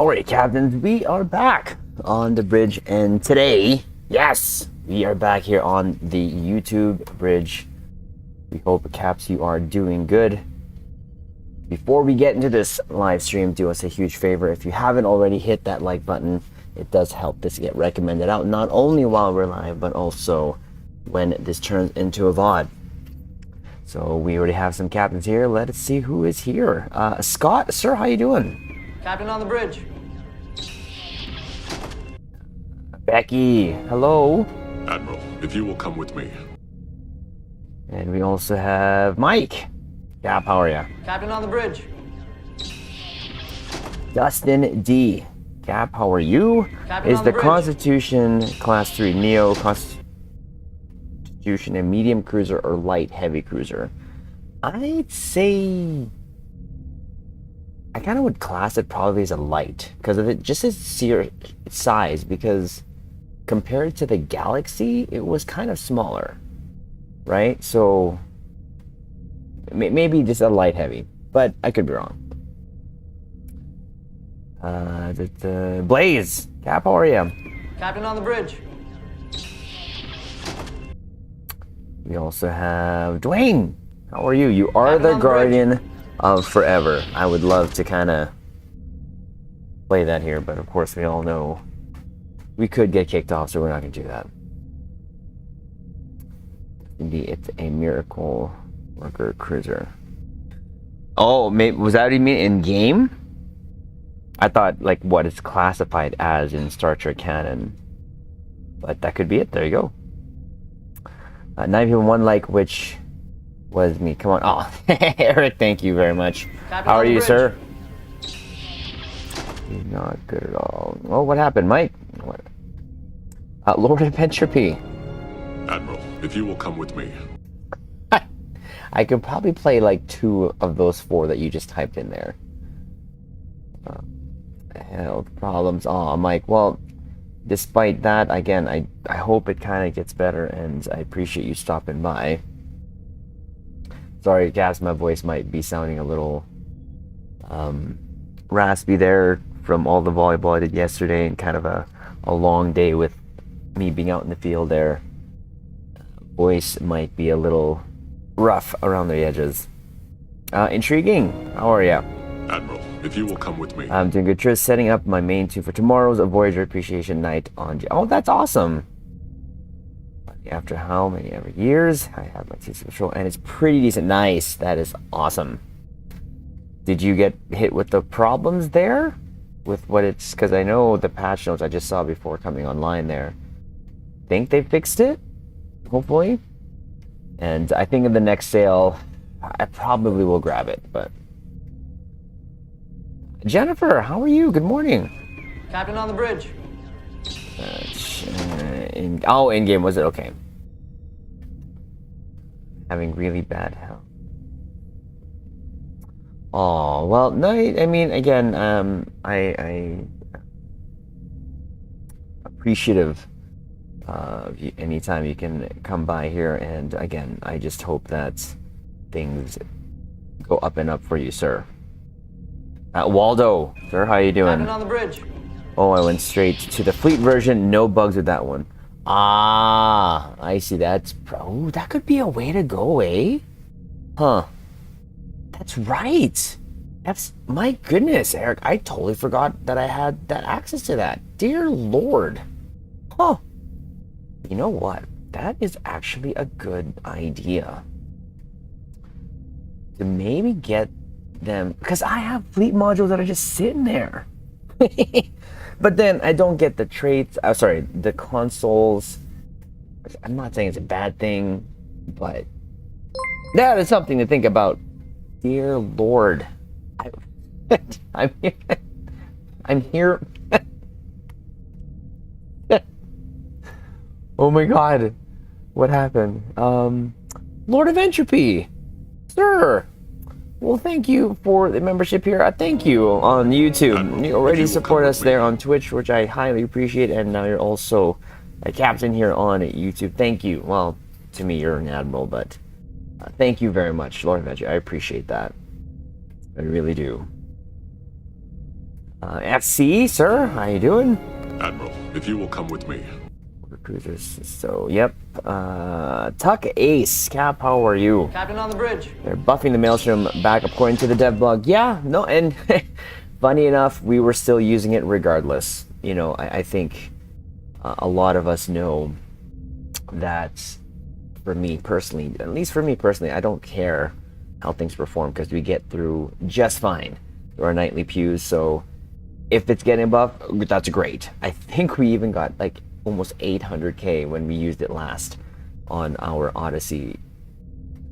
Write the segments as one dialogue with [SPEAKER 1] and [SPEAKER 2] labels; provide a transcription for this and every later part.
[SPEAKER 1] Alright, captains, we are back on the bridge, and today, yes, we are back here on the YouTube bridge. We hope, Caps, you are doing good. Before we get into this live stream, do us a huge favor. If you haven't already, hit that like button. It does help this get recommended out, not only while we're live, but also when this turns into a VOD. So we already have some captains here. Let's see who is here. Scott, sir, how you doing?
[SPEAKER 2] Captain on the bridge.
[SPEAKER 1] Becky, hello.
[SPEAKER 3] Admiral, if you will come with me.
[SPEAKER 1] And we also have Mike. Cap, how are you?
[SPEAKER 2] Captain on the bridge.
[SPEAKER 1] Dustin D. Cap, how are you?
[SPEAKER 2] Captain
[SPEAKER 1] Is
[SPEAKER 2] on
[SPEAKER 1] the
[SPEAKER 2] the bridge.
[SPEAKER 1] Constitution Class 3 Neo Constitution a medium cruiser or light heavy cruiser? I'd say I kind of would class it probably as a light because of it, just its sheer size, because compared to the Galaxy, it was kind of smaller, right? So maybe just a light heavy, but I could be wrong. Blaze, Cap, how are you?
[SPEAKER 2] Captain on the bridge.
[SPEAKER 1] We also have Dwayne. How are you? You are
[SPEAKER 2] Captain
[SPEAKER 1] the
[SPEAKER 2] on the bridge.
[SPEAKER 1] guardian of forever. I would love to kind of play that here, but of course we all know we could get kicked off, so we're not going to do that. Indeed, it's a miracle worker cruiser. Oh, maybe, was that what you mean in game? I thought like what it's classified as in Star Trek canon, but that could be it. There you go. Not even one like, which was me. Come on. Oh, Eric, thank you very much.
[SPEAKER 2] Captain
[SPEAKER 1] How
[SPEAKER 2] on
[SPEAKER 1] are
[SPEAKER 2] the
[SPEAKER 1] you,
[SPEAKER 2] bridge.
[SPEAKER 1] sir? Not good at all. Oh, what happened, Mike? What? Lord of Entropy.
[SPEAKER 3] Admiral, if you will come with me.
[SPEAKER 1] I could probably play like 2 of those 4 that you just typed in there. Health problems. Oh, Mike. Well, despite that, again, I hope it kind of gets better, and I appreciate you stopping by. Sorry, guys, my voice might be sounding a little raspy there from all the volleyball I did yesterday and kind of a long day with me being out in the field there. Voice might be a little rough around the edges. Intriguing. How are you?
[SPEAKER 3] Admiral, if you will come with me.
[SPEAKER 1] I'm doing good. Triz, setting up my main tune for tomorrow's a Voyager Appreciation Night on... Oh, that's awesome. After how many ever years, I have my TC Patrol, and it's pretty decent. Nice. That is awesome. Did you get hit with the problems there? With what it's... Because I know the patch notes I just saw before coming online there. Think they fixed it? Hopefully. And I think in the next sale, I probably will grab it, but... Jennifer, how are you? Good morning.
[SPEAKER 2] Captain on the bridge.
[SPEAKER 1] In-game, was it? Okay. Having really bad health. Oh, well, no, I mean, again, I appreciative of you, anytime you can come by here, and again, I just hope that things go up and up for you, sir. Waldo, sir, how you doing?
[SPEAKER 2] Captain on the bridge.
[SPEAKER 1] Oh, I went straight to the fleet version. No bugs with that one. Ah, I see. That's oh, that could be a way to go, eh? Huh. That's right. That's my goodness, Eric. I totally forgot that I had that access to that. Dear Lord. Huh. You know what? That is actually a good idea. To maybe get them, because I have fleet modules that are just sitting there. But then I don't get the traits. Sorry, the consoles. I'm not saying it's a bad thing, but that is something to think about. Dear Lord, I'm here. I'm here. Oh my God, what happened? Lord of Entropy, sir. Well, thank you for the membership here. Thank you on YouTube. You already support us there on Twitch, which I highly appreciate, and now you're also a captain here on YouTube. Thank you. Well, to me, you're an admiral, but thank you very much, Lord of Entropy. I appreciate that. I really do. FC, sir, how you doing?
[SPEAKER 3] Admiral, if you will come with me.
[SPEAKER 1] Cruisers. So, yep. Tuck Ace, Cap, how are you?
[SPEAKER 2] Captain on the bridge.
[SPEAKER 1] They're buffing the Maelstrom back according to the dev blog. Yeah, no, and funny enough, we were still using it regardless. You know, I think a lot of us know that for me personally, at least for me personally, I don't care how things perform because we get through just fine through our nightly pews. So if it's getting buffed, that's great. I think we even got like almost 800k when we used it last on our Odyssey.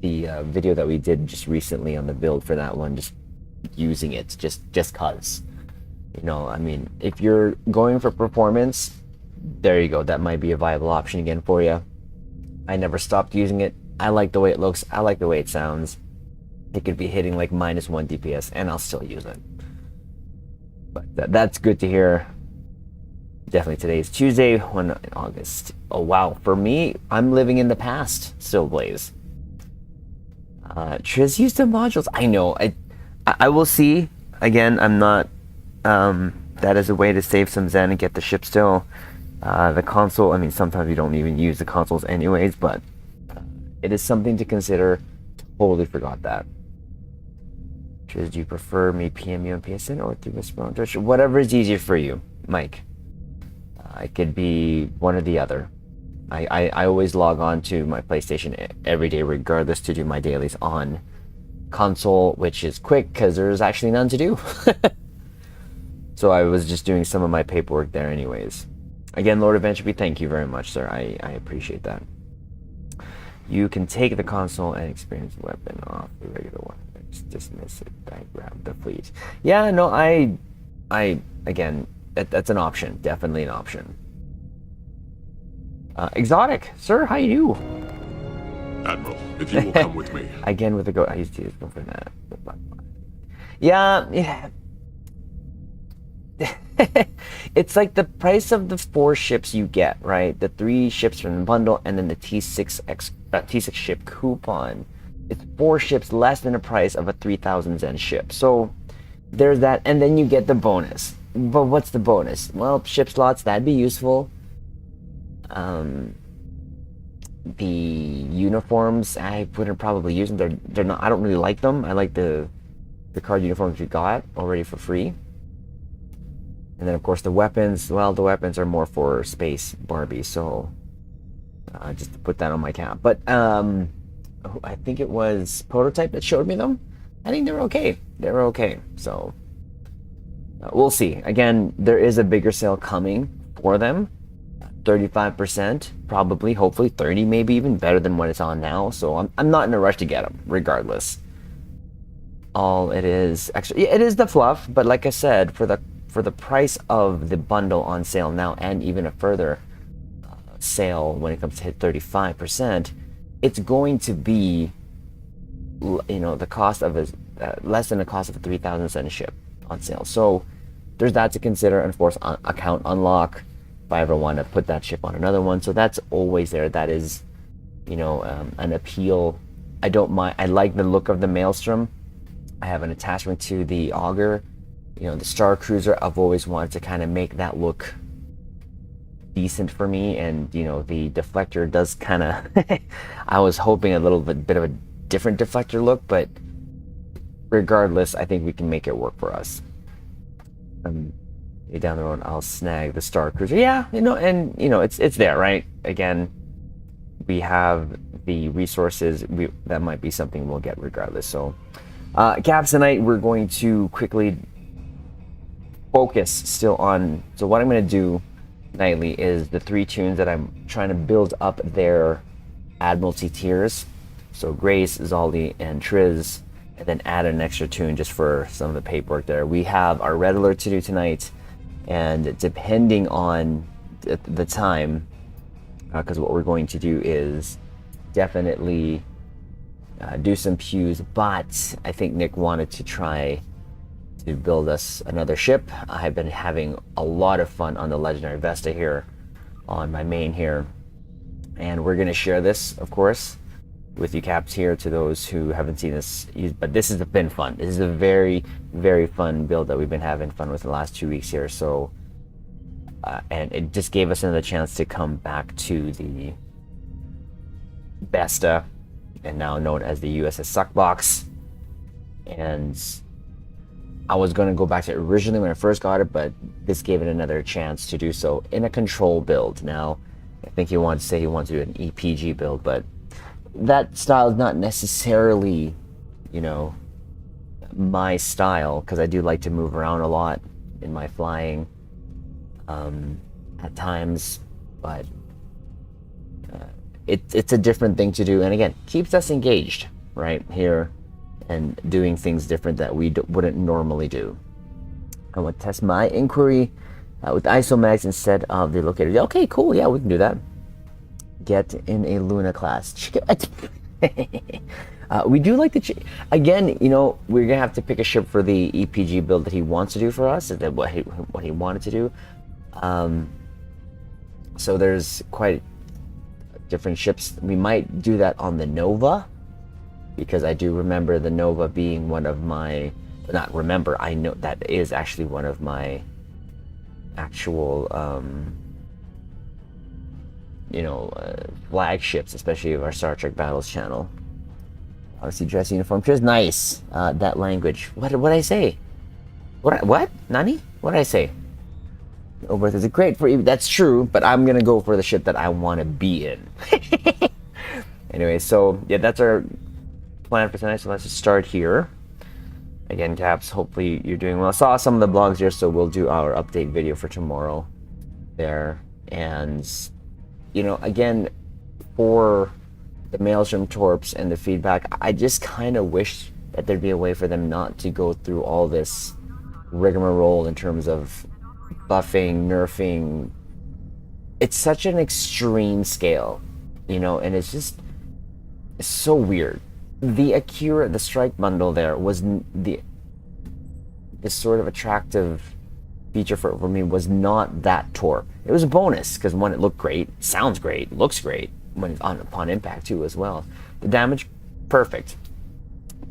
[SPEAKER 1] The video that we did just recently on the build for that one, just using it just cause. You know, I mean, if you're going for performance, there you go. That might be a viable option again for you. I never stopped using it. I like the way it looks. I like the way it sounds. It could be hitting like -1 DPS and I'll still use it. But that's good to hear. Definitely today is Tuesday, 1 August. Oh wow, for me, I'm living in the past still, Blaze. Triz used the modules. I know. I will see. Again, I'm not. That is a way to save some Zen and get the ship still. The console. I mean, sometimes you don't even use the consoles anyways, but it is something to consider. Totally forgot that. Triz, do you prefer me PM you on PSN or through Whisper on Twitch? Whatever is easier for you, Mike. It could be one or the other. I always log on to my PlayStation every day regardless to do my dailies on console, which is quick because there's actually none to do. So I was just doing some of my paperwork there anyways. Again, Lord of Entropy, thank you very much, sir. I appreciate that. You can take the console and experience the weapon off the regular one. Just dismiss it. I grab the fleet. Yeah, no, I again, that's an option. Definitely an option. Exotic, sir, how you do?
[SPEAKER 3] Admiral, if you will come with me.
[SPEAKER 1] Again with the go. I used to use them for that. Yeah. It's like the price of the 4 ships you get, right? The 3 ships from the bundle, and then the T6 ship coupon. It's 4 ships less than the price of a 3,000 Zen ship. So there's that, and then you get the bonus. But what's the bonus? Well, ship slots, that'd be useful. The uniforms, I wouldn't probably use them. They're not. I don't really like them. I like the card uniforms we got already for free. And then of course the weapons. Well, the weapons are more for space Barbie. So just to put that on my cap. But I think it was Prototype that showed me them. I think they're okay. They're okay. So we'll see. Again, there is a bigger sale coming for them. 35%, probably, hopefully 30, maybe even better than what it's on now. So I'm not in a rush to get them, regardless. All it is, actually, it is the fluff. But like I said, for the price of the bundle on sale now, and even a further sale when it comes to hit 35%, it's going to be, you know, the cost of less than the cost of a 3,000 cent ship on sale. So there's that to consider, and of course, account unlock. If I ever want to put that ship on another one, so that's always there. That is, you know, an appeal. I don't mind. I like the look of the Maelstrom. I have an attachment to the Auger. You know, the Star Cruiser. I've always wanted to kind of make that look decent for me, and you know, the deflector does kind of. I was hoping a little bit of a different deflector look, but regardless, I think we can make it work for us. Down the road, I'll snag the Star Cruiser. Yeah, you know, and you know, it's there, right? Again, we have the resources. That might be something we'll get regardless. So, Caps tonight, we're going to quickly focus still on. So what I'm going to do nightly is the 3 tunes that I'm trying to build up their Admiralty tiers. So Grace, Zaldi, and Triz, and then add an extra tune just for some of the paperwork there. We have our red alert to do tonight. And depending on the time, because what we're going to do is definitely do some pews, but I think Nick wanted to try to build us another ship. I've been having a lot of fun on the Legendary Vesta here on my main here, and we're going to share this, of course. with you caps here to those who haven't seen this, but this has been fun. This is a very, very fun build that we've been having fun with the last 2 weeks here. So, and it just gave us another chance to come back to the Besta, and now known as the USS Suckbox. And I was going to go back to it originally when I first got it, but this gave it another chance to do so in a control build. Now, I think he wanted to say he wanted to do an EPG build, but that style is not necessarily, you know, my style, because I do like to move around a lot in my flying at times, but it's a different thing to do, and again, keeps us engaged right here and doing things different that we wouldn't normally do. I want to test my inquiry with isomags instead of the locator. Okay, cool. Yeah, we can do that. Get in a Luna class. We do like the again. You know, we're gonna have to pick a ship for the EPG build that he wants to do for us. Is that what he wanted to do? So there's quite different ships. We might do that on the Nova, because I do remember the Nova being one of my, not remember, I know that is actually one of my actual, you know, flagships, especially of our Star Trek Battles channel. Obviously, dress uniform. Just nice. That language. What did I say? What? Nani? What did I say? No birth is great for you. That's true, but I'm gonna go for the ship that I want to be in. Anyway, so yeah, that's our plan for tonight. So let's just start here. Again, Caps, hopefully you're doing well. I saw some of the blogs here, so we'll do our update video for tomorrow there. And, you know, again, for the Maelstrom Torps and the feedback, I just kind of wish that there'd be a way for them not to go through all this rigmarole in terms of buffing, nerfing. It's such an extreme scale, you know, and it's so weird. The Akira, the strike bundle there was the sort of attractive feature for me was not that torp. It was a bonus because one, it looked great, sounds great, looks great when it's upon impact too as well. The damage, perfect,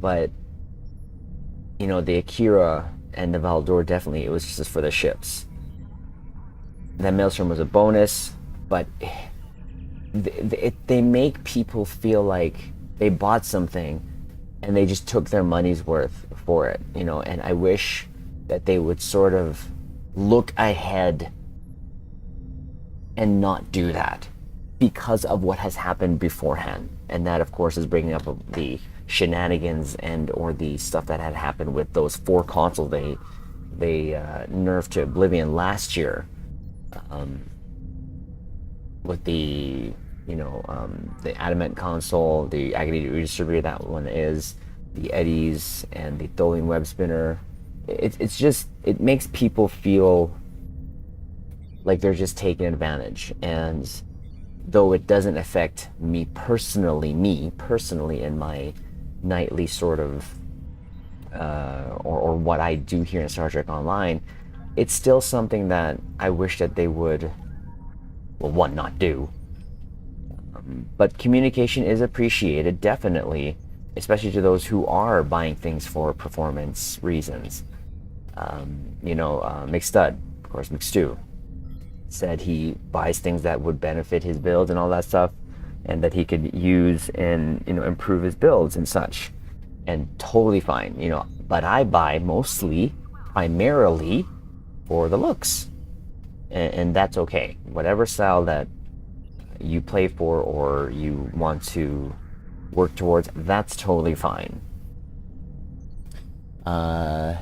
[SPEAKER 1] but you know, the Akira and the Valdor, definitely it was just for the ships. That Maelstrom was a bonus, but they make people feel like they bought something and they just took their money's worth for it, you know, and I wish that they would sort of look ahead and not do that because of what has happened beforehand. And that, of course, is bringing up the shenanigans and or the stuff that had happened with those 4 consoles they nerfed to oblivion last year, with the, you know, the Adamant console, the Agony redistributor, that one is, the Eddies, and the Tholian web spinner. It's just, it makes people feel like they're just taking advantage. And though it doesn't affect me personally in my nightly sort of, or what I do here in Star Trek Online, it's still something that I wish that they would, well, one, not do. But communication is appreciated, definitely, especially to those who are buying things for performance reasons. You know, McStud, of course, McStew, said he buys things that would benefit his build and all that stuff, and that he could use and, you know, improve his builds and such. And totally fine, you know, but I buy primarily for the looks. And that's okay. Whatever style that you play for or you want to work towards, that's totally fine. Star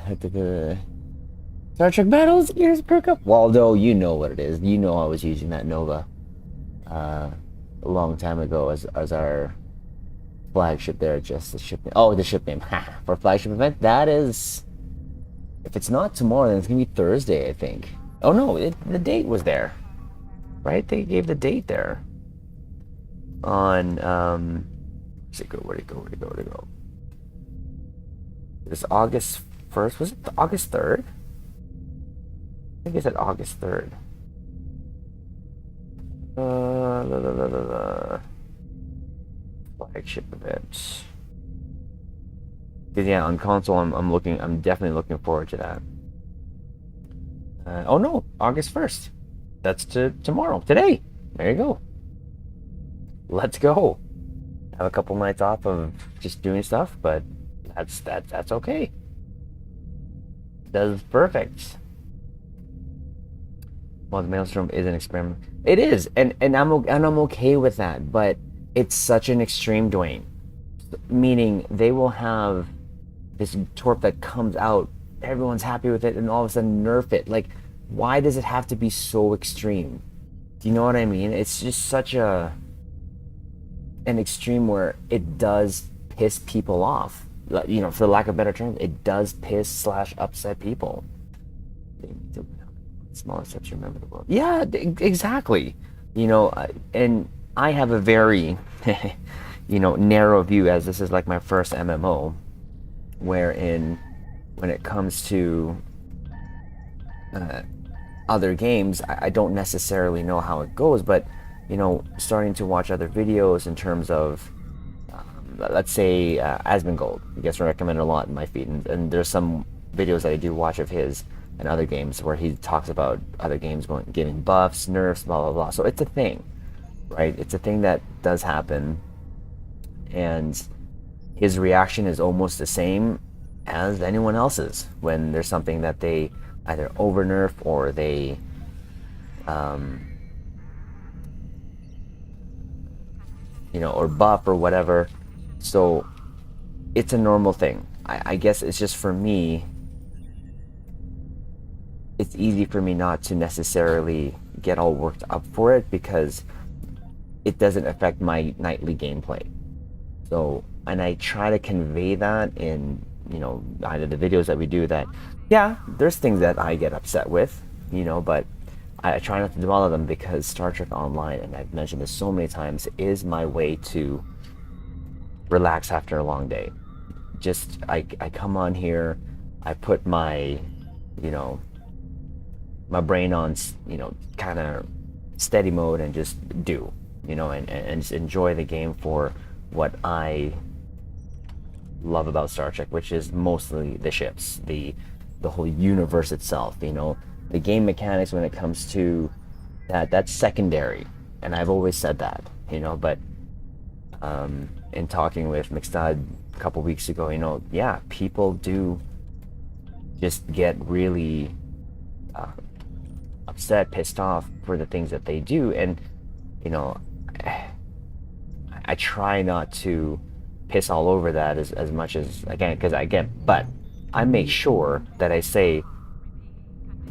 [SPEAKER 1] Trek Battles, ears perk up. Waldo, you know what it is. You know I was using that Nova a long time ago as our flagship there. Just the ship name. Oh, the ship name. For flagship event, that is, if it's not tomorrow, then it's gonna be Thursday, I think. Oh no, the date was there, right? They gave the date there on where'd it go? It was August 1st. Was it August 3rd? I think it said August 3rd. ship a bit. Because yeah, on console, I'm definitely looking forward to that. Oh no, August 1st. That's tomorrow, today. There you go. Let's go. Have a couple nights off of just doing stuff, but that's okay. That's perfect. Well, the Maelstrom is an experiment. It is, and I'm okay with that. But it's such an extreme, Dwayne. Meaning they will have this torp that comes out, everyone's happy with it, and all of a sudden nerf it. Like, why does it have to be so extreme? Do you know what I mean? It's just such an extreme where it does piss people off. You know, for lack of better terms, it does piss / upset people. Smaller steps, remember the world. Yeah, exactly. You know, and I have a very, narrow view, as this is like my first MMO, wherein when it comes to other games, I don't necessarily know how it goes, but starting to watch other videos in terms of, let's say, Asmongold gets recommended a lot in my feed, and there's some videos that I do watch of his and other games where he talks about other games giving buffs, nerfs, blah blah blah. So it's a thing, right? It's a thing that does happen, and his reaction is almost the same as anyone else's when there's something that they either over nerf or they or buff or whatever. So it's a normal thing. I guess it's just, for me, it's easy for me not to necessarily get all worked up for it because it doesn't affect my nightly gameplay. So, and I try to convey that in, either the videos that we do, that, yeah, there's things that I get upset with, but I try not to dwell on them, because Star Trek Online, and I've mentioned this so many times, is my way to relax after a long day. Just, I come on here, I put my, my brain on, kind of steady mode, and just do, and just enjoy the game for what I love about Star Trek, which is mostly the ships, the whole universe itself. The game mechanics, when it comes to that's secondary, and I've always said that, but in talking with McStud a couple weeks ago, yeah, people do just get really upset, pissed off for the things that they do, and I try not to piss all over that as much as I can, because but I make sure that I say,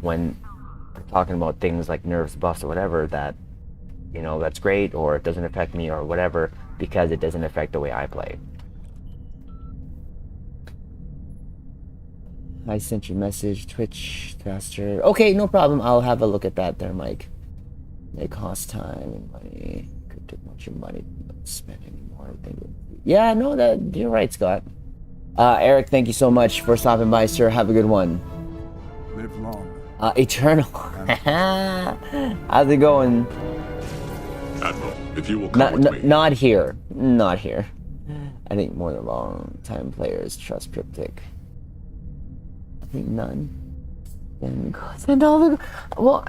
[SPEAKER 1] when I'm talking about things like nerfs, buffs, or whatever, that that's great, or it doesn't affect me, or whatever, because it doesn't affect the way I play. I sent you a message, Twitch faster. Okay, no problem. I'll have a look at that there, Mike. They cost time and money. Could take much of money, don't spend any more. Yeah, no, that you're right, Scott. Eric, thank you so much for stopping by, sir. Have a good one.
[SPEAKER 4] Live long.
[SPEAKER 1] Eternal. How's it going?
[SPEAKER 3] Admiral, if you will come with me.
[SPEAKER 1] Not here. Not here. I think more than long-time players trust Cryptic. I think none. And all the... Well,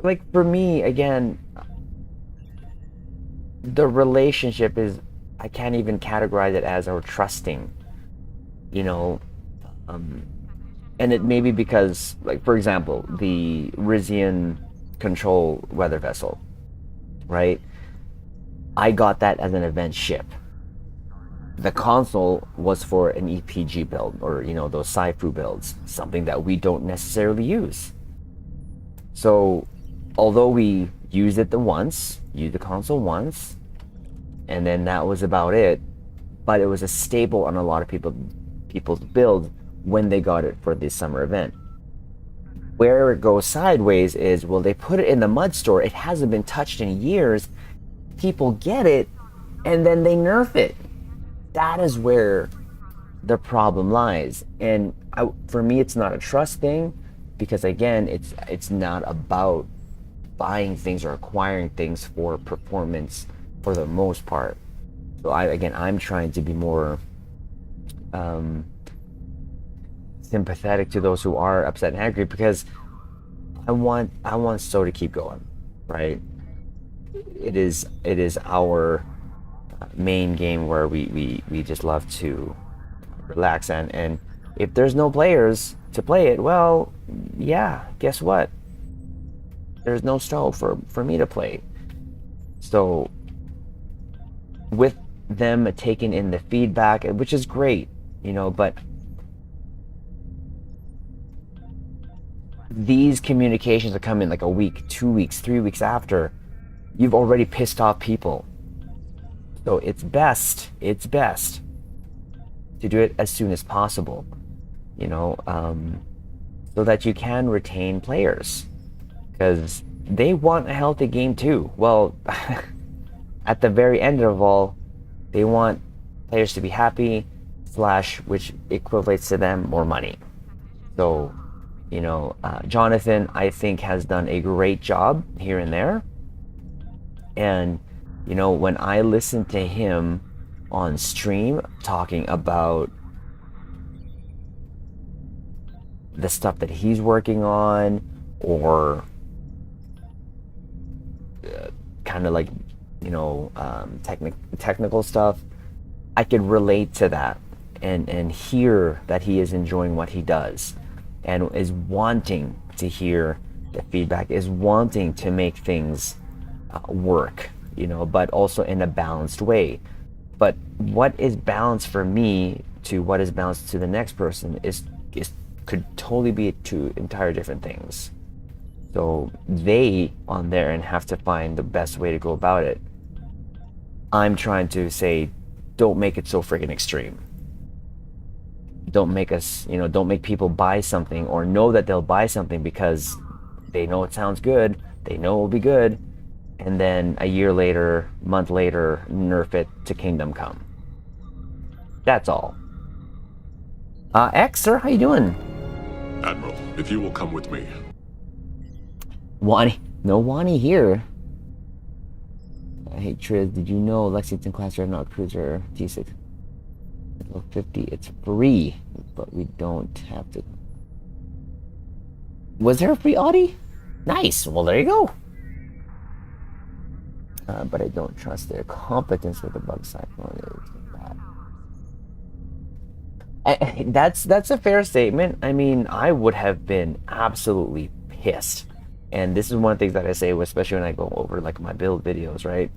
[SPEAKER 1] like, for me, again, the relationship is... I can't even categorize it as or trusting. And it may be because, like, for example, the Rizian Control weather vessel, right? I got that as an event ship. The console was for an EPG build, or those Sci-Fu builds, something that we don't necessarily use. So, although we used it used the console once, and then that was about it, but it was a staple on a lot of people's build when they got it for the summer event. Where it goes sideways is, well, they put it in the mud store, it hasn't been touched in years, people get it, and then they nerf it. That is where the problem lies. And for me, it's not a trust thing, because again, it's not about buying things or acquiring things for performance for the most part. So I'm trying to be more sympathetic to those who are upset and angry, because I want So to keep going, right? It is our main game where we just love to relax, and if there's no players to play it, well, yeah, guess what? There's no Stowe for me to play. So with them taking in the feedback, which is great, but these communications are coming like a week, 2 weeks, 3 weeks after you've already pissed off people. So it's best to do it as soon as possible, so that you can retain players, because they want a healthy game too. Well, at the very end of all, they want players to be happy, which equates to them more money. So, Jonathan, I think, has done a great job here and there. And, when I listen to him on stream talking about the stuff that he's working on, or kind of like, technical stuff, I could relate to that and hear that he is enjoying what he does and is wanting to hear the feedback, is wanting to make things work, but also in a balanced way. But what is balanced for me to what is balanced to the next person could totally be two entire different things. So they on their end have to find the best way to go about it. I'm trying to say, don't make it so freaking extreme. Don't make people buy something or know that they'll buy something because they know it sounds good, they know it will be good, and then a year later, month later, nerf it to Kingdom Come. That's all. X, sir, how you doing?
[SPEAKER 3] Admiral, if you will come with me.
[SPEAKER 1] Wani. No Wani here. Hey, Triz, did you know Lexington class Dreadnought Cruiser T6? Level 50, it's free, but we don't have to. Was there a free Audi? Nice. Well, there you go. But I don't trust their competence with the bug cycle. That's a fair statement. I mean, I would have been absolutely pissed. And this is one of the things that I say, especially when I go over like my build videos, right?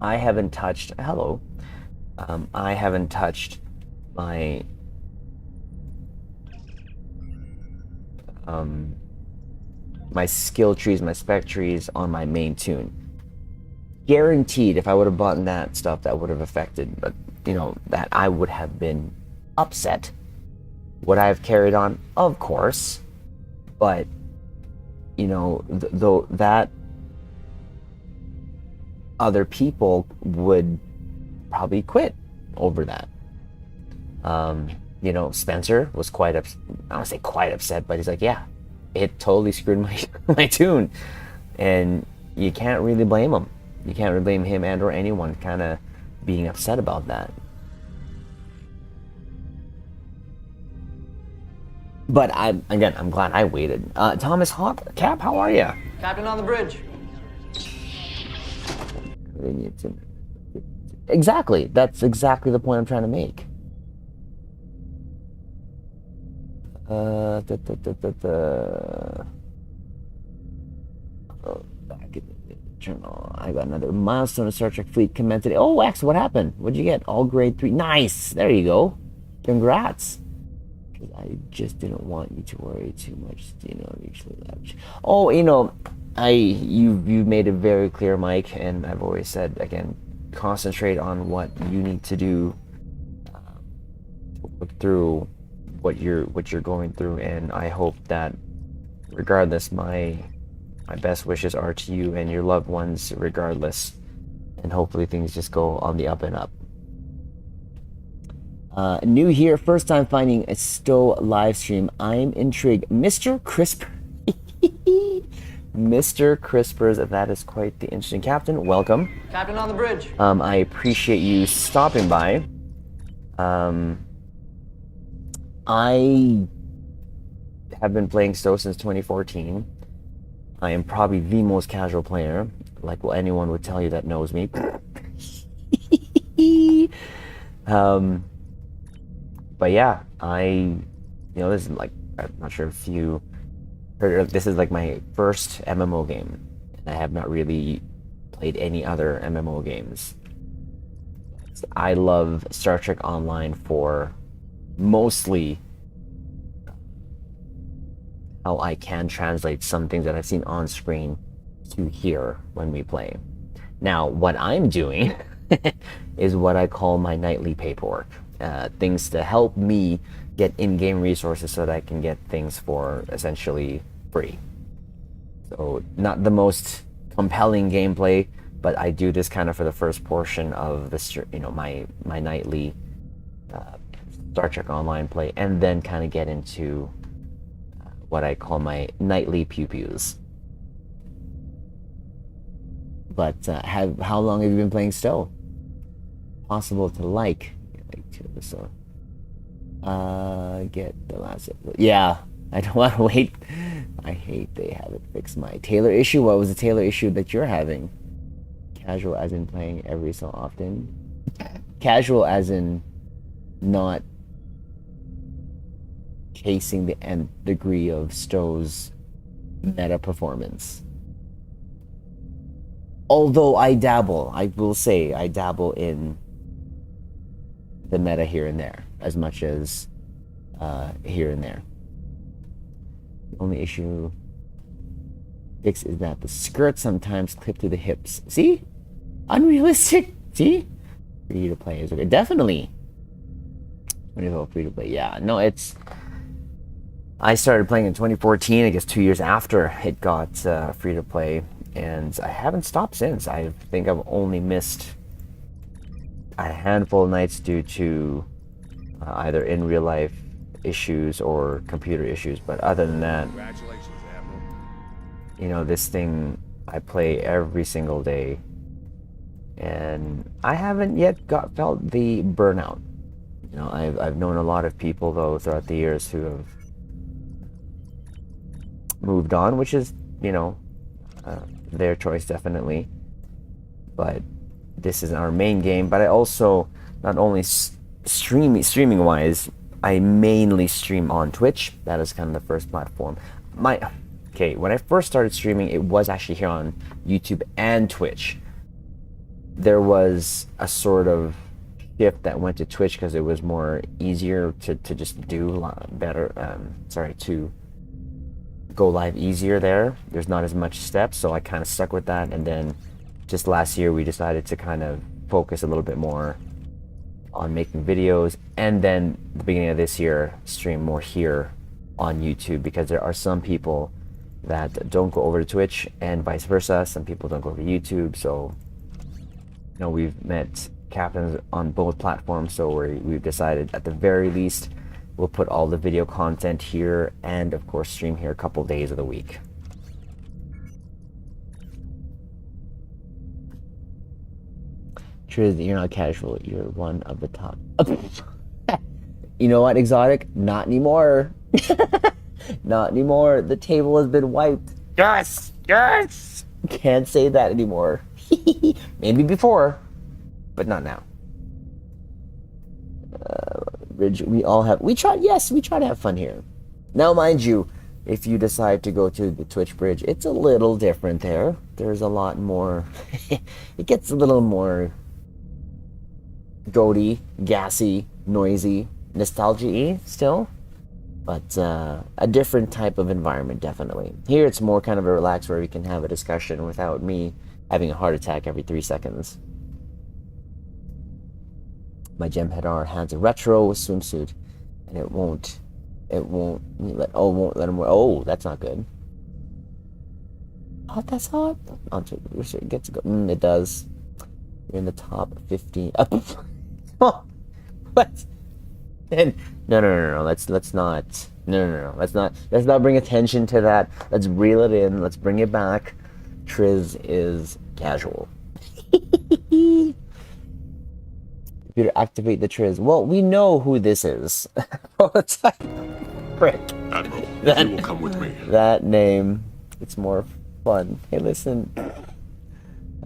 [SPEAKER 1] I haven't touched I haven't touched my my skill trees, my spec trees on my main tune. Guaranteed, if I would have bought that stuff, that would have affected, but that I would have been upset. Would I have carried on? Of course, but though that other people would probably quit over that. Spencer was I don't want to say quite upset, but he's like, yeah, it totally screwed my tune, and you can't really blame him. You can't really blame him and or anyone kind of being upset about that. But I'm glad I waited. Thomas Cap, how are you?
[SPEAKER 2] Captain on the bridge.
[SPEAKER 1] Exactly. That's exactly the point I'm trying to make. Oh, back in the journal. I got another milestone of Star Trek Fleet commented. Oh, X, what happened? What'd you get? All grade 3. Nice. There you go. Congrats. I just didn't want you to worry too much, usually lounge. Oh, you've made it very clear, Mike, and I've always said, again, concentrate on what you need to do, look through what you're going through, and I hope that regardless, my best wishes are to you and your loved ones regardless, and hopefully things just go on the up and up. New here, first time finding a Stowe live stream. I'm intrigued. Mr. Crisp. Mr. Crispers, that is quite the interesting. Captain, welcome.
[SPEAKER 2] Captain on the bridge.
[SPEAKER 1] I appreciate you stopping by. I have been playing Stowe since 2014. I am probably the most casual player, like well, anyone would tell you that knows me. But yeah, this is like, I'm not sure if you heard, this is like my first MMO game. And I have not really played any other MMO games. I love Star Trek Online for mostly how I can translate some things that I've seen on screen to here when we play. Now, what I'm doing is what I call my nightly paperwork. Things to help me get in-game resources so that I can get things for essentially free. So not the most compelling gameplay, but I do this kind of for the first portion of the my nightly Star Trek Online play, and then kind of get into what I call my nightly pew-pews. But how long have you been playing Stowe? Possible to like so get the last episode. Yeah, I don't want to wait. I hate they haven't fixed my Taylor issue. What was the Taylor issue that you're having? Casual as in playing every so often? Casual as in not chasing the nth degree of Stowe's meta performance. Although I will say I dabble in the meta here and there, as much as here and there. The only issue fix is that the skirt sometimes clip to the hips. See? Unrealistic. See? Free to play is okay. Definitely. When you go free to play, yeah. No, I started playing in 2014, I guess 2 years after it got free to play, and I haven't stopped since. I think I've only missed a handful of nights due to either in real life issues or computer issues, but other than that,
[SPEAKER 3] Congratulations, Admiral.
[SPEAKER 1] This thing I play every single day, and I haven't yet felt the burnout. I've known a lot of people though throughout the years who have moved on, which is their choice definitely, but this is our main game. But I also, not only streaming wise, I mainly stream on Twitch. That is kind of the first platform. When I first started streaming, it was actually here on YouTube and Twitch. There was a sort of shift that went to Twitch because it was more easier to just do a lot better. To go live easier there. There's not as much steps, so I kind of stuck with that. And then just last year, we decided to kind of focus a little bit more on making videos, and then the beginning of this year, stream more here on YouTube, because there are some people that don't go over to Twitch, and vice versa. Some people don't go over to YouTube, so we've met captains on both platforms, so we've decided at the very least we'll put all the video content here, and of course stream here a couple days of the week. True that you're not casual, you're one of the top. You know what, Exotic? Not anymore. Not anymore. The table has been wiped. Yes! Yes! Can't say that anymore. Maybe before, but not now. Bridge, we try to have fun here. Now, mind you, if you decide to go to the Twitch bridge, it's a little different there. There's a lot more, it gets a little more goaty, gassy, noisy, nostalgia-y still, but a different type of environment, definitely. Here it's more kind of a relaxed where we can have a discussion without me having a heart attack every 3 seconds. My gem header has a retro swimsuit, and it won't let him wear. Oh, that's not good. Oh, that's hot. It gets to go. It does. You're in the top 15. Oh, what? No. Let's not No. Let's not bring attention to that. Let's reel it in. Let's bring it back. Triz is casual. Computer, activate the Triz. Well, we know who this is. Oh, it's like, frick.
[SPEAKER 3] Admiral,
[SPEAKER 1] That-
[SPEAKER 3] you will come with me.
[SPEAKER 1] That name. It's more fun. Hey, listen.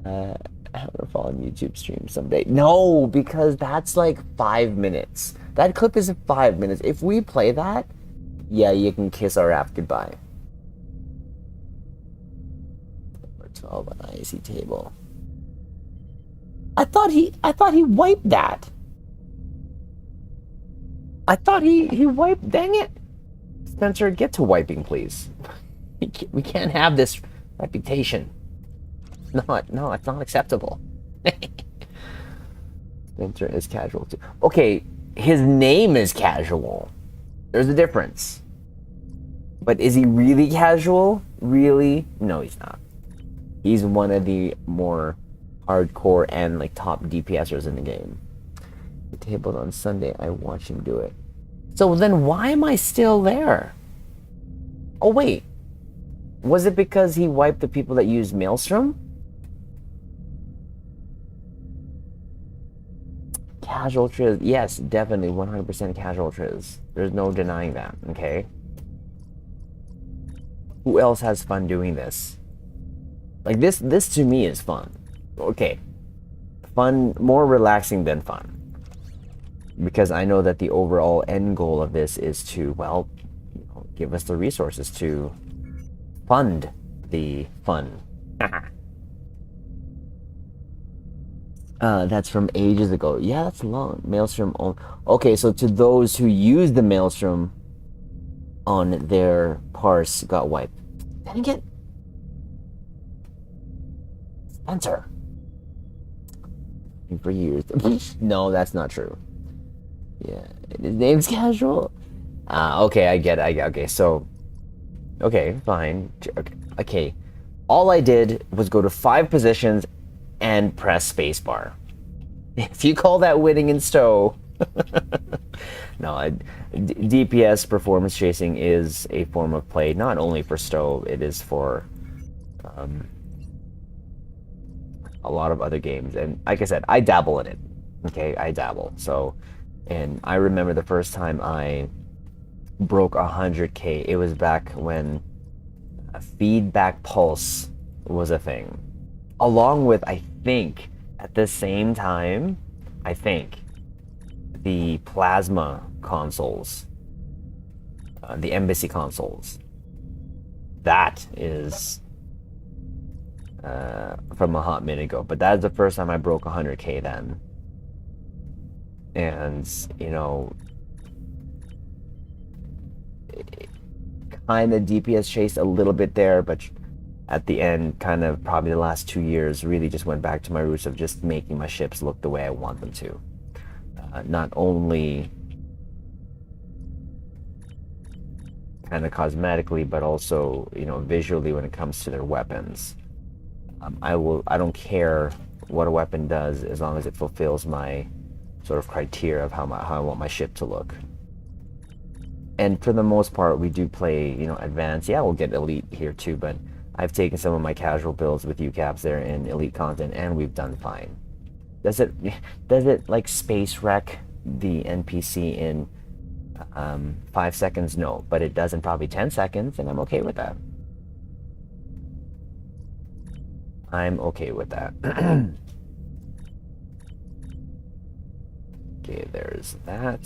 [SPEAKER 1] I want to follow on YouTube stream someday. No, because that's like 5 minutes. That clip is 5 minutes. If we play that, yeah, you can kiss our app goodbye. Number 12 on IAC table. I thought he wiped that. I thought he wiped. Dang it, Spencer, get to wiping, please. We can't have this reputation. No, it's not acceptable. Spencer is casual too. Okay, his name is casual. There's a difference. But is he really casual? Really? No, he's not. He's one of the more hardcore and like top DPSers in the game. He tabled on Sunday. I watched him do it. So then why am I still there? Oh wait. Was it because he wiped the people that used Maelstrom? Casual Triz. Yes, definitely 100% casual Triz. There's no denying that, okay? Who else has fun doing this? Like this to me is fun. Okay. Fun, more relaxing than fun. Because I know that the overall end goal of this is to, well, you know, give us the resources to fund the fun. That's from ages ago. Yeah, that's long. Maelstrom. Okay, so to those who use the Maelstrom on their parse got wiped. Dang it. Spencer. For years. No, that's not true. Yeah, his name's casual. Okay, I get it. Okay, so, okay, fine. Okay, all I did was go to 5 positions and press spacebar. If you call that winning in stow, no, DPS performance chasing is a form of play, not only for stow, it is for a lot of other games. And like I said, I dabble in it. Okay, I dabble. So, and I remember the first time I broke 100K, it was back when a feedback pulse was a thing. Along with, I think, at the same time, I think, the plasma consoles, the embassy consoles. That is from a hot minute ago, but that's the first time I broke 100K then. And, you know, kind of DPS chased a little bit there, but at the end, kind of probably the last 2 years, really just went back to my roots of just making my ships look the way I want them to. Not only kind of cosmetically, but also, you know, visually when it comes to their weapons. I don't care what a weapon does as long as it fulfills my sort of criteria of how I want my ship to look. And for the most part, we do play, you know, advanced. Yeah, we'll get elite here too, but I've taken some of my casual builds with UCAPs there in elite content, and we've done fine. Does it like space wreck the NPC in 5 seconds? No, but it does in probably 10 seconds, and I'm okay with that. I'm okay with that. Okay, there's that.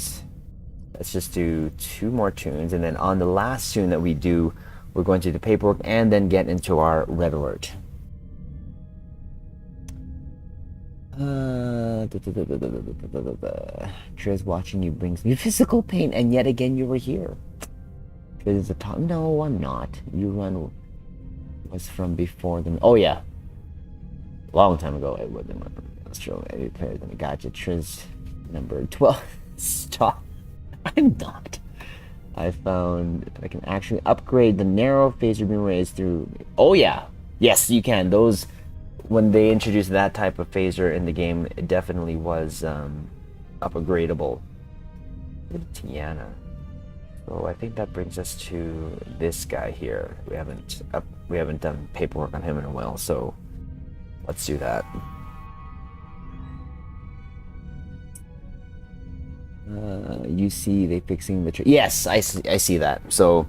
[SPEAKER 1] Let's just do 2 more tunes, and then on the last tune that we do, we're going to do the paperwork and then get into our red alert. Triz, watching you brings me physical pain, and yet again you were here. Triz is a top. No, I'm not. You run was from before them. Oh yeah, long time ago. It wasn't Australian edit players, and I got you. Triz number 12. Stop. I'm not. I found I can actually upgrade the narrow phaser beam rays through. Oh yeah, yes you can. Those, when they introduced that type of phaser in the game, it definitely was upgradable. Tiana, So I think that brings us to this guy here. We haven't done paperwork on him in a while, so let's do that. You see they fixing the tree. Yes, I see that. So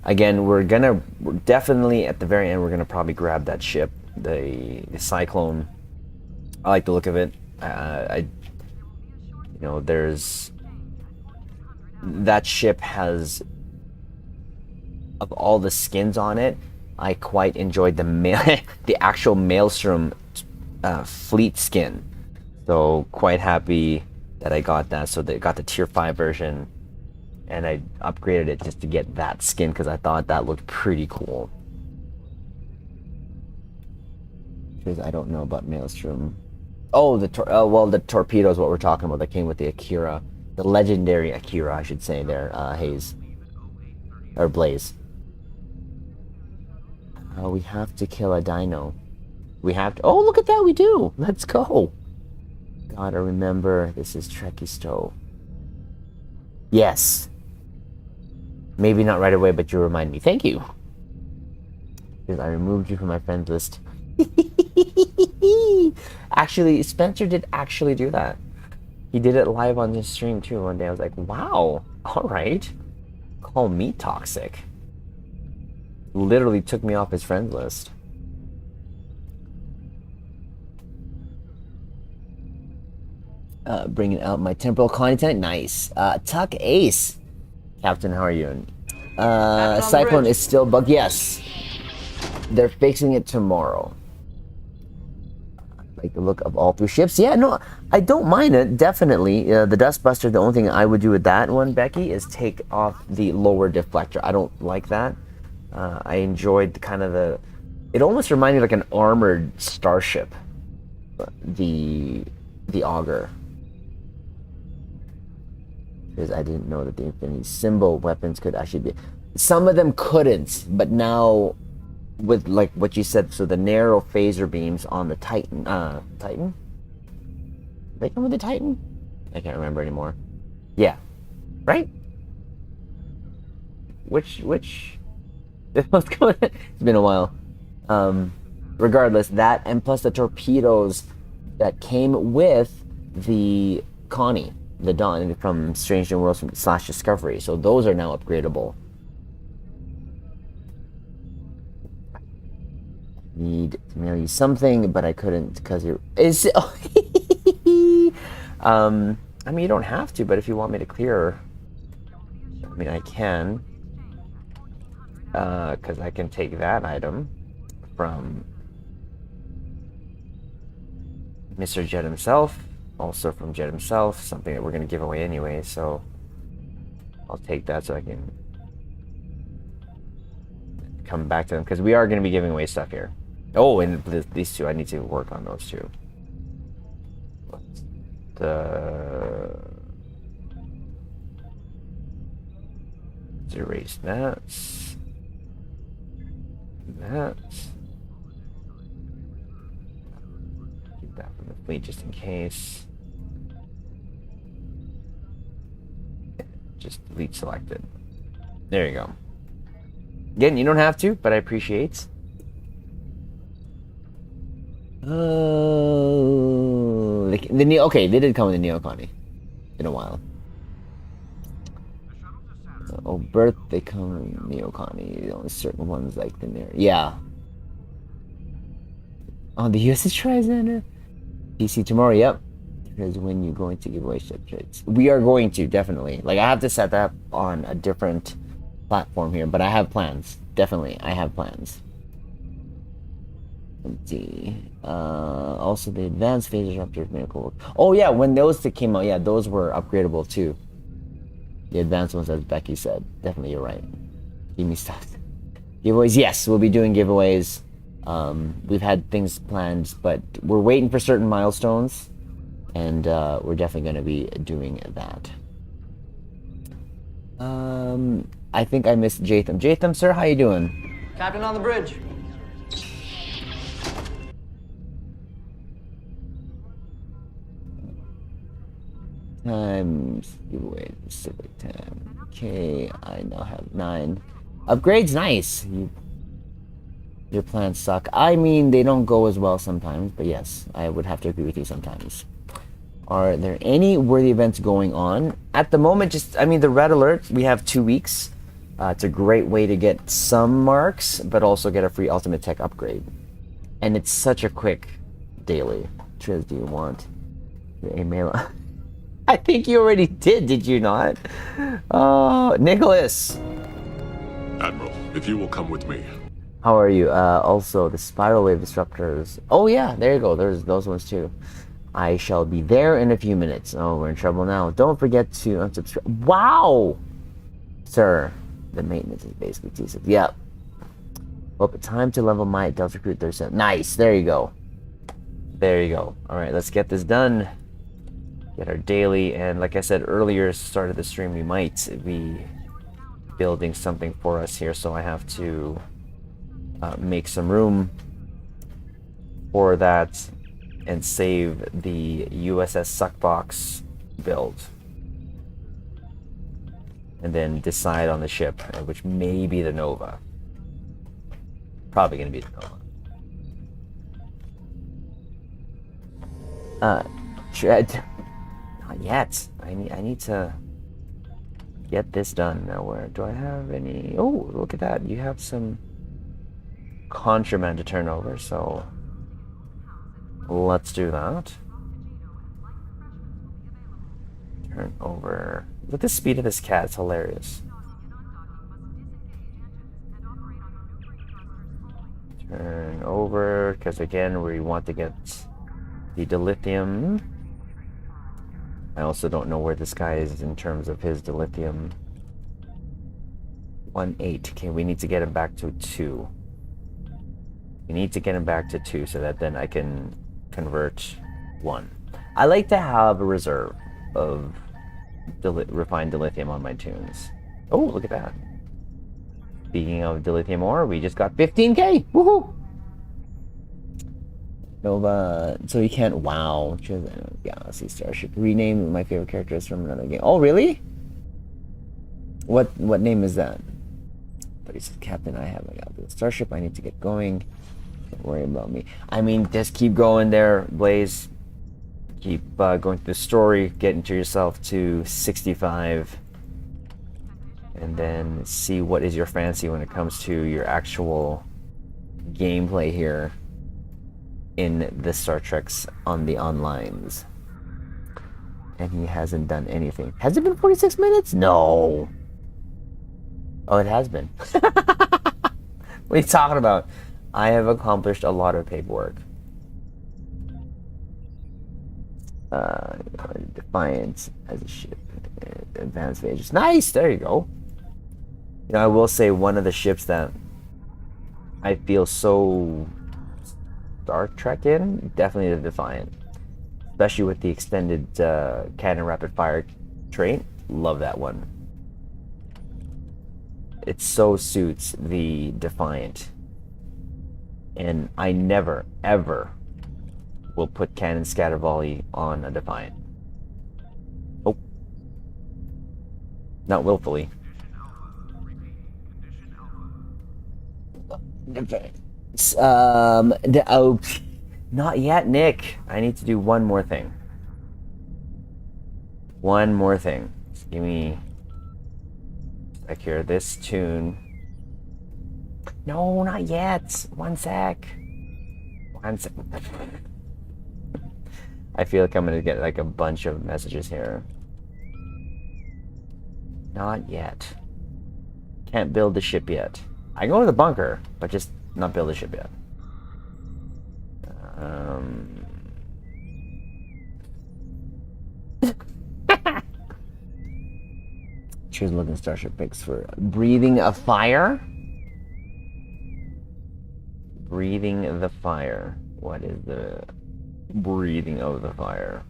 [SPEAKER 1] again, we're definitely at the very end, we're gonna probably grab that ship, the Cyclone. I like the look of it. There's that ship has, of all the skins on it, I quite enjoyed the actual Maelstrom fleet skin. So quite happy that I got that. So they got the tier 5 version, and I upgraded it just to get that skin because I thought that looked pretty cool. Because I don't know about Maelstrom. Oh, the torpedo is what we're talking about. That came with the Akira, the legendary Akira, I should say. There, Haze or Blaze. We have to kill a dino. We have to. Oh, look at that! We do. Let's go. Gotta remember, this is Trekisto. Yes. Maybe not right away, but you remind me. Thank you. Because I removed you from my friends list. Actually, Spencer did actually do that. He did it live on his stream too one day. I was like, wow, alright. Call me toxic. Literally took me off his friends list. Bringing out my temporal content. Nice. Tuck Ace. Captain, how are you? Cyclone is still bugged. Yes. They're fixing it tomorrow. Like the look of all 3 ships. Yeah, no, I don't mind it, definitely. The Dustbuster, the only thing I would do with that one, Becky, is take off the lower deflector. I don't like that. I enjoyed it almost reminded me like an armored starship. The Augur. Because I didn't know that the Infinity Symbol weapons could actually be... Some of them couldn't, but now... with like what you said, so the narrow phaser beams on the Titan, Titan? They come with the Titan? I can't remember anymore. Yeah. Right? Which, let's go with it. It's been a while. Regardless, that, and plus the torpedoes that came with the Connie, the Dawn, from Strange New Worlds / Discovery, so those are now upgradable. Need to mail you something, but I couldn't because you're. I mean, you don't have to, but if you want me to clear, I mean, I can. Because I can take that item from Mr. Jet himself, also from Jet himself, something that we're going to give away anyway, so I'll take that so I can come back to them, because we are going to be giving away stuff here. Oh, and these 2, I need to work on those 2. Let's erase that. Keep that from the fleet just in case. Just delete selected. There you go. Again, you don't have to, but I appreciate. Oh, the Neo. Okay, they did come with the Neo Connie. In a while. Oh, Birth, they come in Neo Connie. Only certain ones like the Neo. Yeah. Oh, the US is TriZander. PC tomorrow, yep. Because when you're going to give away ship traits. We are going to, definitely. Like, I have to set that up on a different platform here, but I have plans. Definitely, I have plans. Let's see. Also, the advanced phaser disruptor miracle. Oh yeah, when those came out, yeah, those were upgradable too. The advanced ones, as Becky said. Definitely, you're right. Give me stuff. Giveaways, yes, we'll be doing giveaways. We've had things planned, but we're waiting for certain milestones, and we're definitely going to be doing that. I think I missed Jatham. Jatham, sir, how you doing?
[SPEAKER 2] Captain on the bridge.
[SPEAKER 1] Times giveaway specific time. Okay, I now have 9. Upgrades, nice. Your plans suck. I mean, they don't go as well sometimes, but yes, I would have to agree with you sometimes. Are there any worthy events going on? At the moment, just, I mean, the Red Alert, we have 2 weeks. It's a great way to get some marks, but also get a free Ultimate Tech upgrade. And it's such a quick daily. Triz, do you want your email? I think you already did you not? Oh, Nicholas!
[SPEAKER 3] Admiral, if you will come with me.
[SPEAKER 1] How are you? Also, the Spiral Wave Disruptors. Oh yeah, there you go. There's those ones too. I shall be there in a few minutes. Oh, we're in trouble now. Don't forget to unsubscribe. Wow! Sir, the maintenance is basically T6. Yep. Oh, time to level my Delta Recruit 37. Nice, there you go. There you go. Alright, let's get this done. Get our daily, and like I said earlier, started the stream, we might be building something for us here, so I have to make some room for that and save the USS Suckbox build. And then decide on the ship, which may be the Nova. Probably gonna be the Nova. Not yet. I need to get this done. Now, where do I have any? Oh, look at that! You have some contraband to turn over, so let's do that. Turn over. Look at the speed of this cat. It's hilarious. Turn over, because again, we want to get the dilithium. I also don't know where this guy is in terms of his dilithium. 1.8. Okay, we need to get him back to 2. We need to get him back to 2 so that then I can convert 1. I like to have a reserve of refined dilithium on my tunes. Oh, look at that. Speaking of dilithium ore, we just got 15k! Woohoo! Nova, so you can't. Wow. Galaxy Starship. Rename my favorite characters from another game. Oh, really? What name is that? But he said, Captain, I have a Starship. I need to get going. Don't worry about me. I mean, just keep going there, Blaze. Keep going through the story. Get into yourself to 65. And then see what is your fancy when it comes to your actual gameplay here in the Star Treks on the onlines. And he hasn't done anything. Has it been 46 minutes? No. Oh, it has been. What are you talking about? I have accomplished a lot of paperwork. Defiance as a ship. Advanced Aegis. Nice! There you go. You know, I will say one of the ships that I feel so Star Trek in, definitely the Defiant. Especially with the extended cannon rapid fire trait. Love that one. It so suits the Defiant. And I never, ever will put cannon scatter volley on a Defiant. Oh. Not willfully. Oh, not yet, Nick. I need to do one more thing. One more thing. Just give me a secure this tune. No, not yet. One sec. One sec. I feel like I'm gonna get like a bunch of messages here. Not yet. Can't build the ship yet. I can go to the bunker, but just not build a ship yet. Choose looking Starship picks for breathing a fire. Breathing the fire. What is the breathing of the fire?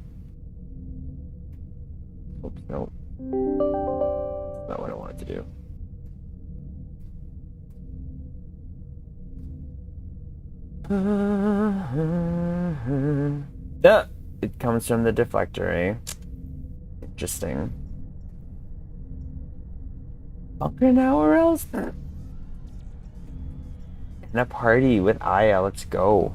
[SPEAKER 1] Oops, no. That's not what I wanted to do. Yeah, it comes from the deflector, eh? Interesting. Up here now or else? And a party with Aya, let's go.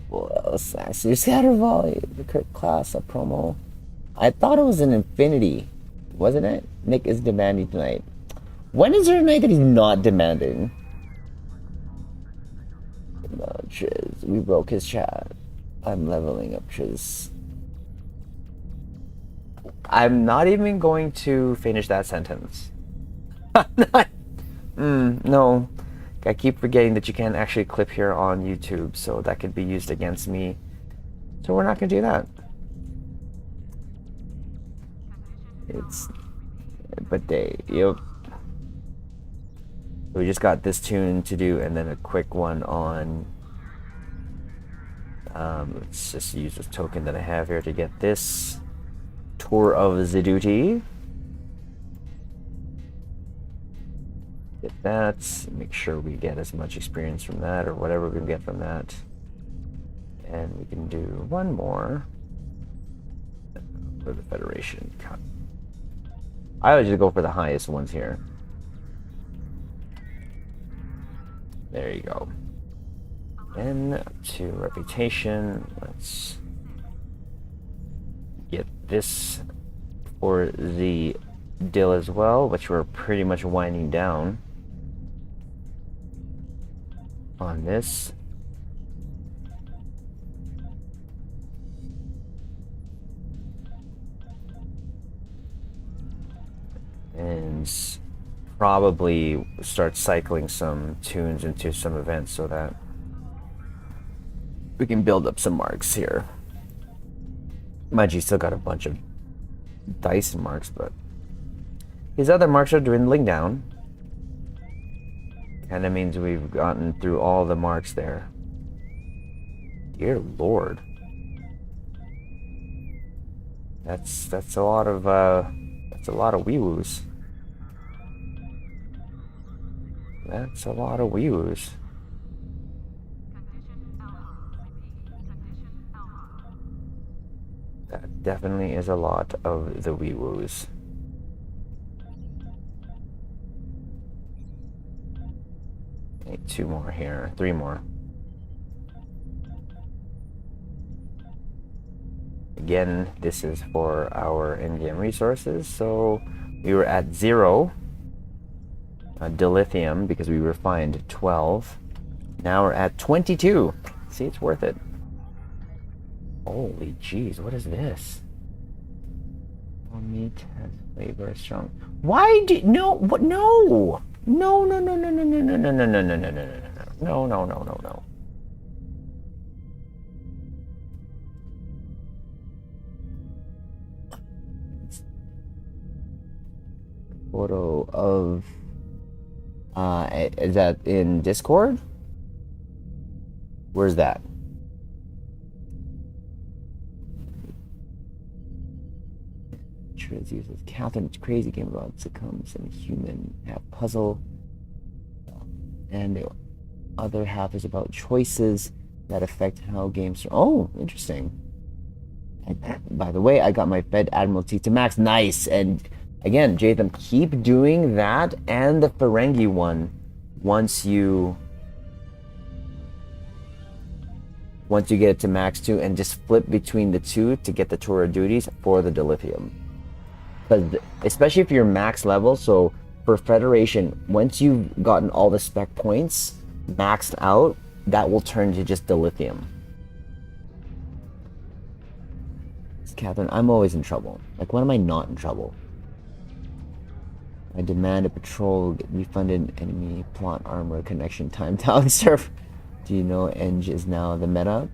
[SPEAKER 1] What else? Your scatter volley, the crit class, a promo. I thought it was an infinity, wasn't it? Nick is demanding tonight. When is there a night that he's not demanding? No, Triz, we broke his chat. I'm leveling up, Triz. I'm not even going to finish that sentence. No. I keep forgetting that you can't actually clip here on YouTube, so that could be used against me. So we're not going to do that. Yep. We just got this tune to do, and then a quick one on. Let's just use this token that I have here to get this tour of the duty. Get that. Make sure we get as much experience from that, or whatever we can get from that. And we can do one more for the Federation. I always just go for the highest ones here. There you go. And to reputation, let's get this for the Dill as well, which we're pretty much winding down on this. And probably start cycling some tunes into some events so that we can build up some marks here. Mind you, still got a bunch of dice marks, but these other marks are dwindling down. And that means we've gotten through all the marks there. Dear Lord. That's a lot of wee-woos. That's a lot of wee-woos. That definitely is a lot of the wee-woos. Need 2 more here, 3 more. Again, this is for our in-game resources, so we were at 0 dilithium because we refined 12. Now we're at 22. See, it's worth it. Holy jeez, what is this? Oh, meat has flavor strong. Why do no? What? No! No! No! No! No! No! No! No! No! No! No! No! No! No! No! No! No! No! No! Photo of. Is that in Discord? Where's that? Triz uses Catherine's crazy game about succumbs and human half puzzle, and the other half is about choices that affect how games. Oh, interesting. And, by the way, I got my Fed Admiralty to max. Nice. And again, Jatham, keep doing that and the Ferengi one once you get it to max 2, and just flip between the two to get the tour of duties for the dilithium. Because especially if you're max level, so for Federation, once you've gotten all the spec points maxed out, that will turn to just dilithium. Catherine, I'm always in trouble. Like, when am I not in trouble? I demand a patrol get refunded enemy plot armor connection time down server. Do you know Eng is now the meta?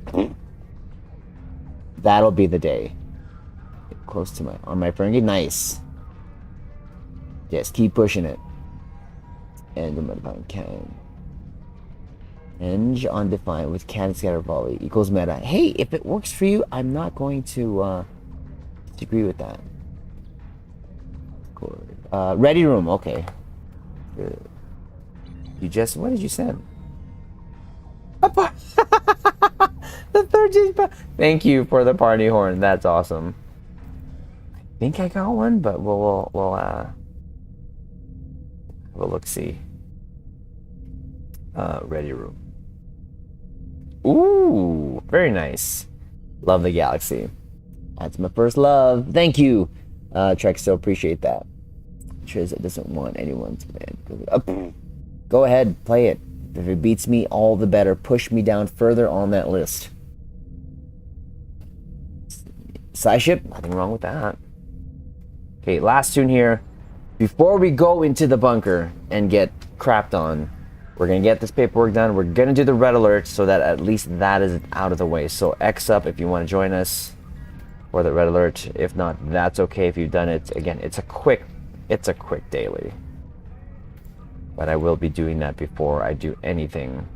[SPEAKER 1] That'll be the day. Get close to my Ferengi. Nice. Yes, keep pushing it. And the meta can. Eng on Defiant with Cannon Scatter Volley equals meta. Hey, if it works for you, I'm not going to disagree with that. Ready room, okay. Good. You just, what did you send? The 13th. Thank you for the party horn. That's awesome. think I got one, but we'll have a look-see. Ready room. Ooh, very nice. Love the galaxy. That's my first love. Thank you, Trek. So appreciate that. Triz doesn't want anyone to play. Go ahead, play it. If it beats me, all the better. Push me down further on that list. Side ship, nothing wrong with that. Okay, last tune here. Before we go into the bunker and get crapped on, we're gonna get this paperwork done. We're gonna do the red alert so that at least that is out of the way. So X up if you want to join us for the red alert. If not, that's okay if you've done it. Again, it's a quick daily. But I will be doing that before I do anything.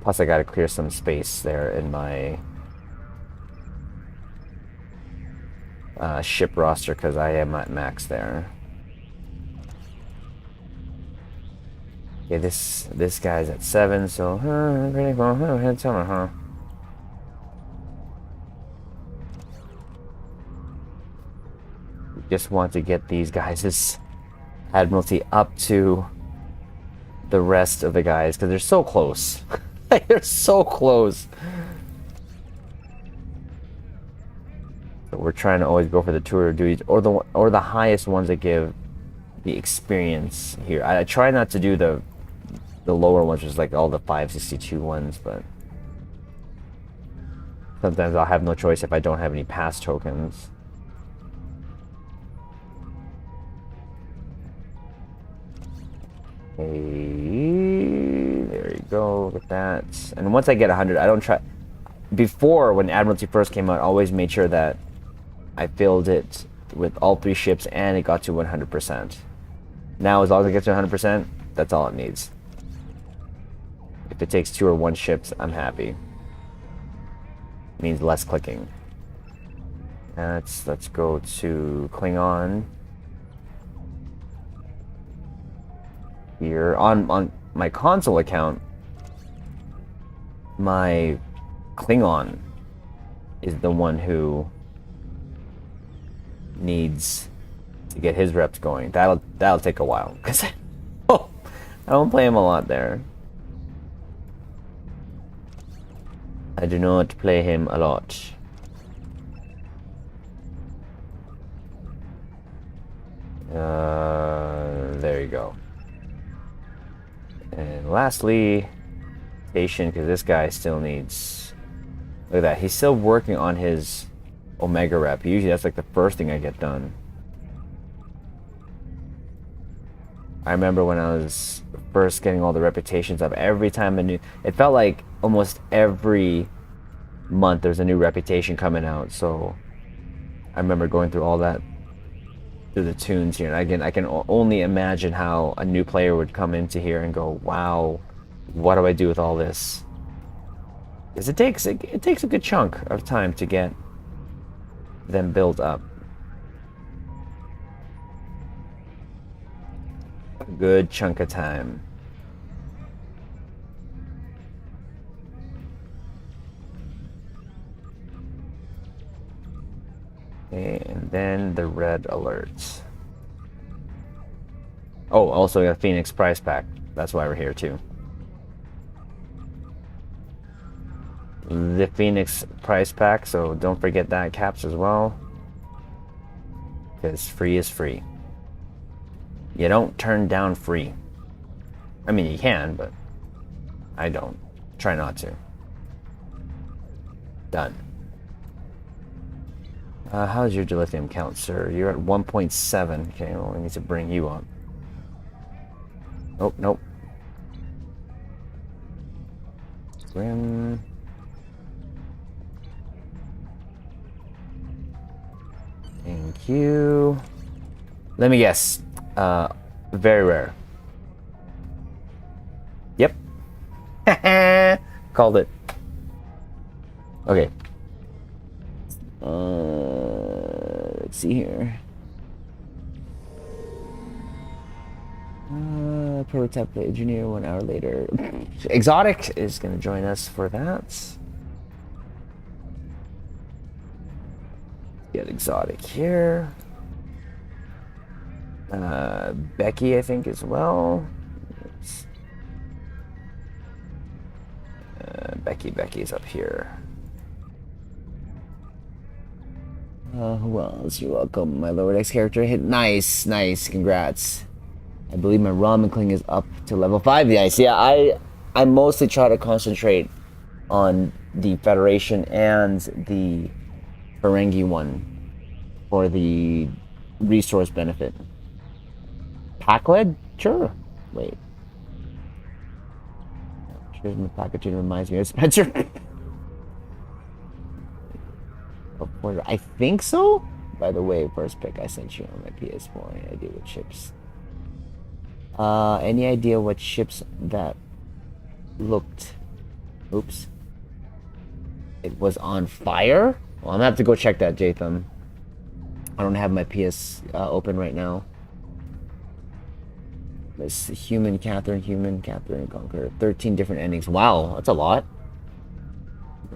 [SPEAKER 1] Plus I gotta clear some space there in my ship roster because I am at max there. Okay, this guy's at 7, so head summer, huh? Just want to get these guys' Admiralty up to the rest of the guys because they're so close. They're so close. So we're trying to always go for the tour duties or the highest ones that give the experience here. I try not to do the lower ones, just like all the 562 ones, but sometimes I'll have no choice if I don't have any pass tokens. Okay, there you go, look at that. And once I get 100, I don't try. Before, when Admiralty first came out, I always made sure that I filled it with all 3 ships and it got to 100%. Now, as long as it gets to 100%, that's all it needs. If it takes 2 or 1 ships, I'm happy. It means less clicking. Let's go to Klingon. Here on my console account, my Klingon is the one who needs to get his reps going. That'll take a while because I don't play him a lot there. I do not play him a lot. There you go. And lastly, station, because this guy still needs. Look at that. He's still working on his Omega rep. Usually that's like the first thing I get done. I remember when I was first getting all the reputations up, every time it felt like almost every month there's a new reputation coming out. So I remember going through all that through the tunes here, and I can only imagine how a new player would come into here and go, wow, what do I do with all this? Because it takes a good chunk of time to get them built up. A good chunk of time. Okay, and then the red alerts. Oh, also a Phoenix prize pack. That's why we're here too. The Phoenix prize pack, so don't forget that, Caps, as well. Because free is free. You don't turn down free. I mean, you can, but I don't. Try not to. Done. How's your dilithium count, sir? You're at 1.7. Okay, well, we need to bring you up. Oh, nope. Grim. Thank you. Let me guess. Very rare. Yep. Called it. Okay. Let's see here. Prototype engineer 1 hour later. Exotic is going to join us for that. Get a exotic here. Becky, I think, as well. Becky's up here. Who else? You're welcome. My lower decks character hit. Nice. Congrats. I believe my ramen cling is up to level 5. Nice. Yeah, I mostly try to concentrate on the Federation and the Ferengi one for the resource benefit. Pack lead? Sure. Wait. Here's my packaging reminds me of Spencer. I think so? By the way, first pick I sent you on my PS4. Any idea what ships? Any idea what ships that looked... Oops. It was on fire? Well, I'm gonna have to go check that, Jatham. I don't have my PS open right now. This human, Catherine, Conquer. 13 different endings. Wow, that's a lot.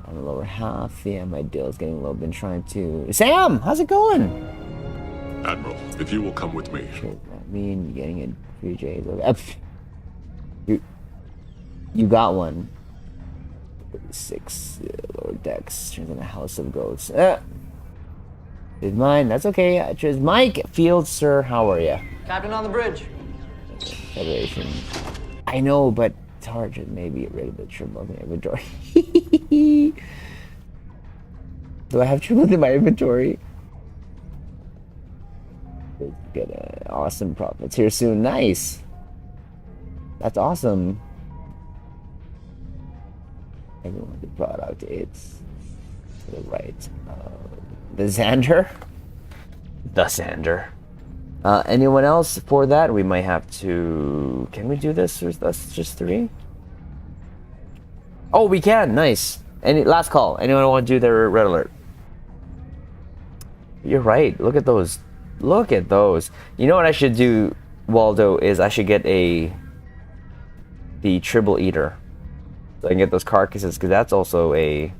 [SPEAKER 1] On the lower half, yeah, my deal's getting low. Been trying to... Sam, how's it going?
[SPEAKER 3] Admiral, if you will come with me.
[SPEAKER 1] Sure, I mean, you're getting a 3J. You got one. 36 lower decks. Turns into a house of goats. Did mine? That's okay. Mike Field, sir. How are you?
[SPEAKER 2] Captain on the bridge.
[SPEAKER 1] Federation. I know, but it's hard to maybe get rid of the triple in my inventory. Do I have triple in my inventory? Get awesome profits here soon. Nice. That's awesome. Everyone, the product, it's to the right. The Xander. The Xander. Anyone else for that? We might have to... Can we do this? Or is that just 3? Oh, we can. Nice. Last call. Anyone want to do their red alert? You're right. Look at those. Look at those. You know what I should do, Waldo, is I should get the Tribble Eater. So I can get those carcasses, because that's also a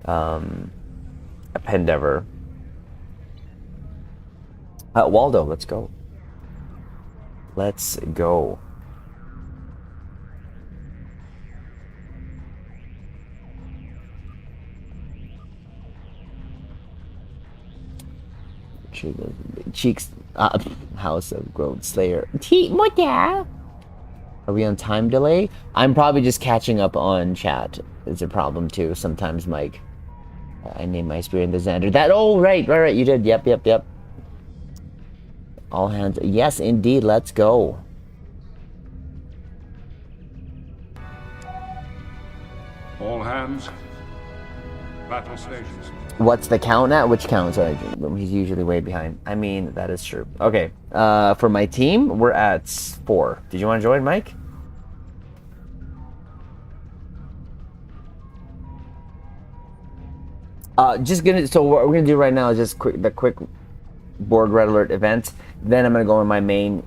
[SPEAKER 1] Pendever. Waldo, let's go. Let's go. Cheeks, House of Grove Slayer. Are we on time delay? I'm probably just catching up on chat. It's a problem too. Sometimes, Mike. I named my spirit in the Xander. That. Oh, right. You did. Yep. All hands. Yes, indeed. Let's go.
[SPEAKER 3] All hands. Battle stations.
[SPEAKER 1] What's the count at? Which count? Sorry, he's usually way behind. I mean, that is true. Okay. For my team, we're at 4. Did you want to join, Mike? So what we're gonna do right now is just the quick Borg Red Alert event. Then I'm gonna go in my main,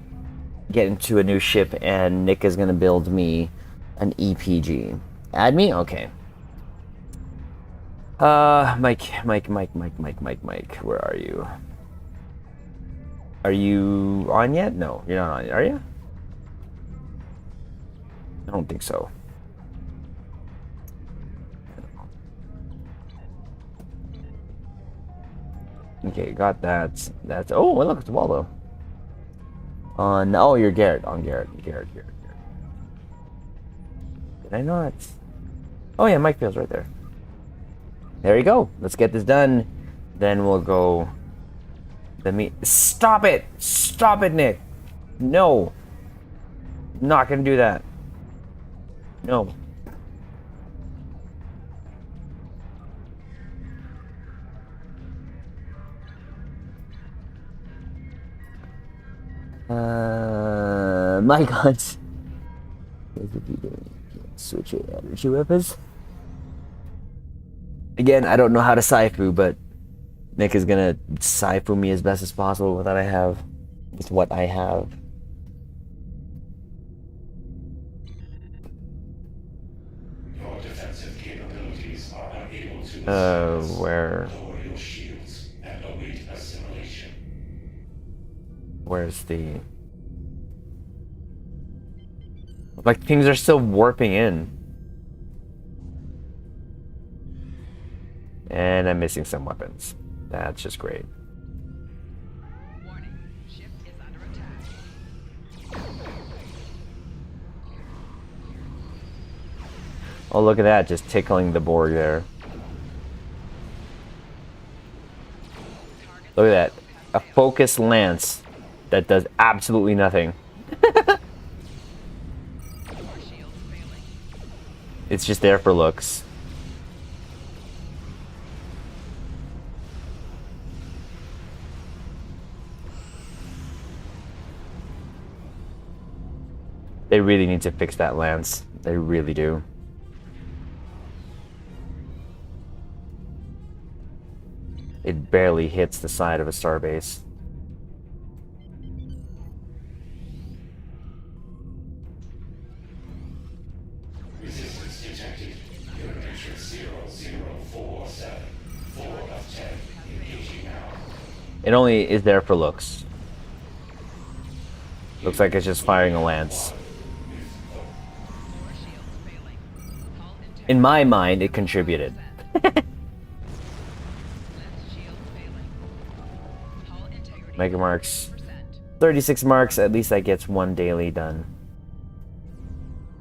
[SPEAKER 1] get into a new ship, and Nick is gonna build me an EPG. Add me? Okay. Mike, where are you? Are you on yet? No, you're not on yet, are you? I don't think so. Okay, got that. That's... Oh, well, look, it's Waldo. Oh, you're Garrett. On Garrett. Garrett. Did I not? Oh, yeah, Mike Field's right there. There you go. Let's get this done. Then we'll go... Stop it! Stop it, Nick! No! I'm not gonna do that. No. My guns. Switch your energy weapons. Again, I don't know how to Saifu, but Nick is gonna Saifu me as best as possible with what I have.
[SPEAKER 4] Your defensive capabilities are unable to
[SPEAKER 1] Where?
[SPEAKER 4] lower your shield.
[SPEAKER 1] Where's the... Like, things are still warping in. And I'm missing some weapons. That's just great.
[SPEAKER 4] Warning. Ship is under attack.
[SPEAKER 1] Oh, look at that, just tickling the Borg there. Look at that. A focused lance that does absolutely nothing. It's just there for looks. They really need to fix that lance. They really do. It barely hits the side of a starbase.
[SPEAKER 5] Resistance detected. Unit matrix 0047. 4 of 10. Engaging now.
[SPEAKER 1] It only is there for looks. Looks like it's just firing a lance. In my mind, it contributed. Mega marks. 36 marks, at least that gets 1 daily done.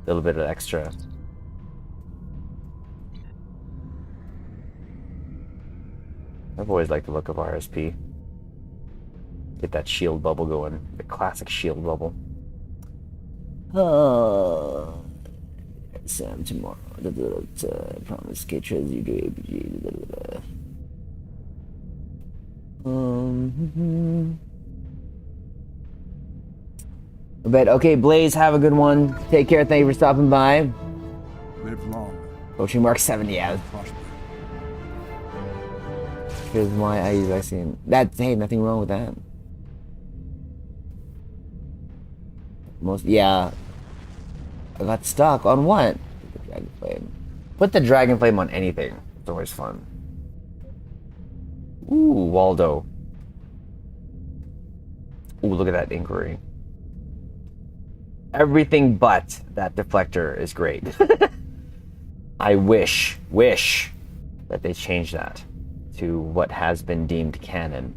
[SPEAKER 1] A little bit of extra. I've always liked the look of RSP. Get that shield bubble going. The classic shield bubble. Sam tomorrow. Promise K-Trez you do APG. But okay, Blaze, have a good one. Take care. Thank you for stopping by.
[SPEAKER 6] Live long.
[SPEAKER 1] Coaching mark 70. Yeah.
[SPEAKER 6] Prosper.
[SPEAKER 1] Here's why I use vaccine. That's, hey, nothing wrong with that. Yeah. I got stuck on what? The dragon flame. Put the dragon flame on anything. It's always fun. Ooh, Waldo. Ooh, look at that inquiry. Everything but that deflector is great. I wish that they changed that to what has been deemed canon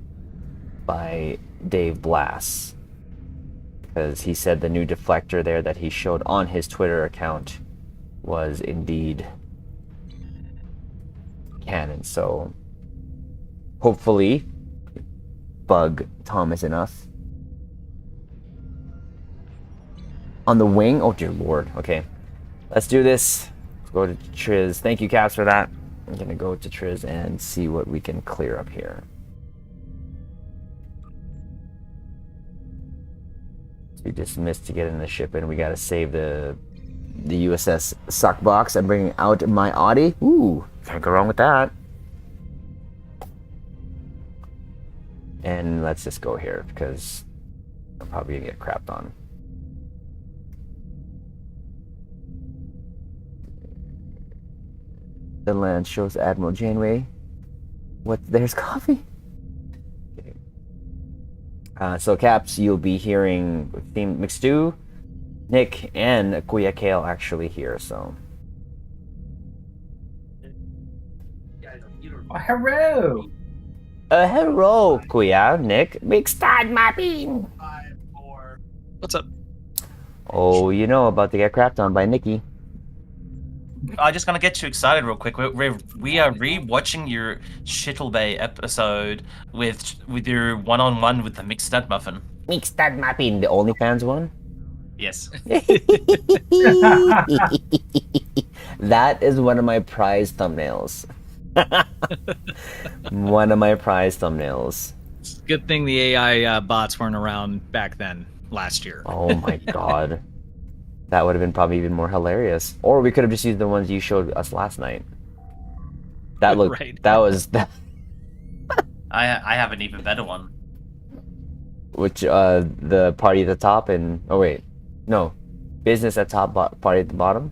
[SPEAKER 1] by Dave Blass. Because he said the new deflector there that he showed on his Twitter account was indeed canon. So hopefully bug Thomas enough. On the wing? Oh dear lord. Okay. Let's do this. Let's go to Triz. Thank you, Caps, for that. I'm gonna go to Triz and see what we can clear up here. We dismissed to get in the ship, and we gotta save the USS Suckbox. I'm bringing out my Audi. Ooh, can't go wrong with that. And let's just go here because I'm probably gonna get crapped on. The land shows Admiral Janeway. What? There's coffee? Okay. So, Caps, you'll be hearing Theme McStew, Nick, and Kuya Kale actually here, so.
[SPEAKER 7] Oh, hello!
[SPEAKER 1] Hello, Kuya, Nick. Big start mapping!
[SPEAKER 8] What's up?
[SPEAKER 1] Oh, you know, about to get crapped on by Nikki.
[SPEAKER 8] I just gonna get you excited real quick. We are re-watching your Shittle Bay episode with your one-on-one with the mixed stud muffin.
[SPEAKER 1] Mixed start mapping, the OnlyFans one?
[SPEAKER 8] Yes.
[SPEAKER 1] That is one of my prized thumbnails. One of my prized thumbnails.
[SPEAKER 7] Good thing the AI bots weren't around back then, last year.
[SPEAKER 1] Oh my god. That would have been probably even more hilarious. Or we could have just used the ones you showed us last night. That looked...
[SPEAKER 7] Right.
[SPEAKER 1] That was...
[SPEAKER 8] I have an even better one.
[SPEAKER 1] Which, the party at the top and... Oh wait. No. Business at top, party at the bottom?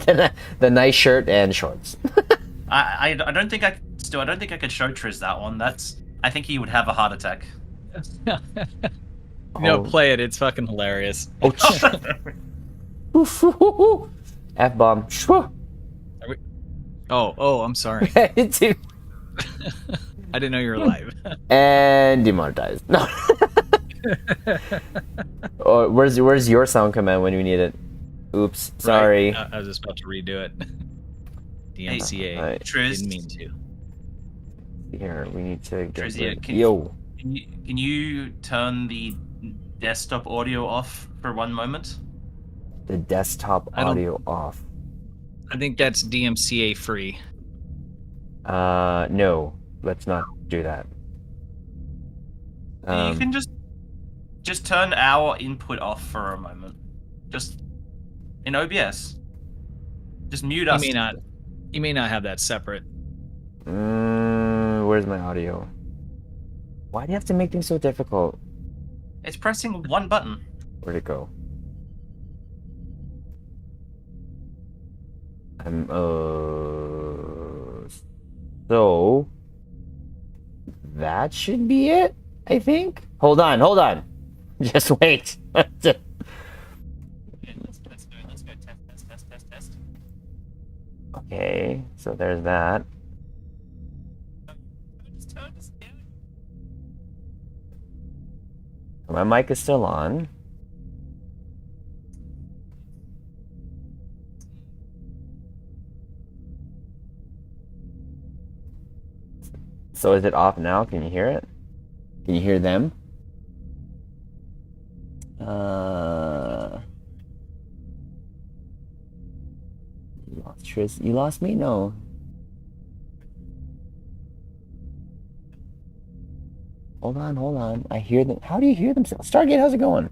[SPEAKER 1] The nice shirt and shorts.
[SPEAKER 8] I don't think I could show Triz that one. That's I think he would have a heart attack.
[SPEAKER 7] No, play it. It's fucking hilarious.
[SPEAKER 1] Oh, F bomb.
[SPEAKER 7] Oh, I'm sorry.
[SPEAKER 1] Dude.
[SPEAKER 7] I didn't know you were live.
[SPEAKER 1] And demonetized. No. Oh, where's your sound command when you need it? Oops, sorry.
[SPEAKER 7] Right. I was just about to redo it. DMCA.
[SPEAKER 1] Alright.
[SPEAKER 8] Triz,
[SPEAKER 7] Didn't mean to.
[SPEAKER 1] Here, we need to get
[SPEAKER 8] Triz, yeah,
[SPEAKER 1] rid-
[SPEAKER 8] can,
[SPEAKER 1] Yo.
[SPEAKER 8] can you turn the desktop audio off for one moment?
[SPEAKER 1] The desktop
[SPEAKER 7] I don't-
[SPEAKER 1] audio off.
[SPEAKER 7] I think that's DMCA free.
[SPEAKER 1] No. Let's not do that.
[SPEAKER 8] You can just turn our input off for a moment. Just in OBS. Just mute us.
[SPEAKER 7] You may not have that separate.
[SPEAKER 1] Where's my audio? Why do you have to make things so difficult?
[SPEAKER 8] It's pressing one button.
[SPEAKER 1] Where'd it go? So that should be it, I think. Hold on. Just wait.
[SPEAKER 8] Let's go test.
[SPEAKER 1] Okay, so there's that. My mic is still on. So is it off now? Can you hear it? Can you hear them? You lost Triz. You lost me? No. Hold on. I hear them. How do you hear themselves? Stargate, how's it going?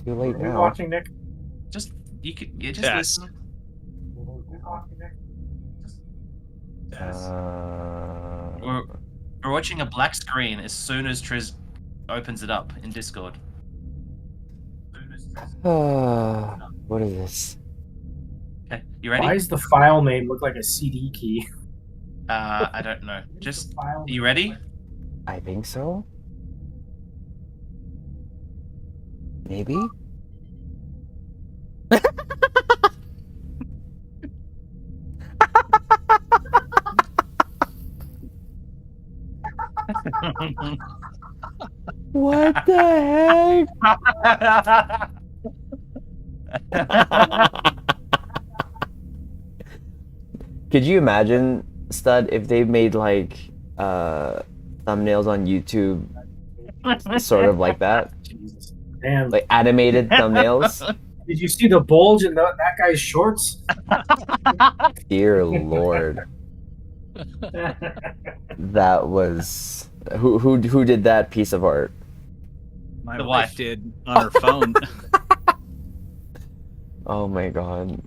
[SPEAKER 1] Too late
[SPEAKER 9] Are you
[SPEAKER 1] now.
[SPEAKER 9] watching, Nick?
[SPEAKER 8] Just
[SPEAKER 7] Yes.
[SPEAKER 8] listen. We're watching a black screen as soon as Triz opens it up in Discord.
[SPEAKER 1] What is this?
[SPEAKER 8] Okay, you ready?
[SPEAKER 9] Why does the file name look like a CD key?
[SPEAKER 8] I don't know. Just you ready?
[SPEAKER 1] I think so. Maybe? What the heck? Could you imagine, Stud, if they made like thumbnails on YouTube sort of like that?
[SPEAKER 9] Jesus. Man,
[SPEAKER 1] Like animated thumbnails?
[SPEAKER 9] did you see the bulge in that guy's shorts?
[SPEAKER 1] Dear Lord. That was who did that piece of art?
[SPEAKER 7] My
[SPEAKER 8] The
[SPEAKER 7] wife
[SPEAKER 8] wife.
[SPEAKER 7] did on her phone.
[SPEAKER 1] Oh my god.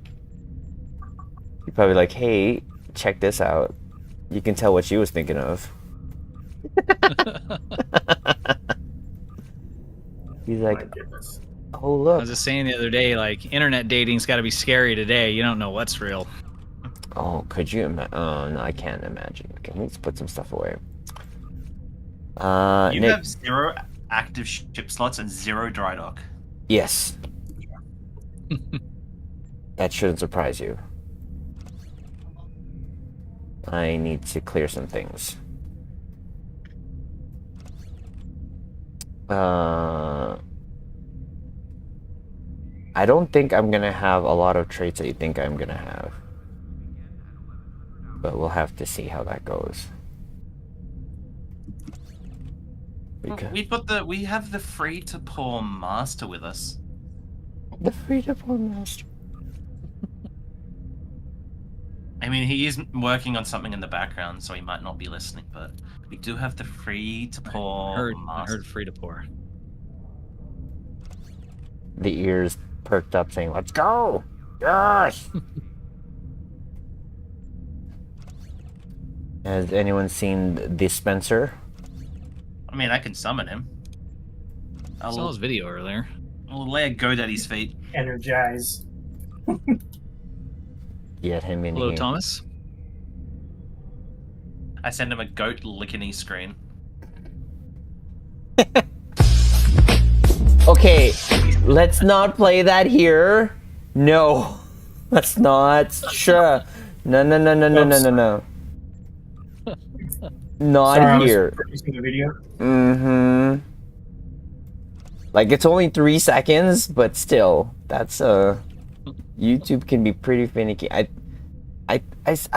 [SPEAKER 1] You're probably like, hey, check this out. You can tell what she was thinking of. He's
[SPEAKER 9] My
[SPEAKER 1] like,
[SPEAKER 9] goodness.
[SPEAKER 1] oh
[SPEAKER 7] I
[SPEAKER 1] look.
[SPEAKER 7] was just saying the other day, like, internet dating's got to be scary today. You don't know what's real.
[SPEAKER 1] Oh, could you imagine? Oh no, I can't imagine. Okay, let's put some stuff away.
[SPEAKER 8] You
[SPEAKER 1] Nick,
[SPEAKER 8] have 0 active ship slots and 0 dry dock.
[SPEAKER 1] yes. That shouldn't surprise you. I need to clear some things. I don't think I'm gonna have a lot of traits that you think I'm gonna have. But we'll have to see how that goes. Because
[SPEAKER 8] We have the free to pour master with us.
[SPEAKER 1] the free-to-play master.
[SPEAKER 8] I mean, he is working on something in the background, so he might not be listening. But we do have the free to pour
[SPEAKER 7] I
[SPEAKER 8] master.
[SPEAKER 7] heard free to pour.
[SPEAKER 1] The ears perked up saying, let's go! Yes! Has anyone seen the Spencer?
[SPEAKER 8] I mean, I can summon him.
[SPEAKER 7] I saw his video earlier.
[SPEAKER 8] I'll lay a GoDaddy's feet.
[SPEAKER 9] Energize.
[SPEAKER 1] Get him in
[SPEAKER 7] Hello,
[SPEAKER 1] here.
[SPEAKER 7] Thomas.
[SPEAKER 8] I send him a goat licking screen.
[SPEAKER 1] Okay, let's not play that here. No, let's not. Sure. No, no, no, no, no, no, no, no. Not
[SPEAKER 9] Sorry, I was
[SPEAKER 1] here.
[SPEAKER 9] producing the video.
[SPEAKER 1] Mm-hmm. Like, it's only 3 seconds, but still, that's YouTube can be pretty finicky. I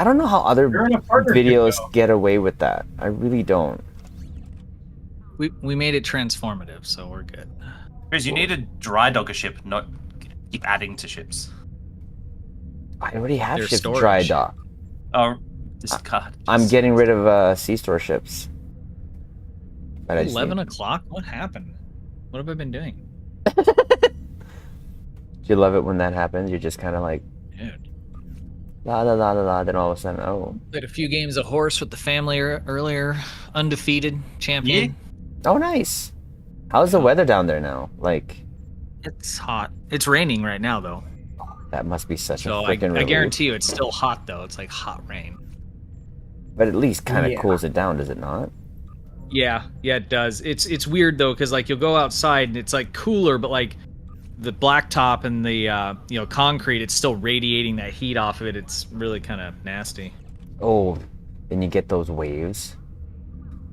[SPEAKER 1] don't know how other
[SPEAKER 9] You're in a partnership,
[SPEAKER 1] videos
[SPEAKER 9] though.
[SPEAKER 1] get away with that. I really don't.
[SPEAKER 7] We made it transformative, so we're good.
[SPEAKER 8] Because you need to dry dock a ship, not keep adding to ships.
[SPEAKER 1] I already have
[SPEAKER 7] Their
[SPEAKER 1] ships
[SPEAKER 7] storage.
[SPEAKER 1] dry dock.
[SPEAKER 8] Oh, this card.
[SPEAKER 1] I'm getting rid of C-store ships. But I just
[SPEAKER 7] 11
[SPEAKER 1] need-
[SPEAKER 7] o'clock? What happened? What have I been doing?
[SPEAKER 1] Do you love it when that happens? You're just kind of like,
[SPEAKER 7] Dude.
[SPEAKER 1] la la la la la, then all of a sudden, oh.
[SPEAKER 7] Played a few games of horse with the family earlier. Undefeated champion.
[SPEAKER 1] Oh, nice. How's the weather down there now? Like,
[SPEAKER 7] It's hot. It's raining right now, though.
[SPEAKER 1] that must be such
[SPEAKER 7] So
[SPEAKER 1] a
[SPEAKER 7] I
[SPEAKER 1] freaking relief.
[SPEAKER 7] guarantee you it's still hot, though. It's like hot rain.
[SPEAKER 1] But at least kind of
[SPEAKER 9] Yeah.
[SPEAKER 1] cools it down, does it not?
[SPEAKER 7] Yeah, it does. It's weird, though, because, like, you'll go outside and it's, like, cooler, but, like, the blacktop and the, concrete, it's still radiating that heat off of it. It's really kind of nasty.
[SPEAKER 1] Oh, then you get those waves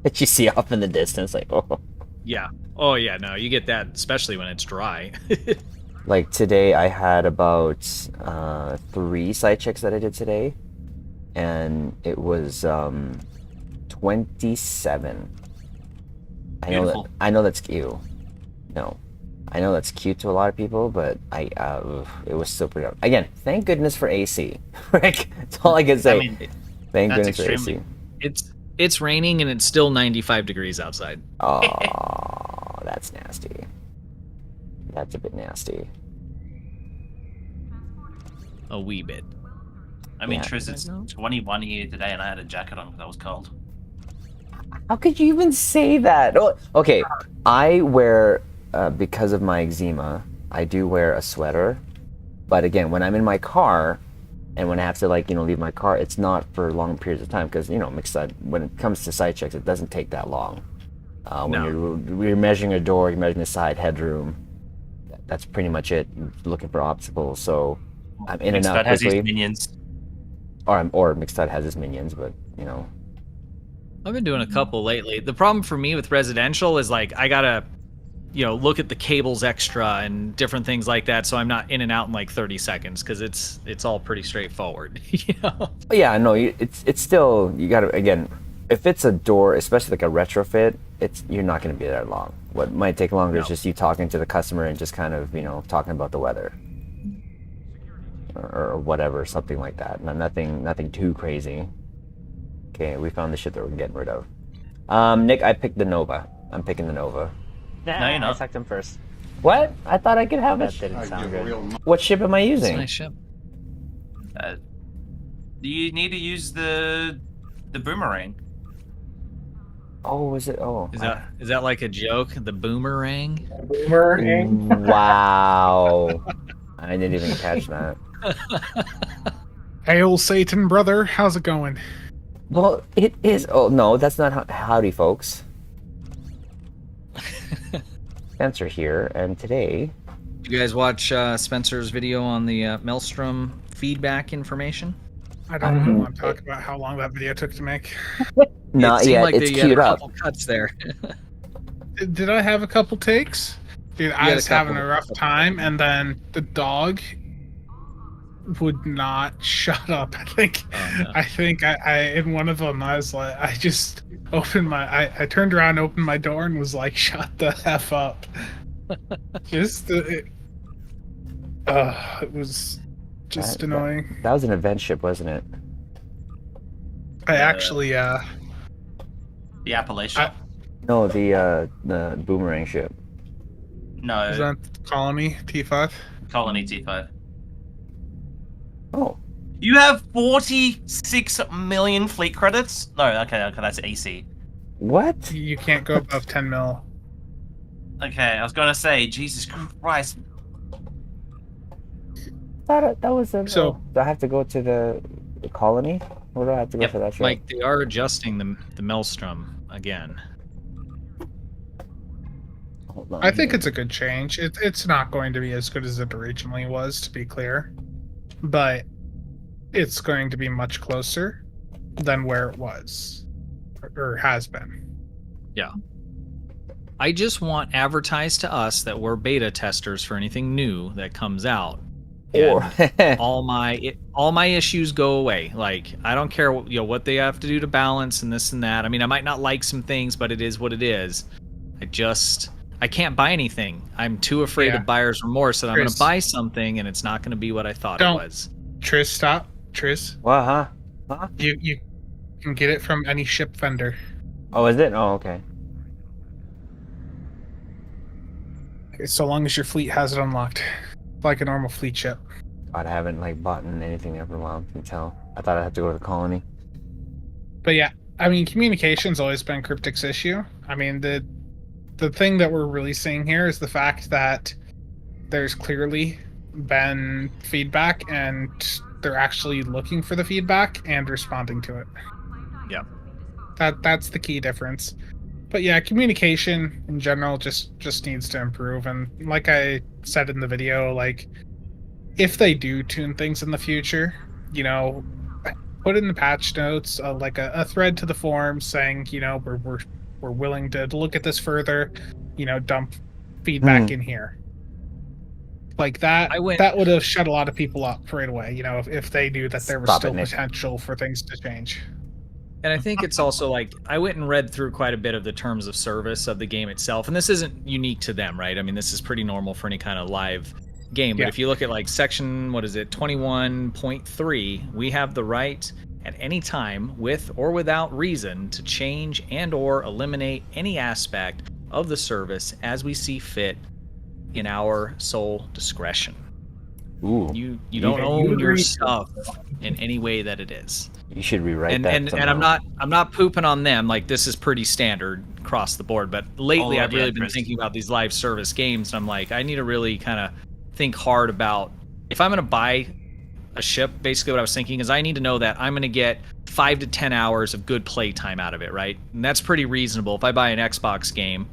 [SPEAKER 1] that you see off in the distance, like, oh.
[SPEAKER 7] Yeah. Oh, yeah, no, you get that, especially when it's dry.
[SPEAKER 1] Like today, I had about 3 site checks that I did today, and it was 27.
[SPEAKER 8] Beautiful.
[SPEAKER 1] I know that's cute. No, I know that's cute to a lot of people, but it was still pretty. Again, thank goodness for AC. Like, that's all I can say.
[SPEAKER 8] I mean,
[SPEAKER 1] thank
[SPEAKER 8] that's
[SPEAKER 1] goodness for AC.
[SPEAKER 8] extremely-
[SPEAKER 7] It's raining and it's still 95 degrees outside.
[SPEAKER 1] Oh, that's nasty. That's a bit nasty.
[SPEAKER 7] A wee bit.
[SPEAKER 8] I mean,
[SPEAKER 1] Yeah.
[SPEAKER 8] Triz, it's 21 here today, and I had a jacket on because I was cold.
[SPEAKER 1] How could you even say that? Oh, okay, I wear because of my eczema, I do wear a sweater. But again, when I'm in my car, and when I have to leave my car, it's not for long periods of time because mixed side. When it comes to site checks, it doesn't take that long. When you're measuring a door, you're measuring the side headroom. That's pretty much it. You're looking for obstacles, so I'm in and out
[SPEAKER 8] Mixed has his
[SPEAKER 1] quickly.
[SPEAKER 8] minions.
[SPEAKER 1] Or mixed side has his minions, but
[SPEAKER 7] I've been doing a couple lately. The problem for me with residential is like I gotta, look at the cables extra and different things like that, so I'm not in and out in like 30 seconds because it's all pretty straightforward.
[SPEAKER 1] But yeah, no, it's still, you gotta, again, if it's a door, especially like a retrofit, you're not gonna be there long. What might take longer is just you talking to the customer and just kind of talking about the weather or whatever, something like that. Nothing too crazy. Okay, we found the shit that we're getting rid of. Nick, I picked the Nova. I'm picking the Nova.
[SPEAKER 8] No, you're not.
[SPEAKER 10] I sucked him first.
[SPEAKER 1] What? I thought I could have
[SPEAKER 10] That
[SPEAKER 1] it.
[SPEAKER 10] didn't sound good.
[SPEAKER 1] What ship am I
[SPEAKER 7] It's a
[SPEAKER 1] using?
[SPEAKER 7] nice ship.
[SPEAKER 8] You need to use the boomerang.
[SPEAKER 1] Oh, is it? Oh.
[SPEAKER 7] Is that like a joke? The boomerang?
[SPEAKER 9] Boomerang.
[SPEAKER 1] Wow. I didn't even catch that.
[SPEAKER 6] Hail Satan, brother. How's it going?
[SPEAKER 1] Well, it is. Oh, no, that's not howdy, folks. Spencer here, and today.
[SPEAKER 7] You guys watch Spencer's video on the Maelstrom feedback information?
[SPEAKER 6] I don't know. I'm talking about how long that video took to make.
[SPEAKER 1] Not
[SPEAKER 7] it seemed
[SPEAKER 1] yet.
[SPEAKER 7] like
[SPEAKER 1] It's
[SPEAKER 7] you had
[SPEAKER 1] queued
[SPEAKER 7] a
[SPEAKER 1] up.
[SPEAKER 7] couple cuts there.
[SPEAKER 6] Did I have a couple takes? Dude, I
[SPEAKER 7] had a
[SPEAKER 6] was having
[SPEAKER 7] couple.
[SPEAKER 6] a rough time, and then the dog would not shut up. I think,
[SPEAKER 7] Oh, no.
[SPEAKER 6] I think I in one of them, I was like, I just opened I turned around, opened my door, and was like, "Shut the f up!" It was just annoying.
[SPEAKER 1] That was an event ship, wasn't it?
[SPEAKER 6] I actually,
[SPEAKER 8] The Appalachia.
[SPEAKER 1] No, the boomerang ship.
[SPEAKER 8] No,
[SPEAKER 6] was that Colony T5?
[SPEAKER 8] Colony T5.
[SPEAKER 1] Oh.
[SPEAKER 8] You have 46 million fleet credits? No, okay, that's AC.
[SPEAKER 1] What?
[SPEAKER 6] You can't go above 10 mil.
[SPEAKER 8] Okay, I was gonna say, Jesus Christ.
[SPEAKER 1] That was a.
[SPEAKER 6] So-
[SPEAKER 1] do I have to go to the colony? Where do I have to go
[SPEAKER 7] Yep,
[SPEAKER 1] for that ship?
[SPEAKER 7] Mike, they are adjusting the maelstrom again.
[SPEAKER 1] Hold on
[SPEAKER 6] I think
[SPEAKER 1] here.
[SPEAKER 6] it's a good change. It's not going to be as good as it originally was, to be clear, but it's going to be much closer than where it was or has been.
[SPEAKER 7] Yeah. I just want advertised to us that we're beta testers for anything new that comes out.
[SPEAKER 1] Or
[SPEAKER 7] And all my issues go away. Like, I don't care what they have to do to balance and this and that. I mean, I might not like some things, but it is what it is. I can't buy anything. I'm too afraid of buyer's remorse that I'm going to
[SPEAKER 6] Chris.
[SPEAKER 7] buy something and it's not going to be what I thought
[SPEAKER 6] Don't.
[SPEAKER 7] it was.
[SPEAKER 6] Triz, stop. Triz,
[SPEAKER 1] what? Huh?
[SPEAKER 6] you can get it from any ship vendor.
[SPEAKER 1] Oh, is it? Oh, okay.
[SPEAKER 6] So long as your fleet has it unlocked, like a normal fleet ship.
[SPEAKER 1] God, I haven't like bought anything there for a while. You can tell. I thought I'd have to go to the colony.
[SPEAKER 6] But yeah, I mean, communication's always been Cryptic's issue. I mean, the thing that we're really seeing here is the fact that there's clearly been feedback, and they're actually looking for the feedback and responding to it.
[SPEAKER 7] Yeah.
[SPEAKER 6] That's the key difference. But yeah, communication in general just needs to improve. And like I said in the video, like if they do tune things in the future, put in the patch notes like a thread to the forum saying, we're willing to look at this further, dump feedback in here. Like that, that would have shut a lot of people up right away. If they knew that there was still potential for things to change.
[SPEAKER 7] And I think it's also like, I went and read through quite a bit of the terms of service of the game itself, and this isn't unique to them, right? I mean, this is pretty normal for any kind of live game. But if you look at like section, 21.3, we have the right at any time, with or without reason, to change and or eliminate any aspect of the service as we see fit in our sole discretion.
[SPEAKER 1] Ooh.
[SPEAKER 7] You don't own your stuff in any way that it is.
[SPEAKER 1] You should rewrite that.
[SPEAKER 7] And I'm not pooping on them. Like, this is pretty standard across the board. But lately, I've really been thinking about these live service games, and I'm like, I need to really kind of think hard about, if I'm going to buy a ship, basically what I was thinking is I need to know that I'm going to get 5 to 10 hours of good play time out of it, right? And that's pretty reasonable. If I buy an Xbox game,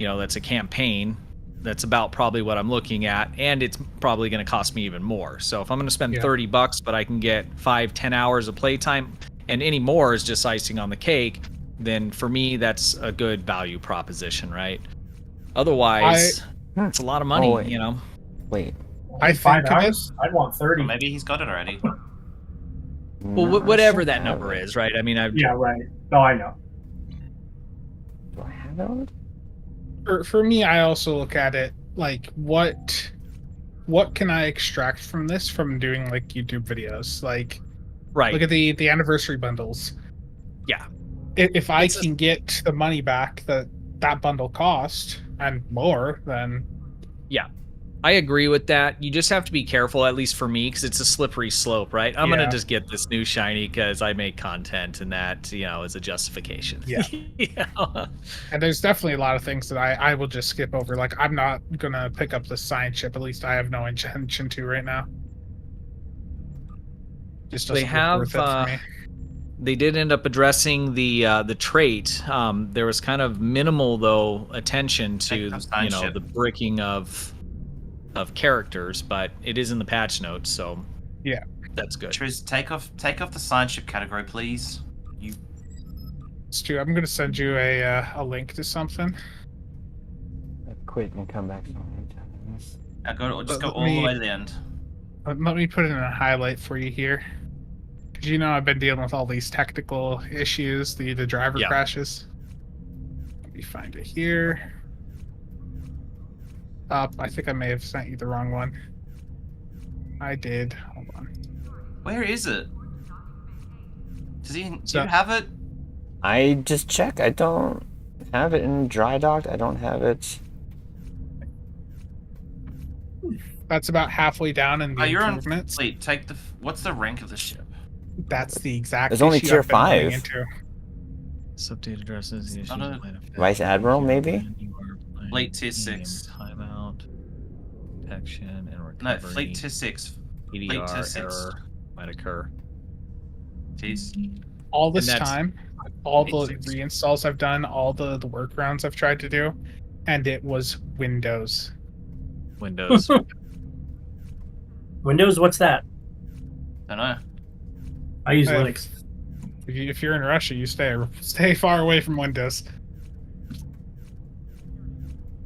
[SPEAKER 7] that's a campaign, that's about probably what I'm looking at, and it's probably going to cost me even more. So if I'm going to spend $30, but I can get 5-10 hours of playtime, and any more is just icing on the cake, then for me that's a good value proposition, right? Otherwise, it's a lot of money.
[SPEAKER 1] Wait.
[SPEAKER 6] I think
[SPEAKER 9] $5? I'd want 30.
[SPEAKER 8] Well, maybe he's got it already.
[SPEAKER 7] Well, whatever that number is, right? I mean,
[SPEAKER 9] yeah, right. No, I know.
[SPEAKER 1] Do I have it on?
[SPEAKER 6] For me, I also look at it like what can I extract from this from doing like YouTube videos? Like,
[SPEAKER 7] right.
[SPEAKER 6] Look at the anniversary bundles.
[SPEAKER 7] Yeah.
[SPEAKER 6] If I can get the money back that bundle cost and more, then
[SPEAKER 7] yeah. I agree with that. You just have to be careful, at least for me, because it's a slippery slope, right? I'm going to just get this new shiny because I make content, and that, is a justification.
[SPEAKER 6] Yeah. And there's definitely a lot of things that I will just skip over. Like, I'm not going to pick up the science ship. At least I have no intention to right now. Just doesn't look worth it for me.
[SPEAKER 7] They did end up addressing the trait. There was kind of minimal, though, attention to the bricking of characters, but it is in the patch notes, so
[SPEAKER 6] yeah,
[SPEAKER 7] that's good.
[SPEAKER 8] Triz, take off the science ship category, please.
[SPEAKER 6] Stu, I'm gonna send you a link to something.
[SPEAKER 1] Quit and come back.
[SPEAKER 8] Just go all the way to the end.
[SPEAKER 6] Let me put it in a highlight for you here, because I've been dealing with all these technical issues, the driver crashes. Let me find it here. I think I may have sent you the wrong one. I did. Hold on.
[SPEAKER 8] Where is it? Do you have it?
[SPEAKER 1] I just check. I don't have it in dry dock. I don't have it.
[SPEAKER 6] That's about halfway down in the improvements.
[SPEAKER 8] Fleet. What's the rank of the ship?
[SPEAKER 6] That's the exact.
[SPEAKER 1] There's only tier 5.
[SPEAKER 7] Subdate addresses.
[SPEAKER 1] Vice Admiral, maybe.
[SPEAKER 8] Fleet tier 6.
[SPEAKER 7] Timeout. Detection and recovery.
[SPEAKER 8] No, Fleet tier 6.
[SPEAKER 7] EDR error might occur.
[SPEAKER 8] Jeez.
[SPEAKER 6] All this
[SPEAKER 7] And that's
[SPEAKER 6] time, all the
[SPEAKER 8] amazing.
[SPEAKER 6] reinstalls I've done, all the workarounds I've tried to do, and it was Windows.
[SPEAKER 7] Windows.
[SPEAKER 9] Windows, what's that?
[SPEAKER 8] I don't know.
[SPEAKER 9] I use
[SPEAKER 6] Uh,
[SPEAKER 9] Linux.
[SPEAKER 6] If you're in Russia, you stay far away from Windows.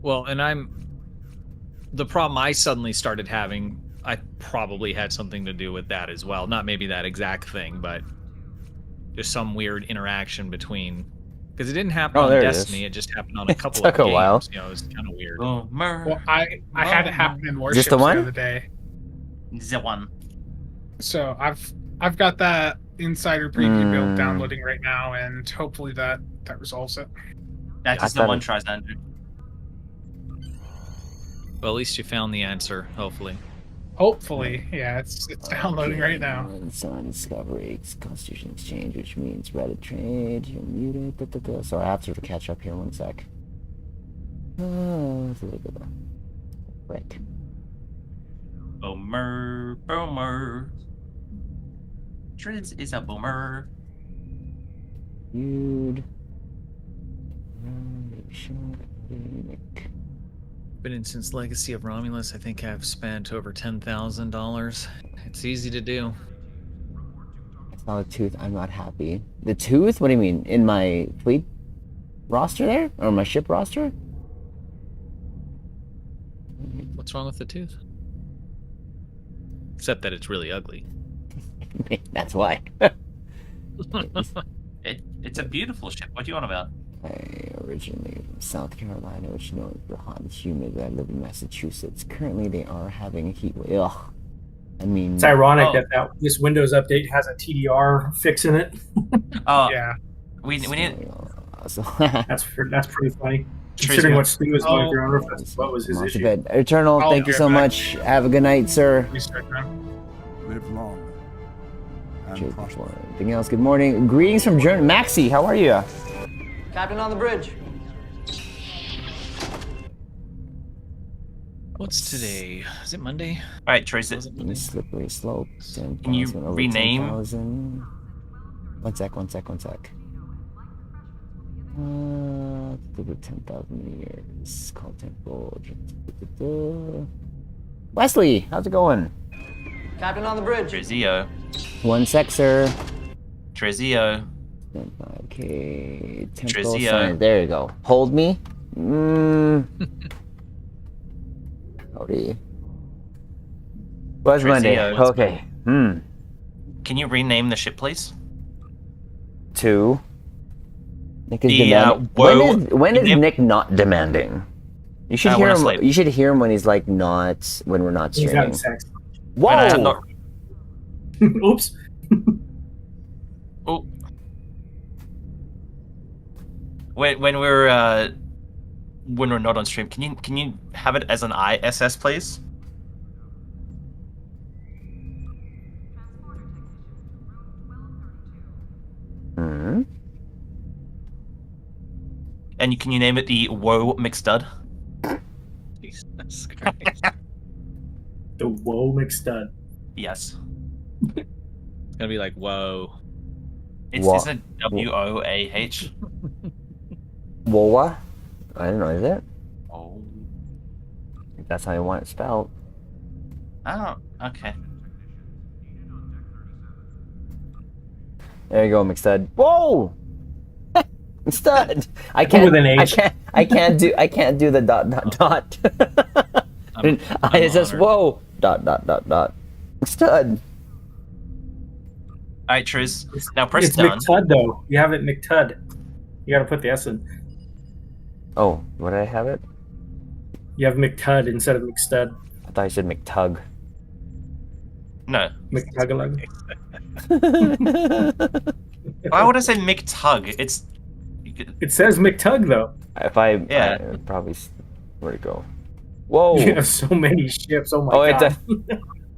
[SPEAKER 7] Well, and the problem I suddenly started having, I probably had something to do with that as well. Not maybe that exact thing, but just some weird interaction between, because it didn't happen
[SPEAKER 1] Oh,
[SPEAKER 7] on
[SPEAKER 1] there it
[SPEAKER 7] Destiny,
[SPEAKER 1] is.
[SPEAKER 7] it just happened on a couple
[SPEAKER 1] took
[SPEAKER 7] of
[SPEAKER 1] a
[SPEAKER 7] games.
[SPEAKER 1] while.
[SPEAKER 7] You know, it was kind of weird.
[SPEAKER 8] Boomer.
[SPEAKER 6] Well, I had it happen in Warships
[SPEAKER 1] Just the one?
[SPEAKER 6] other day.
[SPEAKER 8] The one.
[SPEAKER 6] So I've got that insider preview build
[SPEAKER 1] Hmm.
[SPEAKER 6] downloading right now, and hopefully that resolves it.
[SPEAKER 8] That
[SPEAKER 1] I
[SPEAKER 8] is the
[SPEAKER 1] thought
[SPEAKER 8] one
[SPEAKER 1] it-
[SPEAKER 8] TriZander.
[SPEAKER 7] Well, at least you found the answer, hopefully.
[SPEAKER 6] Hopefully, yeah, it's downloading right now.
[SPEAKER 1] Sun Discovery Constitution Exchange, which means Reddit trade. You're muted. So I have to catch up here. 1 sec. It's a little bit of a break.
[SPEAKER 8] Boomer. Boomer. Triz is a boomer.
[SPEAKER 1] Feud. Maybe sure. Nick.
[SPEAKER 7] Been in since Legacy of Romulus. I think I've spent over $10,000. It's easy to do.
[SPEAKER 1] I saw the tooth. I'm not happy. The tooth? What do you mean? In my fleet roster there? Or my ship roster?
[SPEAKER 7] What's wrong with the tooth? Except that it's really ugly.
[SPEAKER 1] That's why.
[SPEAKER 8] It's a beautiful ship. What do you want about?
[SPEAKER 1] I originally from South Carolina, which known for hot and humid. I live in Massachusetts. Currently, they are having a heat wave. Ugh. I mean,
[SPEAKER 9] It's ironic
[SPEAKER 8] Oh.
[SPEAKER 9] that this Windows update has a TDR fix in it.
[SPEAKER 8] Oh,
[SPEAKER 6] Yeah.
[SPEAKER 8] we need.
[SPEAKER 1] So,
[SPEAKER 9] That's pretty funny.
[SPEAKER 8] Triz,
[SPEAKER 9] Considering
[SPEAKER 8] you-
[SPEAKER 9] what Stu was going
[SPEAKER 6] Oh.
[SPEAKER 9] through, I don't know if that's what was his
[SPEAKER 1] I'm off to
[SPEAKER 9] issue.
[SPEAKER 1] bed. Eternal,
[SPEAKER 6] I'll
[SPEAKER 1] thank you
[SPEAKER 6] get
[SPEAKER 1] so
[SPEAKER 6] back.
[SPEAKER 1] much. Have a good night, sir.
[SPEAKER 6] Restart now.
[SPEAKER 10] Live long and
[SPEAKER 1] Cheers,
[SPEAKER 10] prosper.
[SPEAKER 1] before anything else, good morning. Greetings from Germany. Maxi, how are you?
[SPEAKER 2] Captain on the bridge.
[SPEAKER 7] What's today? Is it Monday?
[SPEAKER 8] All right, Triz.
[SPEAKER 7] Was it Monday?
[SPEAKER 1] Slippery slope. 10,000
[SPEAKER 8] Can you
[SPEAKER 1] over
[SPEAKER 8] rename?
[SPEAKER 1] 10,000. One sec. Over 10,000 years. Call temple. Wesley, how's it going?
[SPEAKER 2] Captain on the bridge.
[SPEAKER 8] Trizio.
[SPEAKER 1] 1 sec, sir.
[SPEAKER 8] Trizio.
[SPEAKER 1] 5K. Temple
[SPEAKER 8] Trizio.
[SPEAKER 1] sign. There you go. Hold me. Howdy. Was Monday.
[SPEAKER 8] Trizio.
[SPEAKER 1] Okay.
[SPEAKER 8] Can you rename the ship, please?
[SPEAKER 1] 2. Nick is
[SPEAKER 8] The,
[SPEAKER 1] demanding.
[SPEAKER 8] whoa.
[SPEAKER 1] When is
[SPEAKER 8] Name-
[SPEAKER 1] Nick not demanding? You should
[SPEAKER 8] when
[SPEAKER 1] hear
[SPEAKER 8] I
[SPEAKER 1] him.
[SPEAKER 8] sleep.
[SPEAKER 1] You should hear him when he's like not when we're not
[SPEAKER 9] He's having
[SPEAKER 1] streaming.
[SPEAKER 9] sex.
[SPEAKER 8] When I have
[SPEAKER 1] Whoa!
[SPEAKER 8] not-
[SPEAKER 9] Oops.
[SPEAKER 8] Oh. When we're not on stream, can you have it as an ISS, please?
[SPEAKER 1] Hmm?
[SPEAKER 8] And can you name it the Woe McStud?
[SPEAKER 7] Jesus Christ.
[SPEAKER 9] The Woe McStud.
[SPEAKER 8] Yes.
[SPEAKER 7] It's gonna be like, whoa.
[SPEAKER 8] It's
[SPEAKER 1] Wo-
[SPEAKER 8] isn't it WOAH?
[SPEAKER 1] Woa? I don't know. Is it?
[SPEAKER 8] Oh.
[SPEAKER 1] If that's how you want it spelled.
[SPEAKER 8] Oh, okay.
[SPEAKER 1] There you go, McStud. Whoa! McStud. I can't.
[SPEAKER 9] With an H.
[SPEAKER 1] I can't do the dot.
[SPEAKER 7] I'm
[SPEAKER 1] It's just
[SPEAKER 7] honored.
[SPEAKER 1] whoa. Dot. McStud.
[SPEAKER 8] Alright, Triz. Now press
[SPEAKER 9] It's
[SPEAKER 8] done.
[SPEAKER 9] McTud though. You have it McTud. You gotta put the S in.
[SPEAKER 1] Oh, what did I have it?
[SPEAKER 9] You have McTud instead of McStud.
[SPEAKER 1] I thought you said McTug.
[SPEAKER 8] No.
[SPEAKER 9] McTugalug.
[SPEAKER 8] Why would I say McTug? It's
[SPEAKER 9] It says McTug though.
[SPEAKER 1] If I
[SPEAKER 8] Yeah.
[SPEAKER 1] probably where'd it go? Whoa!
[SPEAKER 9] You have so many ships. Oh my
[SPEAKER 1] Oh,
[SPEAKER 9] god.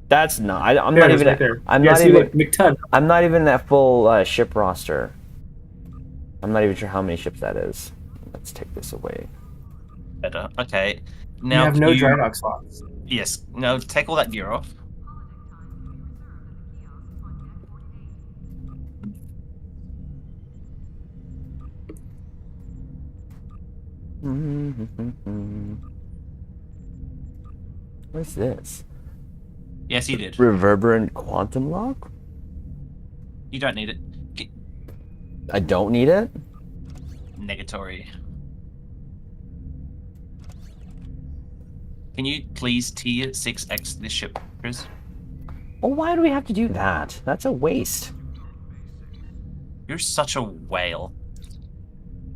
[SPEAKER 1] that's not. I'm
[SPEAKER 9] There
[SPEAKER 1] not
[SPEAKER 9] it is
[SPEAKER 1] even.
[SPEAKER 9] right there.
[SPEAKER 1] I'm
[SPEAKER 9] Yeah,
[SPEAKER 1] not
[SPEAKER 9] see,
[SPEAKER 1] even.
[SPEAKER 9] look, McTud.
[SPEAKER 1] I'm not even that full ship roster. I'm not even sure how many ships that is. Let's take this away.
[SPEAKER 8] better. Okay.
[SPEAKER 9] You
[SPEAKER 8] Now
[SPEAKER 9] have
[SPEAKER 8] can
[SPEAKER 9] no
[SPEAKER 8] you-
[SPEAKER 9] dry dock slots.
[SPEAKER 8] Yes. No, take all that gear off.
[SPEAKER 1] What's this?
[SPEAKER 8] Yes, you did.
[SPEAKER 1] Reverberant quantum lock?
[SPEAKER 8] You don't need it.
[SPEAKER 1] I don't need it?
[SPEAKER 8] Negatory. Can you please T6X this ship, Chris?
[SPEAKER 1] Well, why do we have to do that? That's a waste.
[SPEAKER 8] You're such a whale.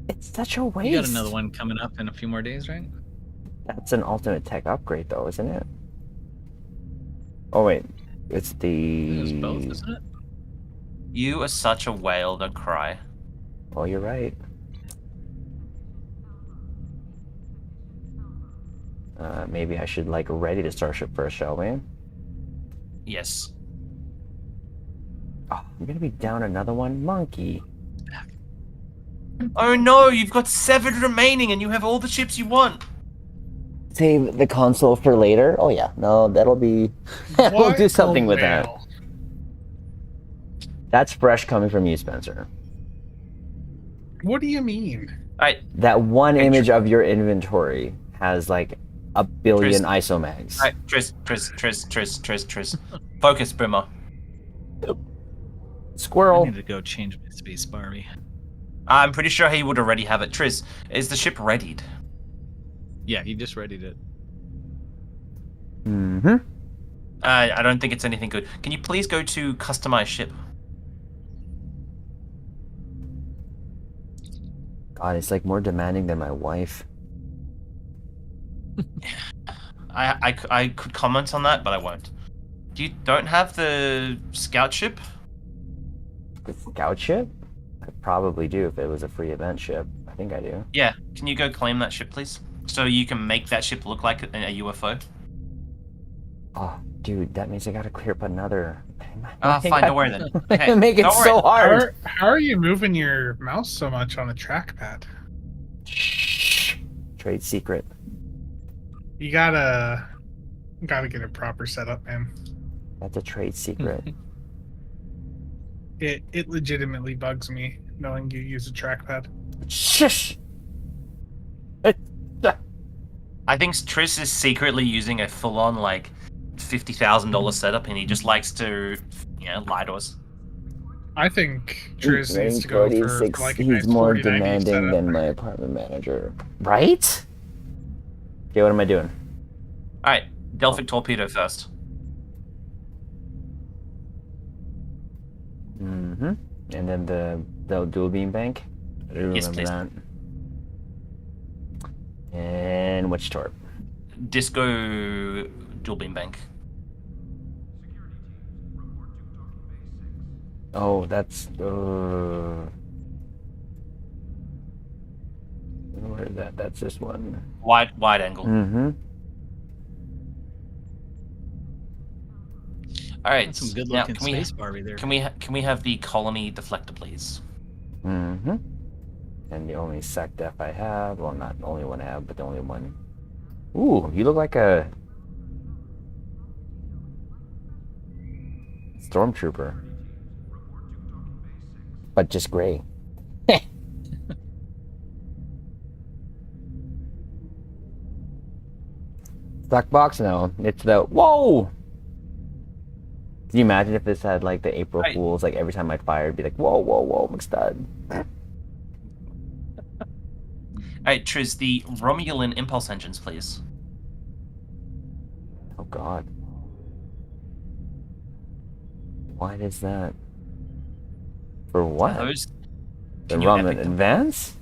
[SPEAKER 1] It's such a waste.
[SPEAKER 7] You got another one coming up in a few more days, right?
[SPEAKER 1] That's an ultimate tech upgrade, though, isn't it? Oh, wait. It's
[SPEAKER 7] I think it was
[SPEAKER 1] the...
[SPEAKER 7] both, isn't it?
[SPEAKER 8] You are such a whale, don't cry.
[SPEAKER 1] Oh, you're right. Maybe I should, like, ready to Starship first, shall we?
[SPEAKER 8] Yes.
[SPEAKER 1] Oh, I'm gonna be down another one? Monkey.
[SPEAKER 8] Oh no, you've got 7 remaining and you have all the ships you want.
[SPEAKER 1] Save the console for later? Oh, yeah. No, that'll be... we'll do something with that. That's fresh coming from you, Spencer.
[SPEAKER 6] What do you mean?
[SPEAKER 8] Alright.
[SPEAKER 1] That one image of your inventory has, like, a billion
[SPEAKER 8] Tris.
[SPEAKER 1] isomags.
[SPEAKER 8] Alright, Tris. Focus, Boomer.
[SPEAKER 1] Squirrel.
[SPEAKER 7] I need to go change my space Barbie.
[SPEAKER 8] I'm pretty sure he would already have it. Tris, is the ship readied?
[SPEAKER 7] Yeah, he just readied it.
[SPEAKER 1] Mm-hmm.
[SPEAKER 8] I don't think it's anything good. Can you please go to customize ship?
[SPEAKER 1] God, it's like more demanding than my wife.
[SPEAKER 8] I could comment on that, but I won't. You don't have the scout ship?
[SPEAKER 1] The scout ship? I probably do if it was a free event ship. I think I do.
[SPEAKER 8] Yeah. Can you go claim that ship, please? So you can make that ship look like a UFO?
[SPEAKER 1] Oh, dude, that means I gotta clear up another.
[SPEAKER 8] Fine, don't worry then. Okay,
[SPEAKER 1] Make it
[SPEAKER 8] don't worry.
[SPEAKER 1] so hard.
[SPEAKER 6] How are you moving your mouse so much on the trackpad?
[SPEAKER 1] Shh. Trade secret.
[SPEAKER 6] You gotta get a proper setup, man.
[SPEAKER 1] That's a trade secret.
[SPEAKER 6] It legitimately bugs me knowing you use a trackpad.
[SPEAKER 1] Shush.
[SPEAKER 8] I think Tris is secretly using a full-on, like, $50,000 setup, and he just likes to, lie to us.
[SPEAKER 6] I think Triz needs
[SPEAKER 1] Rating
[SPEAKER 6] to go for
[SPEAKER 1] 46,
[SPEAKER 6] like a
[SPEAKER 1] he's
[SPEAKER 6] nice
[SPEAKER 1] more
[SPEAKER 6] 40-90
[SPEAKER 1] demanding
[SPEAKER 6] setup.
[SPEAKER 1] than my apartment manager. Right? Okay, what am I doing?
[SPEAKER 8] Alright, Delphic Torpedo first.
[SPEAKER 1] Mm-hmm. And then the dual beam bank. I do
[SPEAKER 8] Yes,
[SPEAKER 1] remember
[SPEAKER 8] please.
[SPEAKER 1] that. And which torp?
[SPEAKER 8] Disco dual beam bank.
[SPEAKER 1] Oh, that's where is that? That's this one.
[SPEAKER 8] Wide angle.
[SPEAKER 1] Mm-hmm.
[SPEAKER 8] Alright,
[SPEAKER 7] That's some good
[SPEAKER 8] now
[SPEAKER 7] looking space Barbie there.
[SPEAKER 8] Can we have the colony deflector, please?
[SPEAKER 1] Mm-hmm. And the only sec def I have, well, not the only one I have, but the only one. Ooh, you look like a stormtrooper, but just gray. Stock box? No, it's the whoa. Can you imagine if this had like the April Fools? Like every time I fired, be like, whoa, whoa, whoa, McStud.
[SPEAKER 8] Alright, Triz, the Romulan impulse engines, please.
[SPEAKER 1] Oh God. Why is that? For what?
[SPEAKER 8] Those.
[SPEAKER 1] The
[SPEAKER 8] Can you
[SPEAKER 1] Roman
[SPEAKER 8] epic them?
[SPEAKER 1] advance?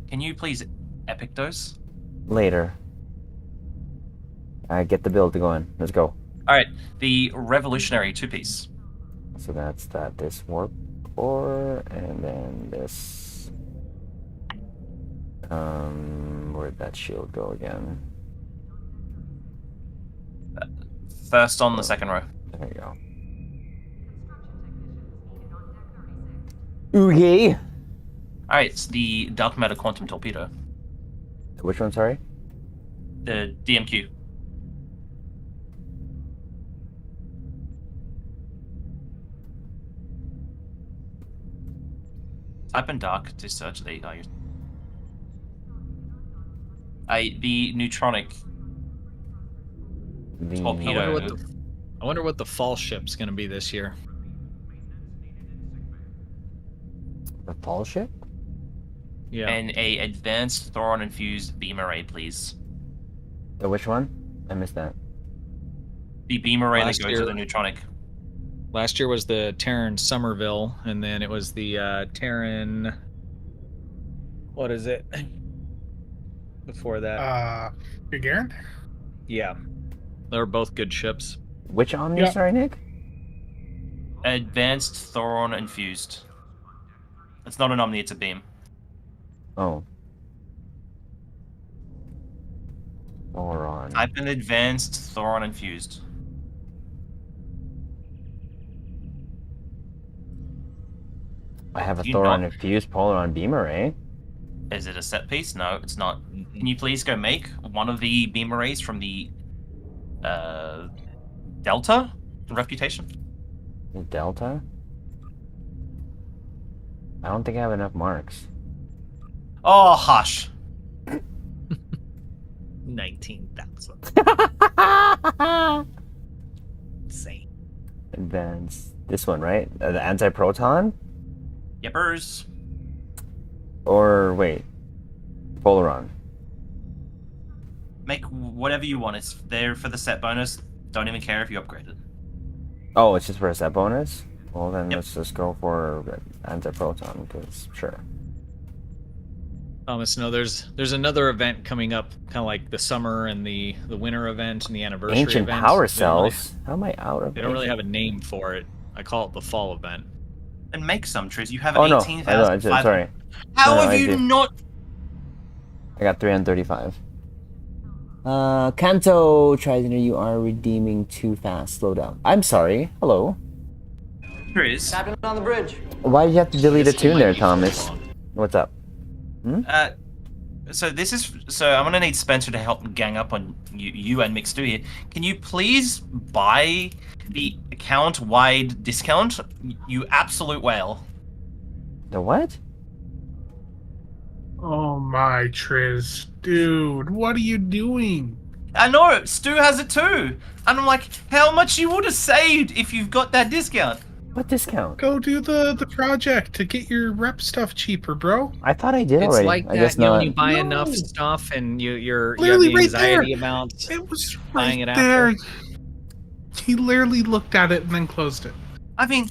[SPEAKER 8] Can you please epic those?
[SPEAKER 1] Later. Alright, get the build going. Let's go.
[SPEAKER 8] Alright, the Revolutionary 2-piece.
[SPEAKER 1] So that's that. This warp core, and then this. Where'd that shield go again?
[SPEAKER 8] First on the second row.
[SPEAKER 1] There you go. Okay.
[SPEAKER 8] Alright, it's the Dark Matter Quantum Torpedo.
[SPEAKER 1] Which one, sorry?
[SPEAKER 8] The DMQ. Type in dark to search the. The neutronic
[SPEAKER 1] The
[SPEAKER 8] torpedo.
[SPEAKER 7] I wonder what the fall ship's gonna be this year.
[SPEAKER 1] The fall ship?
[SPEAKER 7] Yeah.
[SPEAKER 8] And a advanced Thoron infused beam array, please.
[SPEAKER 1] The which one? I missed that.
[SPEAKER 8] The beam array
[SPEAKER 7] Last
[SPEAKER 8] that goes
[SPEAKER 7] year-
[SPEAKER 8] to the neutronic.
[SPEAKER 7] Last year was the Terran Somerville, and then it was the Terran. What is it? Before that,
[SPEAKER 6] Gagarin?
[SPEAKER 7] yeah, they were both good ships.
[SPEAKER 1] Which Omni,
[SPEAKER 6] Yeah.
[SPEAKER 1] sorry, Nick?
[SPEAKER 8] Advanced Thoron infused. It's not an Omni, it's a beam.
[SPEAKER 1] Oh. Thoron.
[SPEAKER 8] Type in advanced Thoron infused.
[SPEAKER 1] I have a
[SPEAKER 8] You
[SPEAKER 1] Thoron
[SPEAKER 8] not-
[SPEAKER 1] infused Polaron beam array.
[SPEAKER 8] Is it a set piece? No, it's not. Can you please go make one of the beam arrays from the Delta reputation?
[SPEAKER 1] Delta? I don't think I have enough marks.
[SPEAKER 8] Oh, hush.
[SPEAKER 7] 19,000. Insane.
[SPEAKER 1] Advanced. This one, right? The anti-proton?
[SPEAKER 8] Yepers.
[SPEAKER 1] Or wait. Polaron.
[SPEAKER 8] Make whatever you want. It's there for the set bonus. Don't even care if you upgrade it.
[SPEAKER 1] Oh, it's just for a set bonus? Well then
[SPEAKER 8] Yep.
[SPEAKER 1] let's just go for anti-proton, because sure.
[SPEAKER 7] Thomas, no, there's another event coming up, kind of like the summer and the winter event and the anniversary
[SPEAKER 1] Ancient
[SPEAKER 7] event.
[SPEAKER 1] power
[SPEAKER 7] They don't really-
[SPEAKER 1] cells? How am I out of
[SPEAKER 7] They don't really have
[SPEAKER 1] ancient-
[SPEAKER 7] a name for it. I call it the fall event.
[SPEAKER 8] And make some, Triz. You have
[SPEAKER 1] Oh no,
[SPEAKER 8] 18,000.
[SPEAKER 1] sorry.
[SPEAKER 8] How
[SPEAKER 1] No,
[SPEAKER 8] have
[SPEAKER 1] I
[SPEAKER 8] you
[SPEAKER 1] do.
[SPEAKER 8] not?
[SPEAKER 1] I got 335. Kanto TriZander, you are redeeming too fast. Slow down. I'm sorry. Hello.
[SPEAKER 8] Triz.
[SPEAKER 2] Captain on the bridge.
[SPEAKER 1] Why did you have to delete a
[SPEAKER 7] This
[SPEAKER 1] tune
[SPEAKER 7] might
[SPEAKER 1] there,
[SPEAKER 7] be too
[SPEAKER 1] Thomas?
[SPEAKER 7] long.
[SPEAKER 1] What's up?
[SPEAKER 8] So this is I'm gonna need Spencer to help gang up on you and Mixed here. Can you please buy the account-wide discount? You absolute whale.
[SPEAKER 1] The what?
[SPEAKER 6] Oh my, Triz. Dude, what are you doing?
[SPEAKER 8] I know Stu has it too, and I'm like, how much you would have saved if you've got that discount?
[SPEAKER 1] What discount?
[SPEAKER 6] Go do the project to get your rep stuff cheaper, bro.
[SPEAKER 1] I thought I did
[SPEAKER 7] It's
[SPEAKER 1] already.
[SPEAKER 7] like
[SPEAKER 1] I
[SPEAKER 7] that,
[SPEAKER 1] guess
[SPEAKER 7] you know,
[SPEAKER 1] not.
[SPEAKER 7] when you buy
[SPEAKER 6] No.
[SPEAKER 7] enough stuff and you have
[SPEAKER 6] Clearly
[SPEAKER 7] the
[SPEAKER 6] right there.
[SPEAKER 7] anxiety about
[SPEAKER 6] It was
[SPEAKER 7] buying
[SPEAKER 6] right
[SPEAKER 7] it
[SPEAKER 6] there.
[SPEAKER 7] after.
[SPEAKER 6] He literally looked at it and then closed it.
[SPEAKER 8] I mean,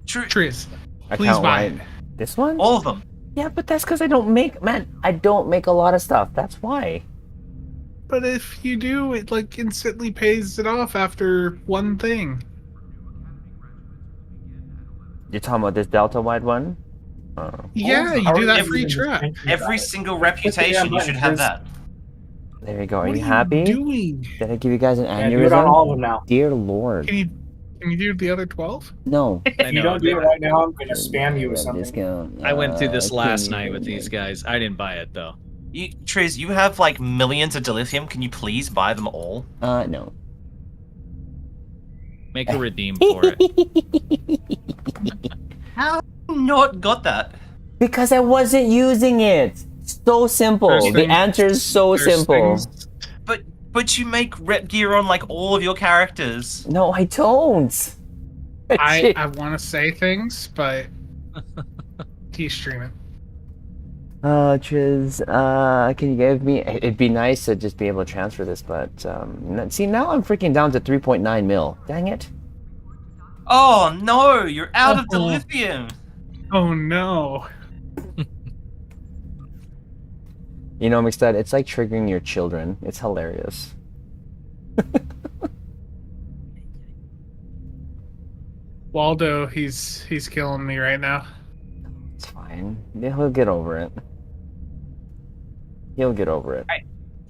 [SPEAKER 8] true,
[SPEAKER 6] Triz, please
[SPEAKER 1] Account
[SPEAKER 6] buy
[SPEAKER 1] wide.
[SPEAKER 6] it.
[SPEAKER 1] This one?
[SPEAKER 8] all of them.
[SPEAKER 1] Yeah, but that's because I don't make, man, I don't make a lot of stuff. That's why.
[SPEAKER 6] But if you do, it like instantly pays it off after one thing.
[SPEAKER 1] You're talking about this Delta wide one? Oh.
[SPEAKER 6] Yeah, you do that for each
[SPEAKER 9] Every-
[SPEAKER 6] rep.
[SPEAKER 8] Every single reputation, you should have that.
[SPEAKER 1] There you go. Are
[SPEAKER 6] What
[SPEAKER 1] you
[SPEAKER 6] are
[SPEAKER 1] happy?
[SPEAKER 6] you doing?
[SPEAKER 1] Did I give you guys an
[SPEAKER 9] Yeah, do it on
[SPEAKER 1] aneurysm?
[SPEAKER 9] all of them now.
[SPEAKER 1] Dear Lord.
[SPEAKER 6] Can you do the other 12?
[SPEAKER 1] No.
[SPEAKER 7] I
[SPEAKER 9] If you
[SPEAKER 7] know,
[SPEAKER 9] don't do it
[SPEAKER 7] dude.
[SPEAKER 9] right now, I'm gonna spam you with something.
[SPEAKER 1] Discount.
[SPEAKER 7] I went through this
[SPEAKER 1] can
[SPEAKER 7] last
[SPEAKER 1] you-
[SPEAKER 7] night with these guys. I didn't buy it though.
[SPEAKER 8] Triz, you have like millions of dilithium. Can you please buy them all?
[SPEAKER 1] No.
[SPEAKER 7] Make a redeem for it.
[SPEAKER 8] How not got that?
[SPEAKER 1] Because I wasn't using it. So simple.
[SPEAKER 6] There's
[SPEAKER 1] The
[SPEAKER 6] things-
[SPEAKER 1] answer is so
[SPEAKER 6] There's
[SPEAKER 1] simple.
[SPEAKER 6] things-
[SPEAKER 8] But you make rep gear on like all of your characters.
[SPEAKER 1] No, I don't.
[SPEAKER 6] I want to say things, but he's streaming.
[SPEAKER 1] Chiz, can you give me? It'd be nice to just be able to transfer this, but see, now I'm freaking down to 3.9 mil. Dang it!
[SPEAKER 8] Oh no, you're out of dilithium.
[SPEAKER 6] Oh no.
[SPEAKER 1] You know, Mixed, it's like triggering your children. It's hilarious.
[SPEAKER 6] Waldo, he's killing me right now.
[SPEAKER 1] It's fine. He'll get over it. He'll get over it.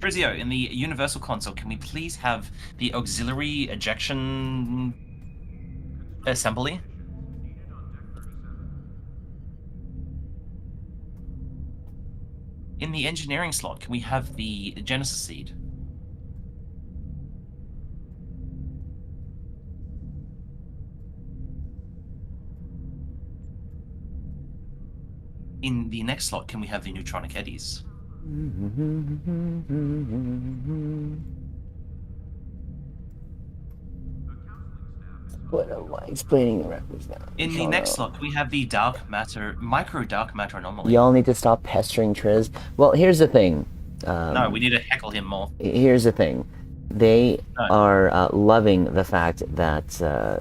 [SPEAKER 8] Frizio, in the Universal Console, can we please have the auxiliary ejection assembly? In the engineering slot, can we have the Genesis seed? In the next slot, can we have the neutronic eddies?
[SPEAKER 1] What am I explaining the reference now?
[SPEAKER 8] In the next slot, we have the micro dark matter anomaly.
[SPEAKER 1] Y'all need to stop pestering Triz. Well, here's the thing.
[SPEAKER 8] No, we need to heckle him more.
[SPEAKER 1] Here's the thing. They
[SPEAKER 8] No.
[SPEAKER 1] are loving the fact that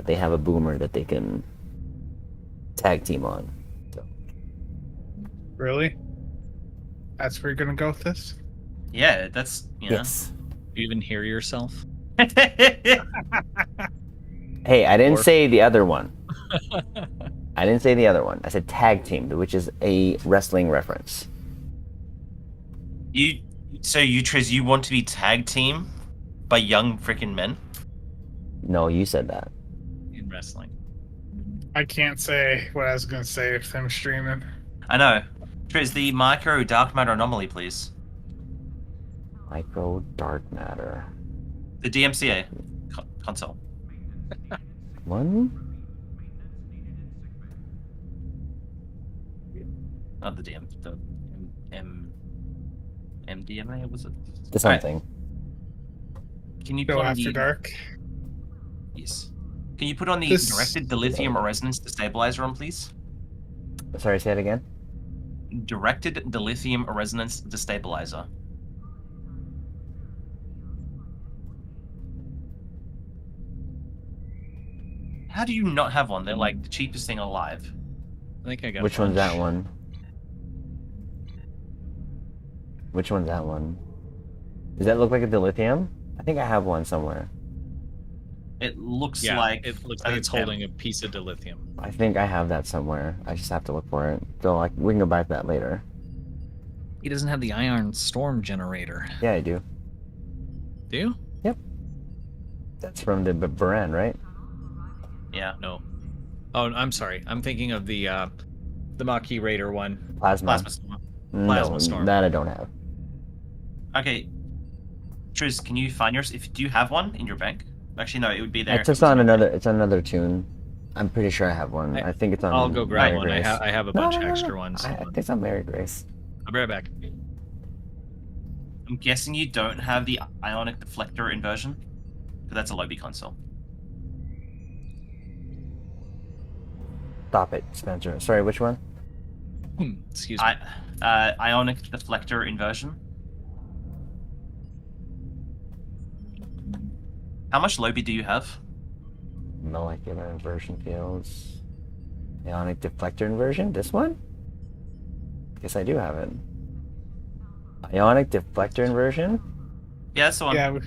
[SPEAKER 1] they have a boomer that they can tag team on. So.
[SPEAKER 6] Really? That's where you're gonna go with this?
[SPEAKER 8] Yeah, that's
[SPEAKER 1] Yes.
[SPEAKER 7] Do you even hear yourself?
[SPEAKER 1] Hey, I didn't
[SPEAKER 7] Or-
[SPEAKER 1] say the other one. I didn't say the other one. I said tag team, which is a wrestling reference.
[SPEAKER 8] Triz, you want to be tag team by young freaking men?
[SPEAKER 1] No, you said that.
[SPEAKER 7] In wrestling.
[SPEAKER 6] I can't say what I was gonna say if I'm streaming.
[SPEAKER 8] I know. Triz, the micro dark matter anomaly, please.
[SPEAKER 1] Micro dark matter.
[SPEAKER 8] The DMCA console.
[SPEAKER 1] One?
[SPEAKER 8] Not the MDMA, was it?
[SPEAKER 1] The something.
[SPEAKER 8] Can you
[SPEAKER 6] Go
[SPEAKER 8] put on
[SPEAKER 6] after
[SPEAKER 8] the
[SPEAKER 6] dark.
[SPEAKER 8] Yes. Can you put on the
[SPEAKER 6] This-
[SPEAKER 8] directed dilithium resonance destabilizer on, please?
[SPEAKER 1] Sorry, say it again.
[SPEAKER 8] Directed dilithium resonance destabilizer. How do you not have one? They're like the cheapest thing alive.
[SPEAKER 7] I think I got
[SPEAKER 1] Which
[SPEAKER 7] a
[SPEAKER 1] one's that
[SPEAKER 7] bunch.
[SPEAKER 1] one? Which one's that one? Does that look like a dilithium? I think I have one somewhere.
[SPEAKER 8] It looks
[SPEAKER 7] Yeah,
[SPEAKER 8] like
[SPEAKER 7] it looks like it's holding a piece of dilithium.
[SPEAKER 1] I think I have that somewhere. I just have to look for it. So like we can go back to that later.
[SPEAKER 7] He doesn't have the iron storm generator.
[SPEAKER 1] Yeah, I do.
[SPEAKER 7] Do you?
[SPEAKER 1] That's from the Baran, right?
[SPEAKER 8] Yeah.
[SPEAKER 7] No. Oh, I'm sorry. I'm thinking of the Maquis Raider one.
[SPEAKER 1] Plasma.
[SPEAKER 8] Plasma storm.
[SPEAKER 7] Plasma
[SPEAKER 1] no,
[SPEAKER 7] storm.
[SPEAKER 1] that I don't have.
[SPEAKER 8] Okay. Triz, can you find yours? Do you have one in your bank? Actually, no. It would be there.
[SPEAKER 1] It's just on another. It's on another tune. I'm pretty sure I have one. I think it's on.
[SPEAKER 7] I'll go grab
[SPEAKER 1] Mary
[SPEAKER 7] one.
[SPEAKER 1] Grace.
[SPEAKER 7] I have a
[SPEAKER 1] No,
[SPEAKER 7] bunch
[SPEAKER 1] no,
[SPEAKER 7] of
[SPEAKER 1] no,
[SPEAKER 7] extra
[SPEAKER 1] no.
[SPEAKER 7] ones.
[SPEAKER 1] I think it's on Mary Grace.
[SPEAKER 7] I'll be right back.
[SPEAKER 8] I'm guessing you don't have the ionic deflector inversion, because that's a Lobby console.
[SPEAKER 1] Stop it, Spencer. Sorry, which one?
[SPEAKER 7] Excuse me.
[SPEAKER 8] Ionic deflector inversion. How much Lobby do you have?
[SPEAKER 1] Molecular inversion fields. Ionic deflector inversion? This one? Guess I do have it. Ionic deflector inversion?
[SPEAKER 8] Yeah, that's the one.
[SPEAKER 6] Yeah,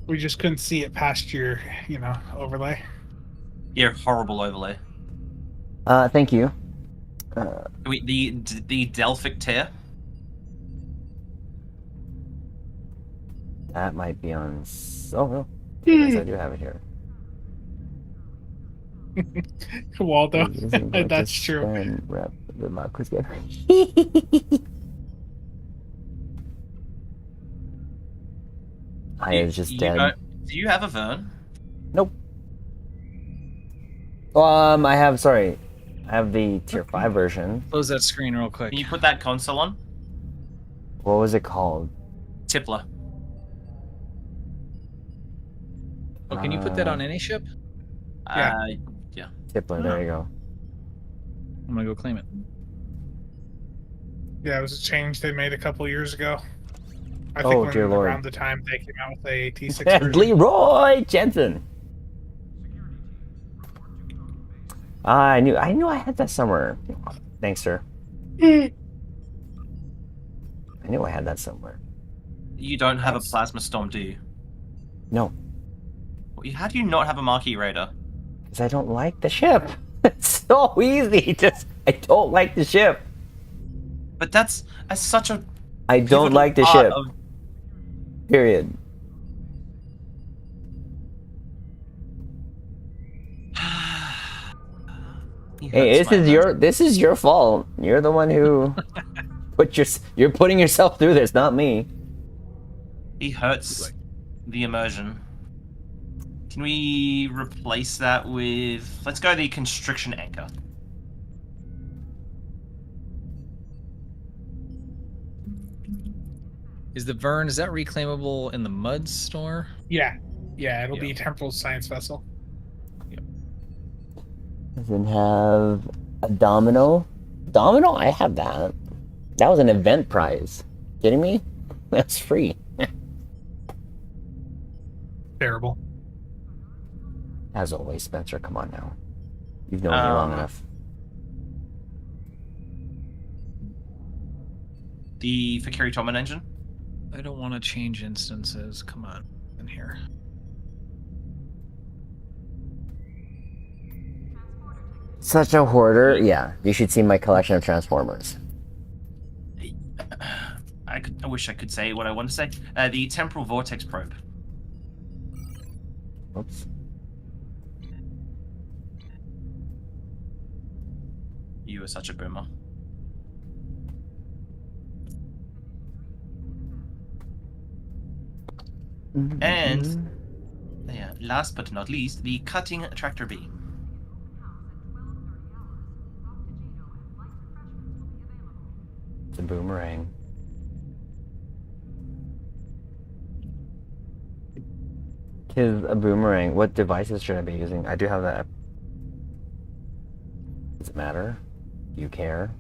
[SPEAKER 6] we just couldn't see it past your, overlay.
[SPEAKER 8] Yeah, horrible overlay.
[SPEAKER 1] Thank you.
[SPEAKER 8] The Delphic tear.
[SPEAKER 1] That might be on. Oh no. Yes, I do have it here.
[SPEAKER 6] Waldo,
[SPEAKER 1] Using budget
[SPEAKER 6] that's true.
[SPEAKER 1] spend rep the Marcus get. I is just dead.
[SPEAKER 8] Do you have a Vern?
[SPEAKER 1] Nope. I have. Sorry, I have the tier 5 version.
[SPEAKER 7] Close that screen real quick.
[SPEAKER 8] Can you put that console on?
[SPEAKER 1] What was it called?
[SPEAKER 8] Tippler.
[SPEAKER 7] Oh, can you put that on any ship?
[SPEAKER 6] Yeah.
[SPEAKER 8] Yeah.
[SPEAKER 1] Tippler. There you go.
[SPEAKER 7] I'm gonna go claim it.
[SPEAKER 6] Yeah, it was a change they made a couple years ago. I
[SPEAKER 1] Oh,
[SPEAKER 6] think when
[SPEAKER 1] dear Lord.
[SPEAKER 6] around the time they came out with a T6 version.
[SPEAKER 1] Leroy Jensen. I knew I had that somewhere. Thanks, sir. I knew I had that somewhere.
[SPEAKER 8] You don't have a Plasma Storm, do you?
[SPEAKER 1] No,
[SPEAKER 8] How do you not have a Marquis Raider?
[SPEAKER 1] because I don't like the ship. It's so easy. Just I don't like the ship.
[SPEAKER 8] But that's such a.
[SPEAKER 1] I don't like the
[SPEAKER 8] part
[SPEAKER 1] ship.
[SPEAKER 8] of-
[SPEAKER 1] Period.
[SPEAKER 8] He
[SPEAKER 1] Hey,
[SPEAKER 8] hurts
[SPEAKER 1] this is your fault. You're the one who you're putting yourself through this, not me.
[SPEAKER 8] He hurts the immersion. Can we replace that with? Let's go the constriction anchor.
[SPEAKER 7] Is the Vern, is that reclaimable in the mud store?
[SPEAKER 6] Yeah. Yeah, it'll
[SPEAKER 7] Yeah.
[SPEAKER 6] be Temporal Science Vessel.
[SPEAKER 1] Doesn't have a domino. Domino? I have that. That was an event prize. Kidding me? That's free.
[SPEAKER 6] Terrible.
[SPEAKER 1] As always, Spencer, come on now. You've known me long enough.
[SPEAKER 8] The Fakiri Toman engine.
[SPEAKER 7] I don't want to change instances. Come on, in here.
[SPEAKER 1] Such a hoarder. Yeah, you should see my collection of Transformers.
[SPEAKER 8] I wish I could say what I want to say. The Temporal Vortex Probe.
[SPEAKER 1] Oops.
[SPEAKER 8] You are such a boomer. And yeah, last but not least, the Cutting Tractor Beam.
[SPEAKER 1] It's a boomerang. Tis a boomerang. What devices should I be using? I do have that. Does it matter? Do you care?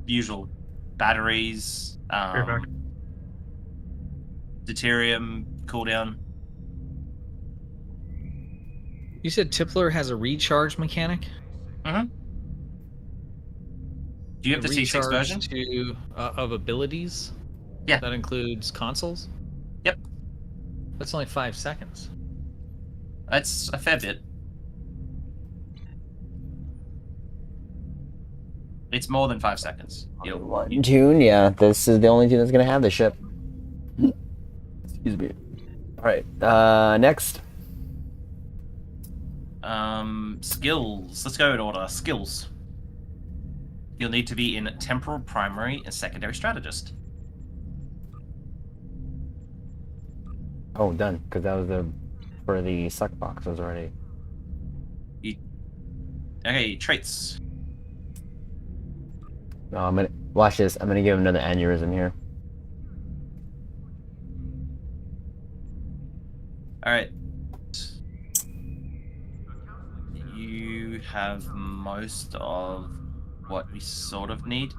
[SPEAKER 8] Usual batteries, deuterium cooldown.
[SPEAKER 7] You said Tippler has a recharge mechanic?
[SPEAKER 8] Mm-hmm. Do you have the T6 version?
[SPEAKER 7] Of abilities?
[SPEAKER 8] Yeah.
[SPEAKER 7] That includes consoles?
[SPEAKER 8] Yep.
[SPEAKER 7] That's only 5 seconds.
[SPEAKER 8] That's a fair bit. It's more than 5 seconds.
[SPEAKER 1] One tune, yeah. This is the only tune that's gonna have the ship. Excuse me. Alright, next.
[SPEAKER 8] Skills. Let's go in order. Skills. You'll need to be in Temporal, Primary, and Secondary Strategist.
[SPEAKER 1] Oh, done. Because that was for the suck boxes already.
[SPEAKER 8] Okay, traits.
[SPEAKER 1] No, I'm gonna watch this. I'm gonna give him another aneurysm here.
[SPEAKER 8] Alright. You have most of what we sort of need.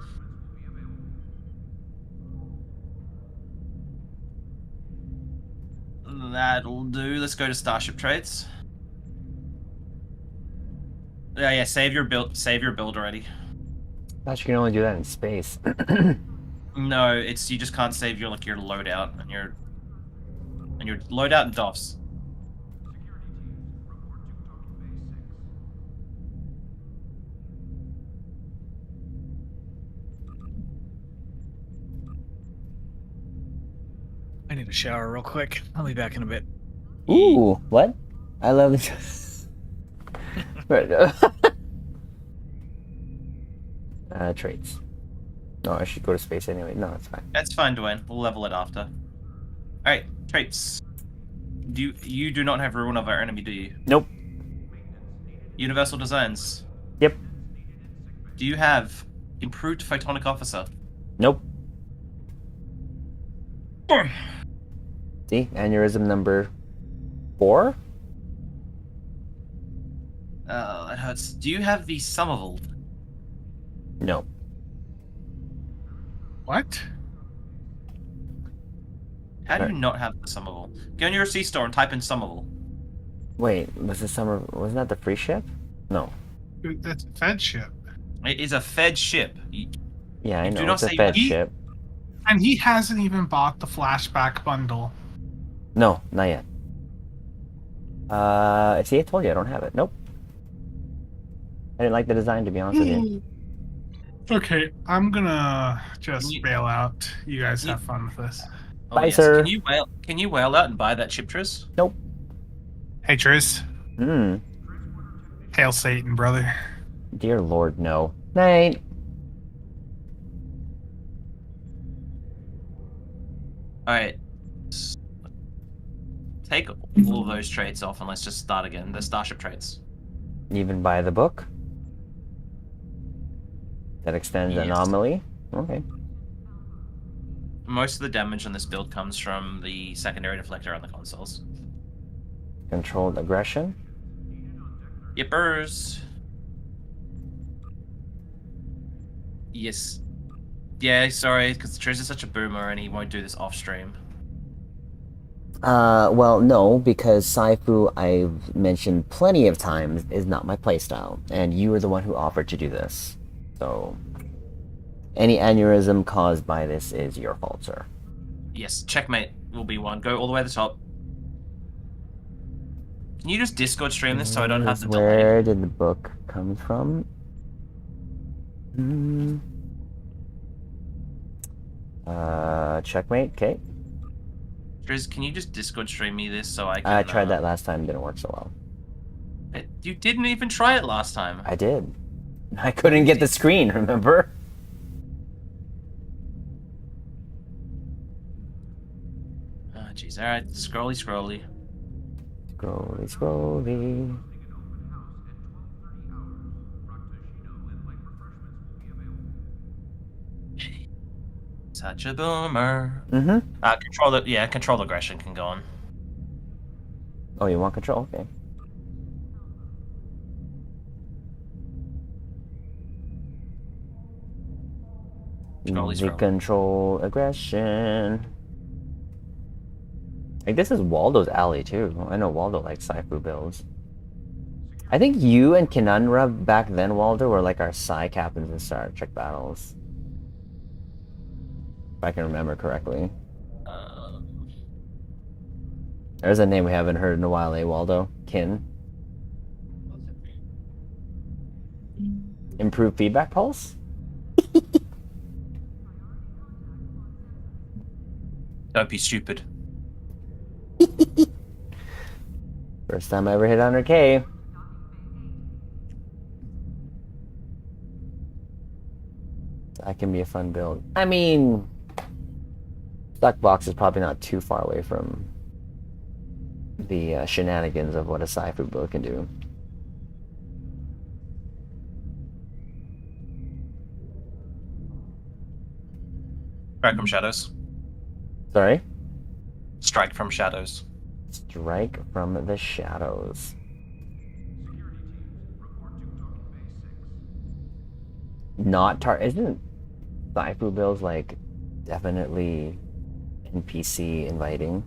[SPEAKER 8] That'll do. Let's go to Starship traits. Yeah, save your build already.
[SPEAKER 1] Thought you can only do that in space.
[SPEAKER 8] No, it's you just can't save your your loadout and your loadout and DOFs.
[SPEAKER 7] I need a shower real quick. I'll be back in a bit.
[SPEAKER 1] Ooh, what? I love it. Right. Traits. No, I should go to space anyway. No, that's fine.
[SPEAKER 8] That's fine, Dwayne. We'll level it after. Alright, traits. You do not have Ruin of our Enemy, do you?
[SPEAKER 1] Nope.
[SPEAKER 8] Universal Designs.
[SPEAKER 1] Yep.
[SPEAKER 8] Do you have Improved Photonic Officer?
[SPEAKER 1] Nope. See? Aneurysm number 4?
[SPEAKER 8] That hurts. Do you have the Somerville?
[SPEAKER 1] No.
[SPEAKER 6] What?
[SPEAKER 8] How do you not have the Somerville? Go in your C store and type in Somerville.
[SPEAKER 1] Wait, wasn't that the free ship? No.
[SPEAKER 6] That's a Fed ship.
[SPEAKER 8] It is a Fed ship.
[SPEAKER 1] Yeah, I know.
[SPEAKER 8] Do not
[SPEAKER 1] It's a
[SPEAKER 8] say
[SPEAKER 1] Fed ship.
[SPEAKER 6] And he hasn't even bought the flashback bundle.
[SPEAKER 1] No, not yet. See, I told you I don't have it. Nope. I didn't like the design, to be honest with you.
[SPEAKER 6] Okay, I'm gonna just bail out. You guys have fun with this.
[SPEAKER 1] Bye, sir.
[SPEAKER 8] Can you whale out and buy that chip, Triz?
[SPEAKER 1] Nope.
[SPEAKER 6] Hey, Triz. Hail Satan, brother.
[SPEAKER 1] Dear Lord, no. Night.
[SPEAKER 8] Alright. Take all of those traits off and let's just start again. The Starship traits.
[SPEAKER 1] Even buy the book? That extends
[SPEAKER 8] Yes.
[SPEAKER 1] anomaly? Okay.
[SPEAKER 8] most of the damage on this build comes from the secondary deflector on the consoles.
[SPEAKER 1] Controlled aggression.
[SPEAKER 8] Yippers. Yes. Yeah, sorry, because Triz is such a boomer and he won't do this off stream.
[SPEAKER 1] Well, no, because Saifu, I've mentioned plenty of times, is not my playstyle, and you were the one who offered to do this. So, any aneurysm caused by this is your fault, sir.
[SPEAKER 8] Yes, checkmate will be one. Go all the way to the top. Can you just Discord stream this so I don't have to delay?
[SPEAKER 1] Where did the book come from? Checkmate, okay.
[SPEAKER 8] Triz, can you just Discord stream me this so I can...
[SPEAKER 1] I tried that last time, didn't work so well.
[SPEAKER 8] You didn't even try it last time.
[SPEAKER 1] I did. I couldn't get the screen, remember?
[SPEAKER 8] Oh, jeez. Alright, scrolly, scrolly.
[SPEAKER 1] Scrolly, scrolly.
[SPEAKER 8] Such a boomer.
[SPEAKER 1] Mm-hmm.
[SPEAKER 8] Control aggression can go on.
[SPEAKER 1] Oh, you want control? Okay.
[SPEAKER 8] Scrolly.
[SPEAKER 1] Control aggression. Like, this is Waldo's alley, too. I know Waldo likes Saifu builds. I think you and Kinunra back then, Waldo, were like our Psy captains in Star Trek battles. If I can remember correctly. There's a name we haven't heard in a while, eh, Waldo? Kin. Improved feedback pulse?
[SPEAKER 8] Don't be stupid.
[SPEAKER 1] First time I ever hit 100K. That can be a fun build. I mean, Stuck Box is probably not too far away from the shenanigans of what a Saifu build can do.
[SPEAKER 8] Strike from shadows.
[SPEAKER 1] Sorry?
[SPEAKER 8] Strike from shadows.
[SPEAKER 1] Strike from the shadows. Not isn't Saifu builds like definitely NPC inviting?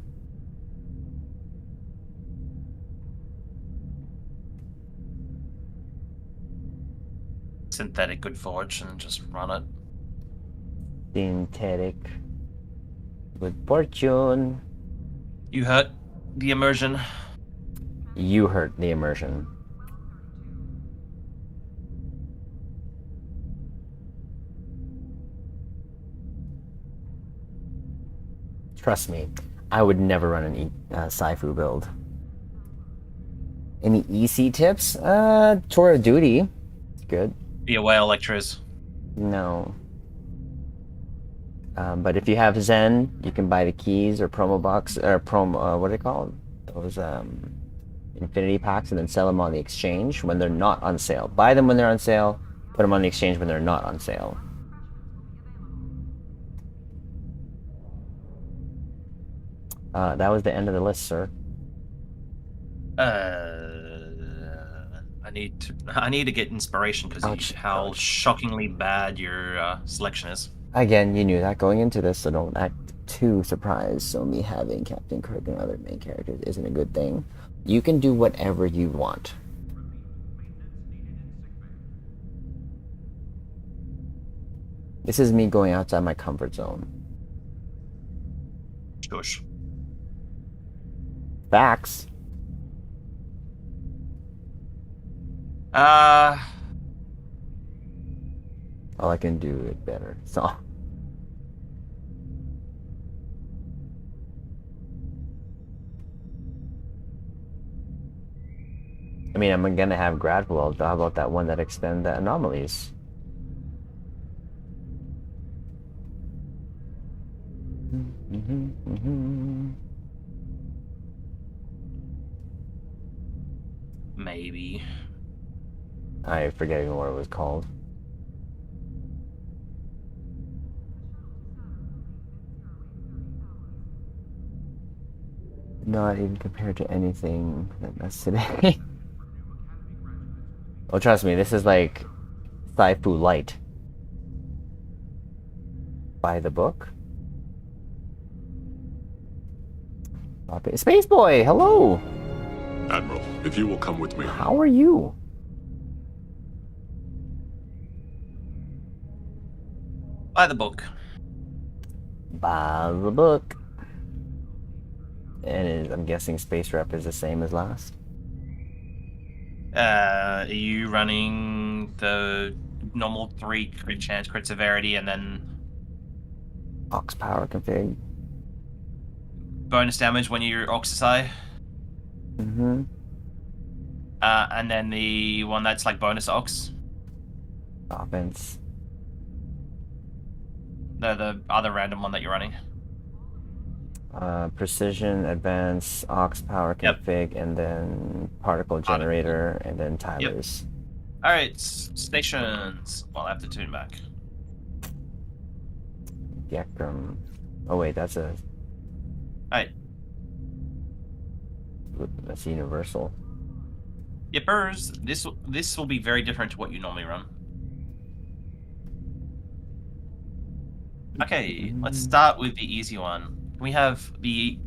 [SPEAKER 8] Synthetic good forge and just run it.
[SPEAKER 1] Synthetic good fortune.
[SPEAKER 8] You hurt the immersion.
[SPEAKER 1] You hurt the immersion. Trust me, I would never run an Saifu build. Any EC tips? Tour of Duty. It's good.
[SPEAKER 8] Be a whale like Triz.
[SPEAKER 1] No. But if you have Zen, you can buy the keys or promo box, or what are they called? Those infinity packs, and then sell them on the exchange when they're not on sale. Buy them when they're on sale, put them on the exchange when they're not on sale. That was the end of the list, sir.
[SPEAKER 8] I need to get inspiration because how shockingly bad your selection is.
[SPEAKER 1] Again, you knew that going into this, so don't act too surprised. So me having Captain Kirk and other main characters isn't a good thing. You can do whatever you want. This is me going outside my comfort zone.
[SPEAKER 8] Shush.
[SPEAKER 1] Facts. All I can do it better. So. I mean, I'm gonna have Gradwell. How about that one that extend the anomalies?
[SPEAKER 8] Maybe.
[SPEAKER 1] I forget even what it was called. Not even compared to anything that's today. Oh, trust me, this is like Sci-Fu Light. By the book. Space Boy, hello!
[SPEAKER 3] Admiral, if you will come with me.
[SPEAKER 1] How are you?
[SPEAKER 8] By the book.
[SPEAKER 1] By the book. And I'm guessing space rep is the same as last.
[SPEAKER 8] Are you running the normal 3 crit chance, crit severity, and then
[SPEAKER 1] Ox power config.
[SPEAKER 8] bonus damage when you oxify?
[SPEAKER 1] Mm-hmm.
[SPEAKER 8] And then the one that's like bonus ox?
[SPEAKER 1] Offense.
[SPEAKER 8] No, the other random one that you're running.
[SPEAKER 1] Precision, advance, ox power config, and then particle generator, and then tilers.
[SPEAKER 8] Alright, stations. Well, I have to tune back.
[SPEAKER 1] Gekrum. Oh wait, that's a...
[SPEAKER 8] Alright.
[SPEAKER 1] That's universal.
[SPEAKER 8] Yippers, this will be very different to what you normally run. Okay, let's start with the easy one. We have the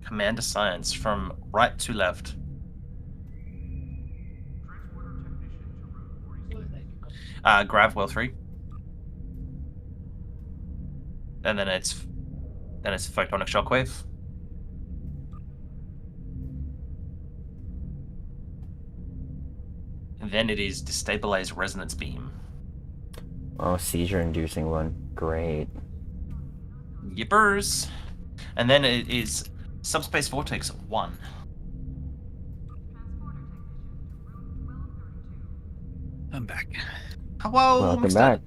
[SPEAKER 8] Commander Science from right to left. Grav Well 3. And then it's Photonic Shockwave. And then it is Destabilize Resonance Beam.
[SPEAKER 1] Oh, seizure-inducing one. Great.
[SPEAKER 8] Yippers. And then it is Subspace Vortex 1.
[SPEAKER 7] I'm back.
[SPEAKER 8] Hello,
[SPEAKER 1] Welcome
[SPEAKER 8] Mr.
[SPEAKER 1] back.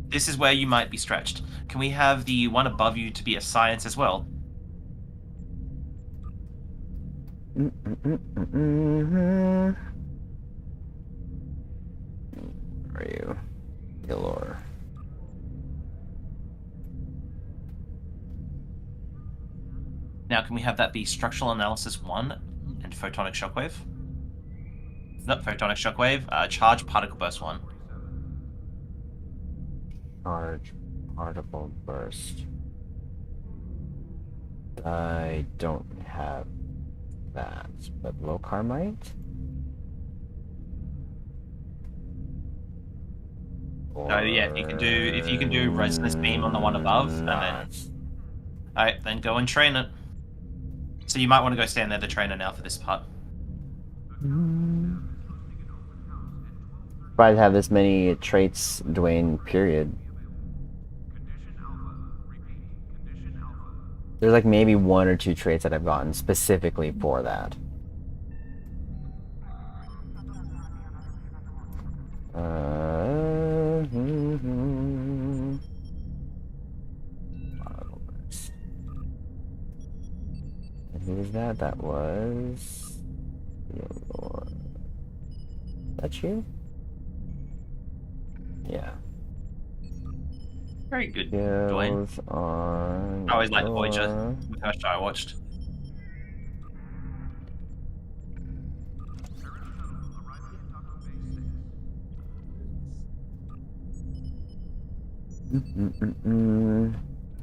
[SPEAKER 8] This is where you might be stretched. Can we have the one above you to be a science as well?
[SPEAKER 1] Where are you? Galore.
[SPEAKER 8] Now, can we have that be Structural Analysis 1 and Photonic Shockwave? Nope, Photonic Shockwave. Charge Particle Burst 1.
[SPEAKER 1] Charge particle burst. I don't have that, but Lokar might?
[SPEAKER 8] Oh yeah, if you can do Resonance Beam on the one above, and then... Alright, then go and train it. So you might want to go stand there, the trainer, now for this part.
[SPEAKER 1] Surprised to have this many traits, Dwayne, period. There's like maybe 1 or 2 traits that I've gotten specifically for that. And who was that? That was... Is that you? Yeah.
[SPEAKER 8] Very good, Dwayne.
[SPEAKER 1] On
[SPEAKER 8] I always liked Voyager. The first show I watched.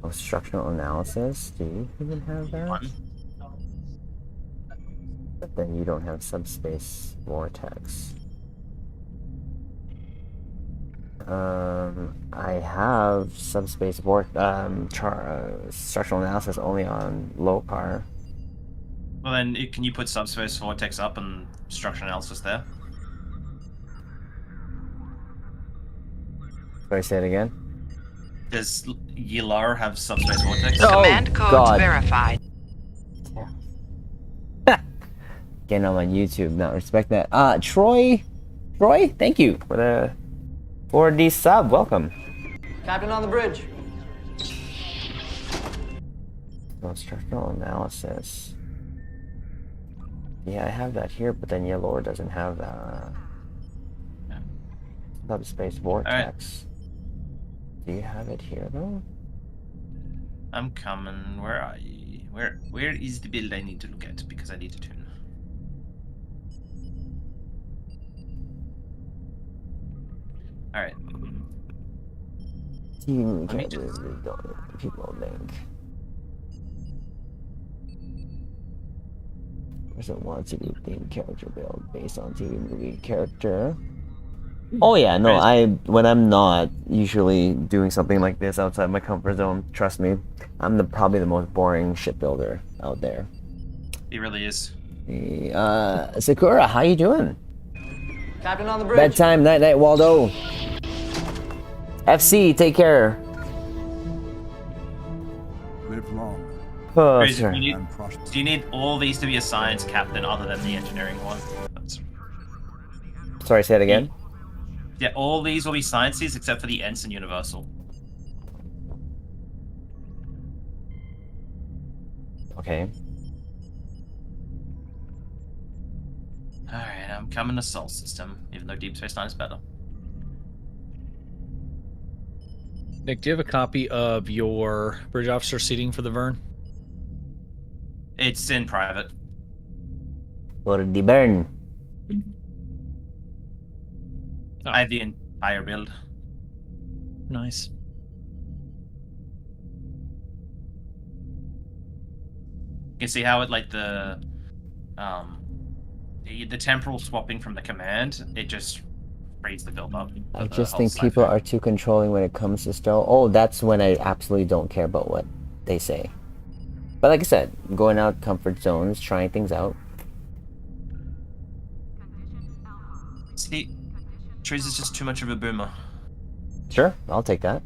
[SPEAKER 1] Oh, structural analysis. Do you even have that? But then you don't have subspace vortex. I have subspace structural analysis only on Lokar.
[SPEAKER 8] Well then, can you put Subspace Vortex up and Structural Analysis there?
[SPEAKER 1] Can I say it again?
[SPEAKER 8] Does Yilar have Subspace Vortex?
[SPEAKER 4] Command code verified.
[SPEAKER 1] Getting on my YouTube, not respect that. Troy, thank you for the 4D sub. Welcome.
[SPEAKER 2] Captain on the bridge.
[SPEAKER 1] Oh, structural analysis. Yeah, I have that here, but then Yellow doesn't have the subspace vortex. Do you have it here though?
[SPEAKER 8] I'm coming. Where are you? Where is the build I need to look at? Because I need to tune. Alright.
[SPEAKER 1] Team
[SPEAKER 8] Let me
[SPEAKER 1] characters don't people link. Person wants to do theme character build based on TV movie character. Oh yeah, no, when I'm not usually doing something like this outside my comfort zone, trust me, I'm probably the most boring shipbuilder out there.
[SPEAKER 8] He really is.
[SPEAKER 1] Sakura, how you doing?
[SPEAKER 2] Captain on the bridge.
[SPEAKER 1] Bedtime, night night, Waldo. FC, take care.
[SPEAKER 10] Live long
[SPEAKER 1] Oh,
[SPEAKER 8] Chris,
[SPEAKER 1] sure.
[SPEAKER 10] and prosper.
[SPEAKER 8] Do you need all these to be a science captain other than the engineering one?
[SPEAKER 1] Sorry, say it again.
[SPEAKER 8] Yeah, all these will be sciences except for the ensign universal.
[SPEAKER 1] Okay.
[SPEAKER 8] Alright, I'm coming to Sol System, even though Deep Space Nine is better.
[SPEAKER 7] Nick, do you have a copy of your bridge officer seating for the Vern?
[SPEAKER 8] It's in private.
[SPEAKER 1] For the burn.
[SPEAKER 7] Oh.
[SPEAKER 8] I have the entire build.
[SPEAKER 7] Nice.
[SPEAKER 8] You can see how it the temporal swapping from the command, it just speeds the build up.
[SPEAKER 1] I just think people are too controlling when it comes to stow. Oh, that's when I absolutely don't care about what they say. But like I said, going out comfort zones, trying things out.
[SPEAKER 8] See, Trees is just too much of a boomer.
[SPEAKER 1] Sure, I'll take that.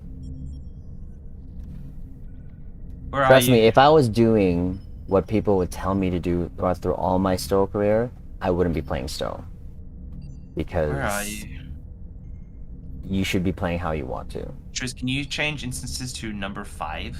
[SPEAKER 8] Where are
[SPEAKER 1] Trust
[SPEAKER 8] you?
[SPEAKER 1] me, if I was doing what people would tell me to do through all my stow career, I wouldn't be playing stow. Because
[SPEAKER 8] Where are you?
[SPEAKER 1] you should be playing how you want to.
[SPEAKER 8] Trees, can you change instances to number 5?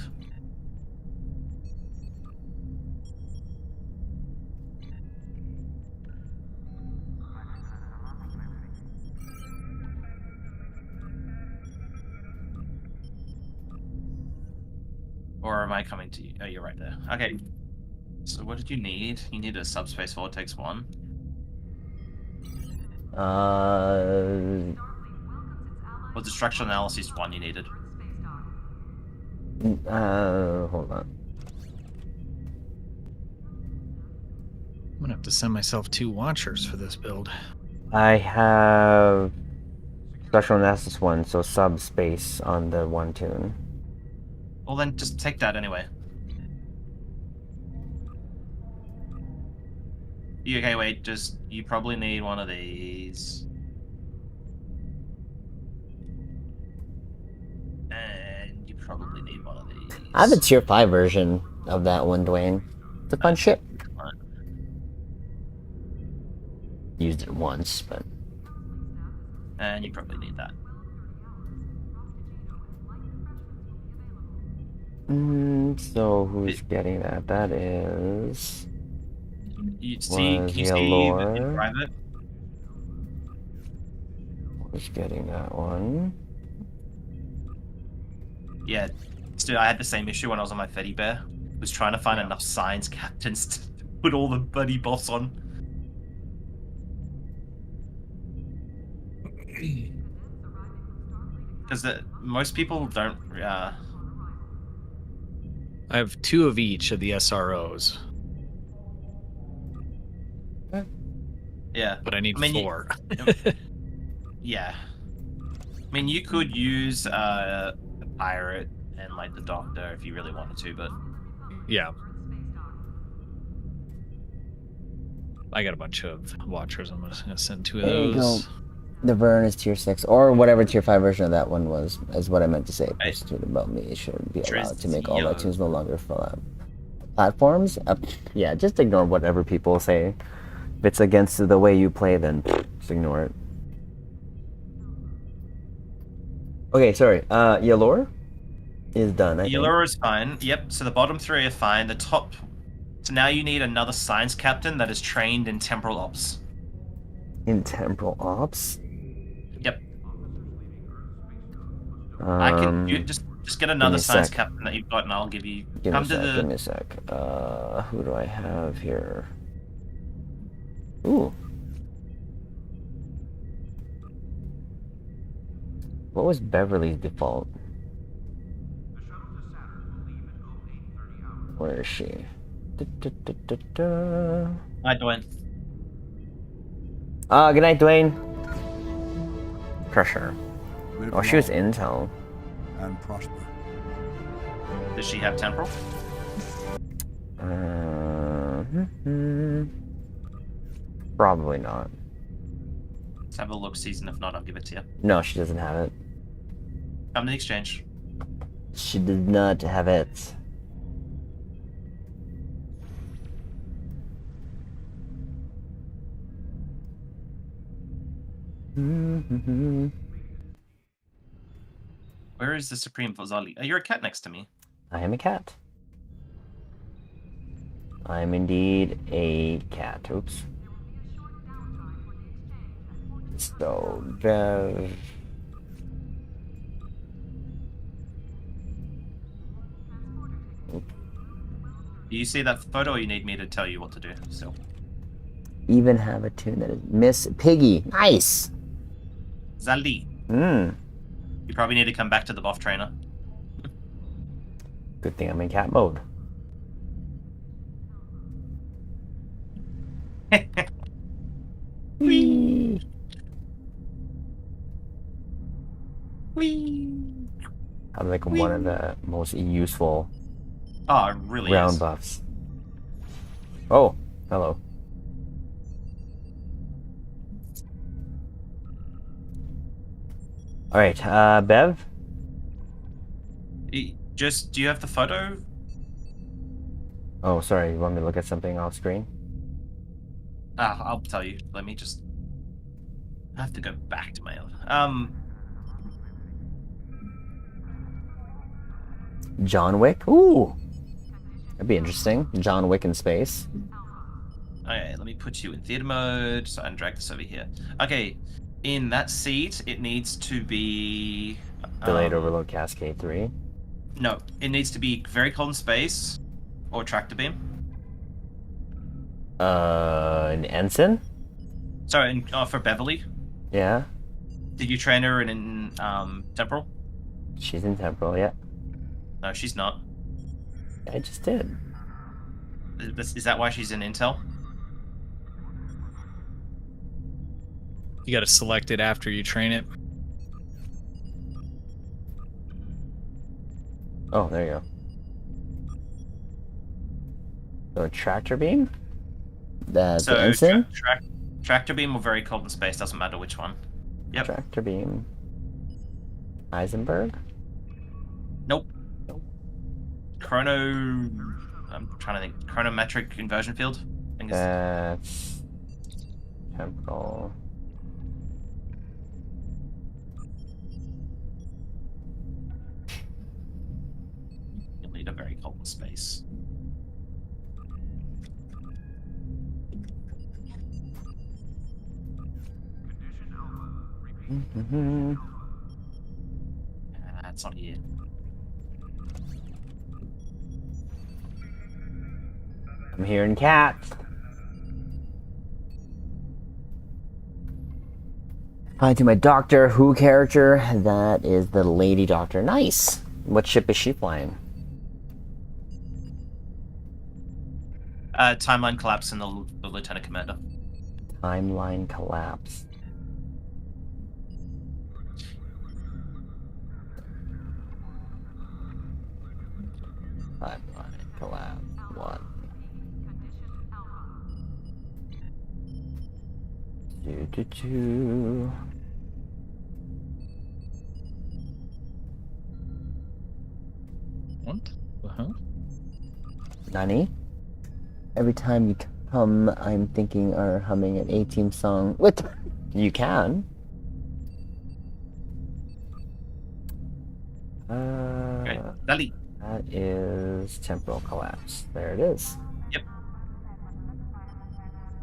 [SPEAKER 8] Or am I coming to you? Oh, you're right there. Okay. So what did you need? You need a subspace vortex 1. Or the structural analysis 1 you needed.
[SPEAKER 1] Hold on.
[SPEAKER 7] I'm gonna have to send myself 2 watchers for this build.
[SPEAKER 1] I have structural analysis 1, so subspace on the 1 tune.
[SPEAKER 8] Well then, just take that anyway. Okay, wait, you probably need one of these. And you probably need one of these.
[SPEAKER 1] I have a tier 5 version of that one, Dwayne. It's a fun ship. Used it once, but...
[SPEAKER 8] And you probably need that.
[SPEAKER 1] So who's getting that? That is...
[SPEAKER 8] You see,
[SPEAKER 1] Was
[SPEAKER 8] can you
[SPEAKER 1] he a
[SPEAKER 8] see
[SPEAKER 1] lore?
[SPEAKER 8] in private?
[SPEAKER 1] Who's getting that one?
[SPEAKER 8] Yeah, still, I had the same issue when I was on my Fetty Bear. Was trying to find enough science captains to put all the buddy boss on. Because most people don't.
[SPEAKER 7] I have 2 of each of the SROs,
[SPEAKER 8] Yeah.
[SPEAKER 7] but I need
[SPEAKER 8] I mean,
[SPEAKER 7] 4.
[SPEAKER 8] Yeah. I mean, you could use a pirate and like the doctor if you really wanted to, but
[SPEAKER 7] Yeah. I got a bunch of watchers. I'm just gonna send 2 of
[SPEAKER 1] There you go.
[SPEAKER 7] those.
[SPEAKER 1] The Vern is tier 6, or whatever tier 5 version of that one was, is what I meant to say.
[SPEAKER 8] Right.
[SPEAKER 1] Just about me, it should be allowed to
[SPEAKER 8] Triz,
[SPEAKER 1] make all
[SPEAKER 8] yo.
[SPEAKER 1] iTunes no longer full out. Platforms? Yeah, just ignore whatever people say. If it's against the way you play, then just ignore it. Okay, sorry. Yalor is done, I think.
[SPEAKER 8] Yellow is fine. Yep, so the bottom 3 are fine. The top... So now you need another science captain that is trained in temporal ops.
[SPEAKER 1] In temporal ops?
[SPEAKER 8] Yep. I can... You just Just get another
[SPEAKER 1] a
[SPEAKER 8] science
[SPEAKER 1] sec.
[SPEAKER 8] captain that you've got, and I'll give you.
[SPEAKER 1] Give me
[SPEAKER 8] Come
[SPEAKER 1] a
[SPEAKER 8] to
[SPEAKER 1] sec.
[SPEAKER 8] the.
[SPEAKER 1] Give me a sec. Who do I have here? Ooh. What was Beverly's default? Where is she? Da.
[SPEAKER 8] Hi, Dwayne.
[SPEAKER 1] Good night, Dwayne. Crush her.
[SPEAKER 10] Live
[SPEAKER 1] Oh, she was
[SPEAKER 10] long
[SPEAKER 1] intel.
[SPEAKER 10] and prosper.
[SPEAKER 8] Does she have temporal?
[SPEAKER 1] Probably not.
[SPEAKER 8] Let's have a look, season. If not, I'll give it to you.
[SPEAKER 1] No, she doesn't have it.
[SPEAKER 8] Come to the exchange.
[SPEAKER 1] She did not have it.
[SPEAKER 8] Where is the Supreme Fozali? You're a cat next to me.
[SPEAKER 1] I am a cat. I am indeed a cat. Oops. So, Bev.
[SPEAKER 8] Do you see that photo, or you need me to tell you what to do? So.
[SPEAKER 1] Even have a tune that is Miss Piggy. Nice.
[SPEAKER 8] Zali.
[SPEAKER 1] Hmm.
[SPEAKER 8] You probably need to come back to the buff trainer.
[SPEAKER 1] Good thing I'm in cat mode. Whee!
[SPEAKER 8] Whee!
[SPEAKER 1] I'm like one of the most useful
[SPEAKER 8] Oh, it really
[SPEAKER 1] round
[SPEAKER 8] is.
[SPEAKER 1] buffs. Oh, hello. All right, Bev.
[SPEAKER 8] Just, do you have the photo?
[SPEAKER 1] Oh, sorry. You want me to look at something off screen?
[SPEAKER 8] I'll tell you. Let me just. I have to go back to my
[SPEAKER 1] John Wick. Ooh, that'd be interesting. John Wick in space.
[SPEAKER 8] Okay, let me put you in theater mode and drag this over here. Okay, in that seat, it needs to be
[SPEAKER 1] Delayed overload Cascade 3.
[SPEAKER 8] No, it needs to be very cold in space or tractor beam.
[SPEAKER 1] An ensign?
[SPEAKER 8] Sorry, for Beverly.
[SPEAKER 1] Yeah.
[SPEAKER 8] Did you train her in temporal?
[SPEAKER 1] She's in temporal, yeah.
[SPEAKER 8] No, she's not.
[SPEAKER 1] I just did.
[SPEAKER 8] Is that why she's in intel?
[SPEAKER 7] You got to select it after you train it.
[SPEAKER 1] Oh, there you go. So a tractor beam? The ensign?
[SPEAKER 8] Tractor beam or very cold in space, doesn't matter which one. Yep.
[SPEAKER 1] Tractor beam. Heisenberg?
[SPEAKER 8] Nope. I'm trying to think. Chronometric inversion field? I think it's...
[SPEAKER 1] That's temporal.
[SPEAKER 8] You'll need a very cold in space. That's not here.
[SPEAKER 1] I'm hearing cats. Hi to my Doctor Who character. That is the Lady Doctor. Nice. What ship is she flying?
[SPEAKER 8] Timeline collapse in the Lieutenant Commander.
[SPEAKER 1] Timeline collapse. Timeline collapse. What? Do.
[SPEAKER 7] What? Uh-huh.
[SPEAKER 1] Nani? Every time you come, I'm thinking or humming an A-Team song. What? You can.
[SPEAKER 8] Okay, Dali.
[SPEAKER 1] That is temporal collapse. There it is.
[SPEAKER 8] Yep.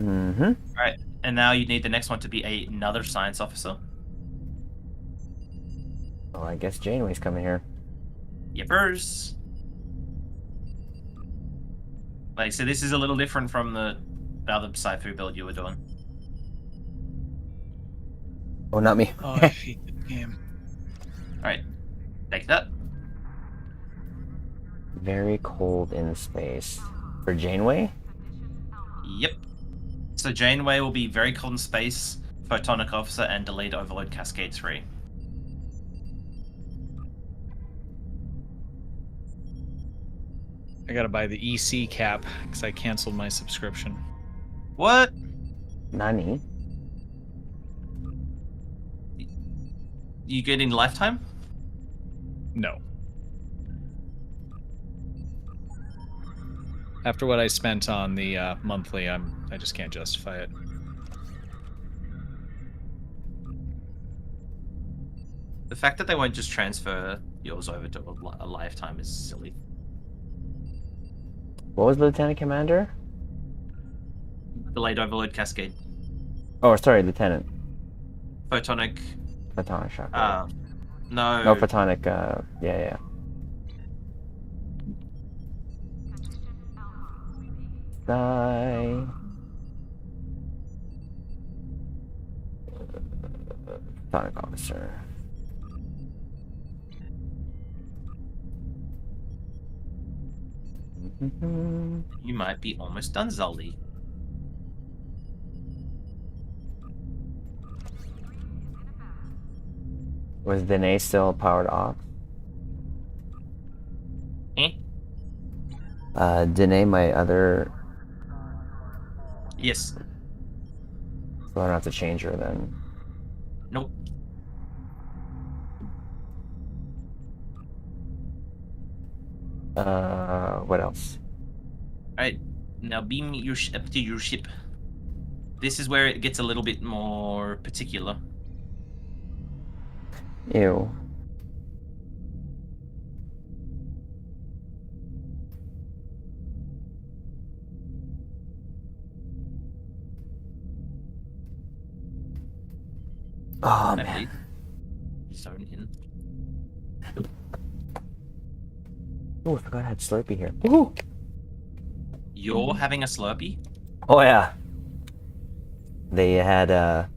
[SPEAKER 1] Mm-hmm.
[SPEAKER 8] Alright, and now you need the next one to be another science officer.
[SPEAKER 1] Well, I guess Janeway's coming here.
[SPEAKER 8] Yippers. Like, so this is a little different from the other Sci-Fi build you were doing.
[SPEAKER 1] Oh, not me.
[SPEAKER 7] Oh, I hate the game.
[SPEAKER 8] Alright. Take that.
[SPEAKER 1] Very cold in space. For Janeway?
[SPEAKER 8] Yep. So Janeway will be very cold in space, photonic officer, and delayed overload cascade 3.
[SPEAKER 7] I gotta buy the EC cap because I canceled my subscription.
[SPEAKER 8] What?
[SPEAKER 1] Nani?
[SPEAKER 8] You getting lifetime?
[SPEAKER 7] No. After what I spent on the monthly, I just can't justify it.
[SPEAKER 8] The fact that they won't just transfer yours over to a lifetime is silly.
[SPEAKER 1] What was Lieutenant Commander?
[SPEAKER 8] Delayed overload cascade.
[SPEAKER 1] Oh, sorry, Lieutenant.
[SPEAKER 8] Photonic.
[SPEAKER 1] Photonic shock.
[SPEAKER 8] No.
[SPEAKER 1] No, photonic, yeah. Die. Photonic officer.
[SPEAKER 8] You might be almost done, Zoldy.
[SPEAKER 1] Was Danae still powered off?
[SPEAKER 8] Eh?
[SPEAKER 1] Danae, my other...
[SPEAKER 8] Yes.
[SPEAKER 1] So I don't have to change her then.
[SPEAKER 8] Nope.
[SPEAKER 1] What else?
[SPEAKER 8] Alright, now beam your up to your ship. This is where it gets a little bit more particular.
[SPEAKER 1] Ew. Oh, man.
[SPEAKER 8] Zone in.
[SPEAKER 1] Oh, I forgot I had Slurpee here. Woohoo!
[SPEAKER 8] You're having a Slurpee?
[SPEAKER 1] Oh, yeah. They had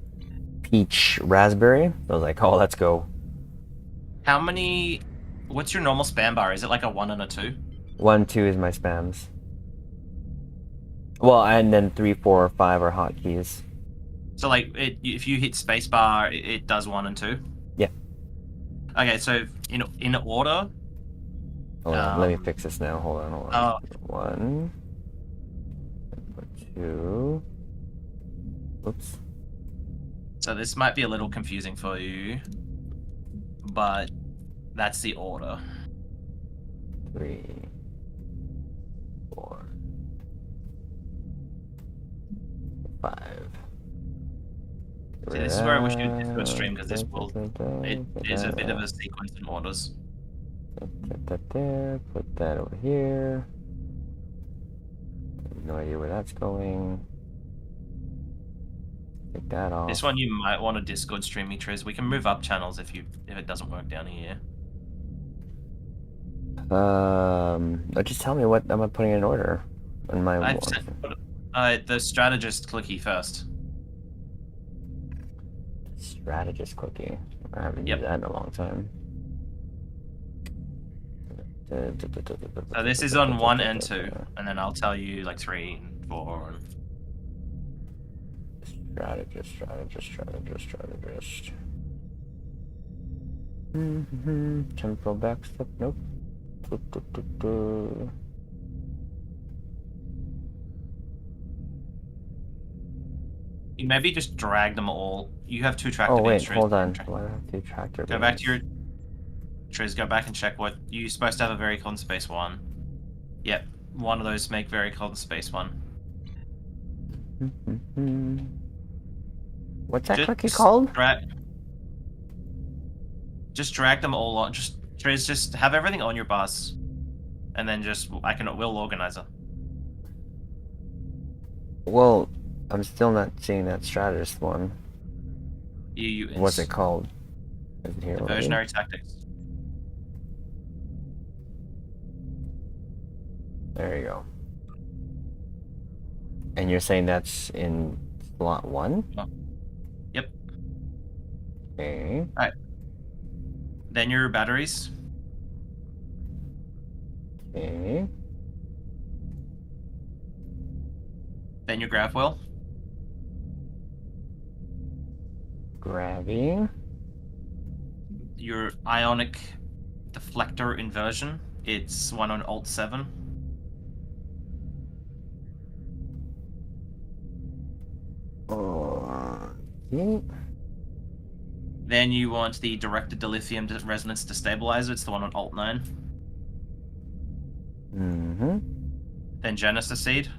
[SPEAKER 1] peach raspberry. I was like, oh, let's go.
[SPEAKER 8] How many... What's your normal spam bar? Is it like a 1 and a 2?
[SPEAKER 1] 1, 2 is my spams. Well, and then 3, 4, 5 are hotkeys.
[SPEAKER 8] So, like, if you hit spacebar, it does 1 and 2?
[SPEAKER 1] Yeah.
[SPEAKER 8] Okay, so in order...
[SPEAKER 1] Hold on, let me fix this now. Hold on. 1, 2... Oops.
[SPEAKER 8] So this might be a little confusing for you, but that's the order.
[SPEAKER 1] 3, 4, 5.
[SPEAKER 8] See, this is where I wish you'd Discord stream, because this will... It is a bit of a sequence in orders.
[SPEAKER 1] Put that there, put that over here. No idea where that's going. Take that off.
[SPEAKER 8] This one you might want to Discord stream me, Triz. We can move up channels if it doesn't work down here.
[SPEAKER 1] Just tell me what am I putting in order on my
[SPEAKER 8] I've set, the strategist clicky first.
[SPEAKER 1] Strategist cookie. I haven't
[SPEAKER 8] Yep.
[SPEAKER 1] used that in a long time.
[SPEAKER 8] So this is on 1 and 2, and then I'll tell you like 3 and 4.
[SPEAKER 1] Strategist. Temporal backstep. Nope.
[SPEAKER 8] You maybe just drag them all. You have 2 tractor
[SPEAKER 1] Oh wait,
[SPEAKER 8] beams, Triz.
[SPEAKER 1] hold on. Why do I have 2 tractor
[SPEAKER 8] Go back
[SPEAKER 1] beams?
[SPEAKER 8] to your... Triz, go back and check what... You're supposed to have a very cold in space 1. Yep, one of those make very cold in space 1.
[SPEAKER 1] What's that
[SPEAKER 8] Just
[SPEAKER 1] cookie called?
[SPEAKER 8] Just drag them all on. Triz, just have everything on your bus. And then just... We'll organize it.
[SPEAKER 1] Well, I'm still not seeing that strategist one. What's it called? Is it here already?
[SPEAKER 8] Diversionary tactics.
[SPEAKER 1] There you go. And you're saying that's in slot 1?
[SPEAKER 8] Yep.
[SPEAKER 1] Okay.
[SPEAKER 8] Alright. Then your batteries.
[SPEAKER 1] Okay.
[SPEAKER 8] Then your grav well.
[SPEAKER 1] Grabbing.
[SPEAKER 8] Your ionic deflector inversion. It's one on Alt 7.
[SPEAKER 1] Okay.
[SPEAKER 8] Then you want the directed dilithium resonance destabilizer. It's the one on Alt 9.
[SPEAKER 1] Mm-hmm.
[SPEAKER 8] Then Genesis Seed.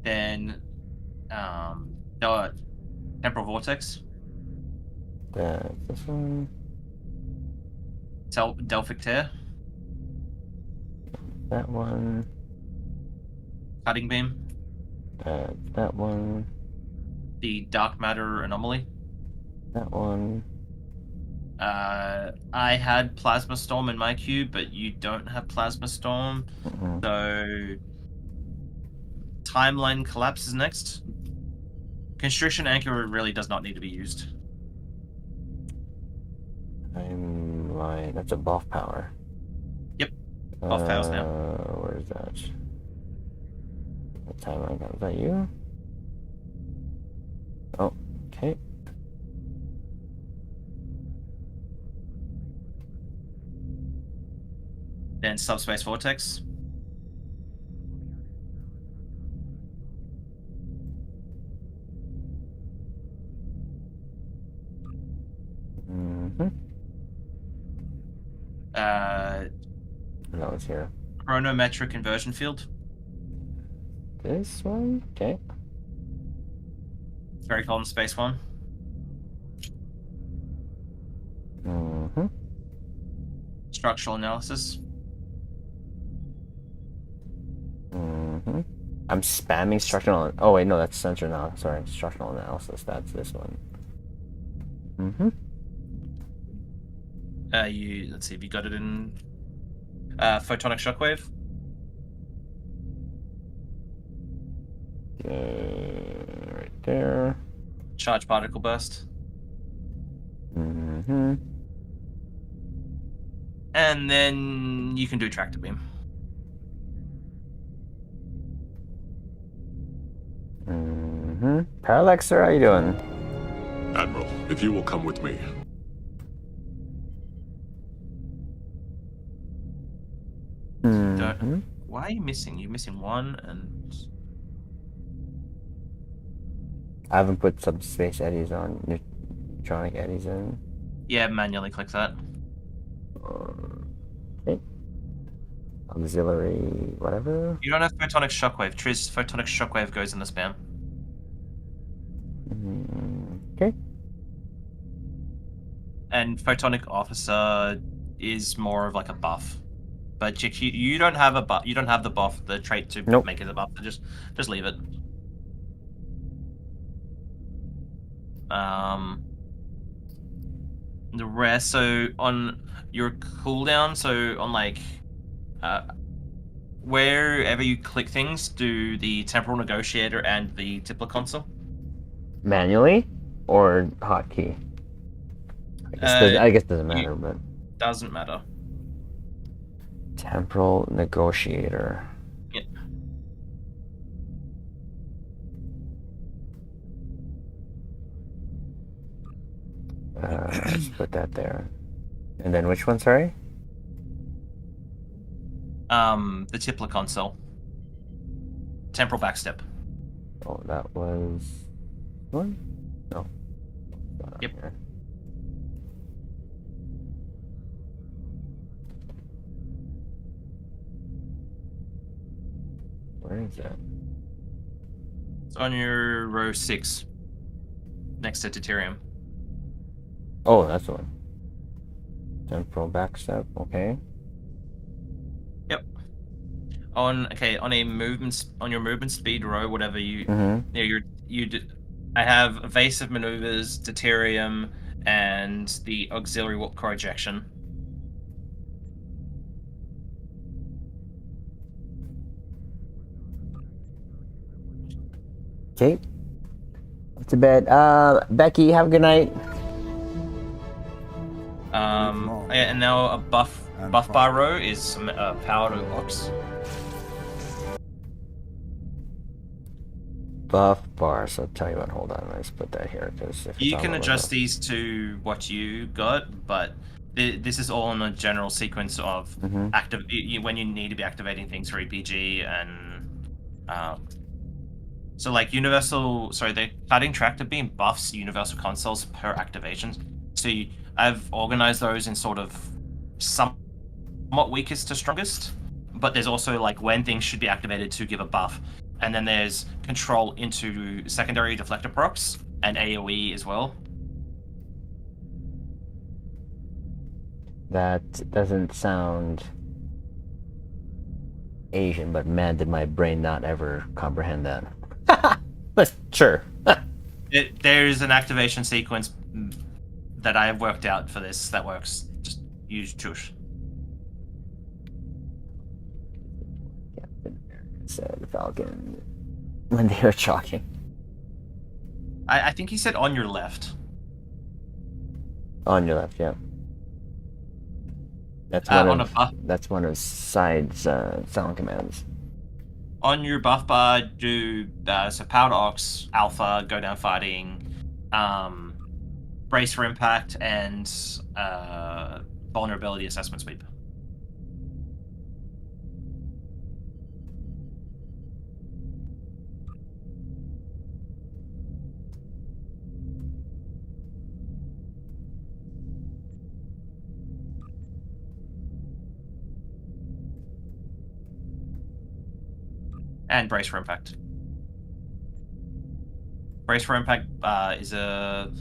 [SPEAKER 8] Then the Temporal Vortex.
[SPEAKER 1] That's this one.
[SPEAKER 8] Delphic Tear.
[SPEAKER 1] That one.
[SPEAKER 8] Cutting Beam.
[SPEAKER 1] That one.
[SPEAKER 8] The Dark Matter Anomaly.
[SPEAKER 1] That one.
[SPEAKER 8] I had Plasma Storm in my queue, but you don't have Plasma Storm. So Timeline Collapse is next. Constriction Anchor really does not need to be used.
[SPEAKER 1] Timeline. That's a buff power.
[SPEAKER 8] Yep. Buff powers now.
[SPEAKER 1] Where's that? What timeline? Was that you? Oh, okay.
[SPEAKER 8] Then Subspace Vortex.
[SPEAKER 1] Mm-hmm. No, it's here.
[SPEAKER 8] Chronometric Inversion Field.
[SPEAKER 1] This one? Okay.
[SPEAKER 8] Very cold in Space 1.
[SPEAKER 1] Mm-hmm.
[SPEAKER 8] Structural Analysis.
[SPEAKER 1] Mm-hmm. I'm spamming structural. Oh wait, no, that's sensor now. Sorry, structural analysis. That's this one. Mm-hmm.
[SPEAKER 8] Let's see if you got it in Photonic Shockwave.
[SPEAKER 1] Right there.
[SPEAKER 8] Charge Particle Burst.
[SPEAKER 1] Mm-hmm.
[SPEAKER 8] And then you can do Tractor Beam.
[SPEAKER 1] Mm-hmm. Parallax, sir, how you doing?
[SPEAKER 3] Admiral, if you will come with me.
[SPEAKER 1] Mm-hmm.
[SPEAKER 8] Why are you missing? You're missing one, and
[SPEAKER 1] I haven't put subspace eddies on. Neutronic eddies in.
[SPEAKER 8] yeah, manually click that.
[SPEAKER 1] Okay. Auxiliary, whatever.
[SPEAKER 8] You don't have Photonic Shockwave. Triz, Photonic Shockwave goes in the spam.
[SPEAKER 1] Okay.
[SPEAKER 8] And Photonic Officer is more of like a buff. But you don't have a buff. You don't have the buff, the trait to
[SPEAKER 1] Nope.
[SPEAKER 8] make it a buff. So just leave it. The rest. So on your cooldown. So on like, wherever you click things, do the Temporal Negotiator and the Tippler Console.
[SPEAKER 1] Manually or hotkey? I guess it doesn't matter, but
[SPEAKER 8] Doesn't matter.
[SPEAKER 1] Temporal Negotiator.
[SPEAKER 8] Yep.
[SPEAKER 1] Let's put that there. And then which one, sorry?
[SPEAKER 8] The Tippler Console. Temporal Backstep.
[SPEAKER 1] Oh, that was one? No.
[SPEAKER 8] Yep.
[SPEAKER 1] Here. Where is that?
[SPEAKER 8] It's on your row 6. Next to Deuterium.
[SPEAKER 1] Oh, that's the one. Temporal backstep, okay.
[SPEAKER 8] Yep. On a movement on your movement speed row, whatever you
[SPEAKER 1] Mm-hmm.
[SPEAKER 8] I have evasive maneuvers, Deuterium, and the auxiliary warp core ejection.
[SPEAKER 1] Okay. Off to bed. Becky, have a good night.
[SPEAKER 8] And now a buff bar row is powered box.
[SPEAKER 1] Buff bar. So tell you what, hold on. Let's put that here because
[SPEAKER 8] You can adjust these to what you got, but this is all in a general sequence of when you need to be activating things for EPG and so like the fighting tractor beam buffs universal consoles per activation. So I've organized those in sort of somewhat weakest to strongest, but there's also like when things should be activated to give a buff. And then there's control into secondary deflector procs and AoE as well.
[SPEAKER 1] That doesn't sound Asian, but man, did my brain not ever comprehend that. But sure.
[SPEAKER 8] There's an activation sequence that I have worked out for this that works. Just use Chush.
[SPEAKER 1] Captain America said Falcon when they were talking.
[SPEAKER 8] I think he said on your left.
[SPEAKER 1] On your left, yeah. That's one of Side's sound commands.
[SPEAKER 8] On your buff bar, do so powered ox, alpha, go down fighting, brace for impact, and vulnerability assessment sweep. And brace for impact. Brace for impact is a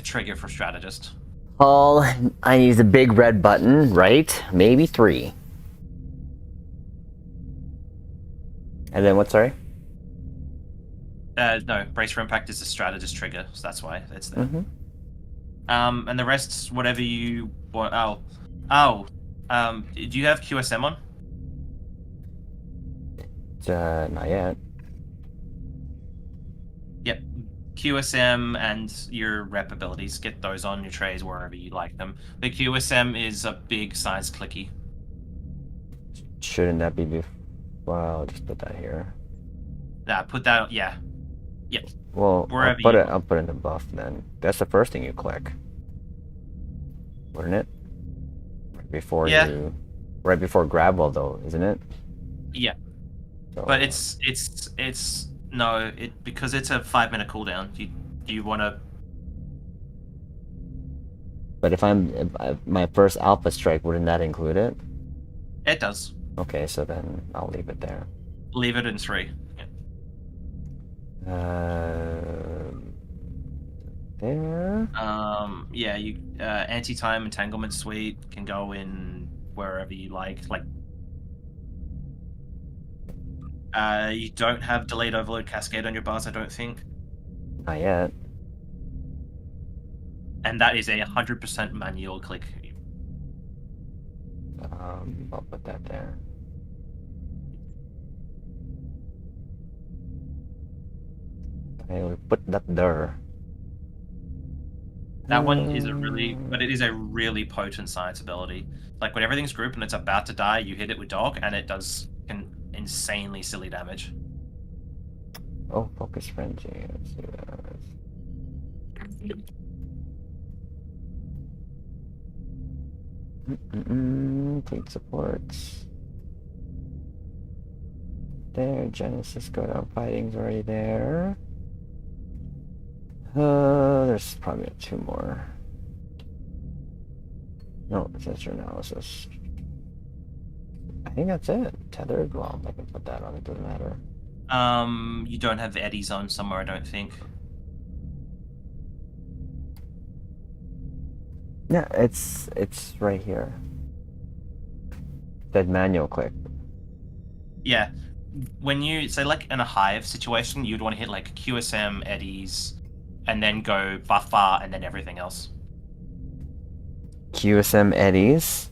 [SPEAKER 8] trigger for strategist.
[SPEAKER 1] All I need is a big red button, right? Maybe 3. And then what? Sorry.
[SPEAKER 8] No, brace for impact is a strategist trigger, so that's why it's there. And the rest, whatever you want. Do you have QSM on?
[SPEAKER 1] Not yet.
[SPEAKER 8] Yep. QSM and your rep abilities, get those on your trays wherever you like them. The QSM is a big size clicky.
[SPEAKER 1] Shouldn't that be well, I'll just put that here.
[SPEAKER 8] Put that, yeah. Yep.
[SPEAKER 1] Well,
[SPEAKER 8] wherever
[SPEAKER 1] I'll put it in the buff then. That's the first thing you click. Wouldn't it? Right before grab though, isn't it?
[SPEAKER 8] Yeah.
[SPEAKER 1] So,
[SPEAKER 8] but it's no, because it's a 5-minute cooldown. You want to.
[SPEAKER 1] But if my first alpha strike, wouldn't that include it?
[SPEAKER 8] It does.
[SPEAKER 1] Okay, so then I'll leave it there.
[SPEAKER 8] Leave it in 3.
[SPEAKER 1] There.
[SPEAKER 8] Yeah, you anti-time entanglement suite can go in wherever you like. You don't have delayed overload cascade on your bars, I don't think.
[SPEAKER 1] Not yet.
[SPEAKER 8] And that is a 100% manual click.
[SPEAKER 1] I'll put that there. I will put that there.
[SPEAKER 8] That one is but it is a really potent science ability. Like when everything's grouped and it's about to die, you hit it with dog, and it does insanely silly damage.
[SPEAKER 1] Oh, focus frenzy. Let's see that. Fleet supports. There, Genesis go down fighting's already there. There's probably 2 more. No, sensor analysis. I think that's it. Tethered? Well, I can put that on, it doesn't matter.
[SPEAKER 8] You don't have the eddy zone somewhere, I don't think.
[SPEAKER 1] Yeah, it's right here. That manual click.
[SPEAKER 8] Yeah. When you say like in a hive situation, you'd want to hit like QSM, eddies, and then go buffer, and then everything else.
[SPEAKER 1] QSM eddies.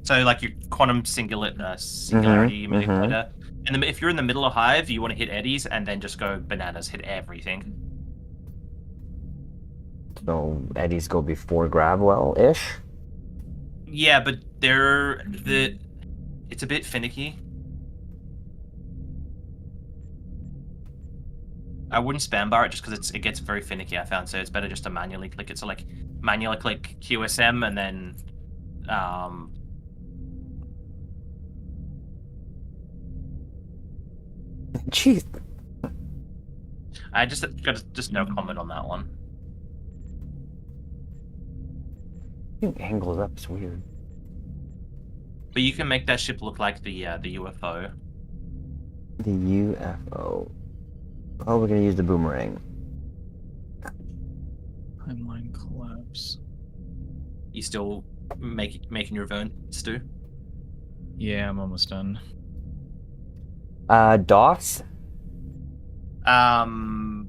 [SPEAKER 8] So like your quantum singularity manipulator. And if you're in the middle of hive, you want to hit eddies, and then just go bananas, hit everything.
[SPEAKER 1] So eddies go before Gravwell-ish?
[SPEAKER 8] Yeah, but it's a bit finicky. I wouldn't spam bar it just because it gets very finicky, I found, so it's better just to manually click it. So like manually click QSM and then
[SPEAKER 1] Jeez.
[SPEAKER 8] I just got just no comment on that one.
[SPEAKER 1] I think angles up is weird.
[SPEAKER 8] But you can make that ship look like the UFO.
[SPEAKER 1] The UFO. Oh, we're gonna use the boomerang.
[SPEAKER 7] Timeline collapse.
[SPEAKER 8] You still making your own, Stu?
[SPEAKER 7] Yeah, I'm almost done.
[SPEAKER 1] Docks?
[SPEAKER 8] Probably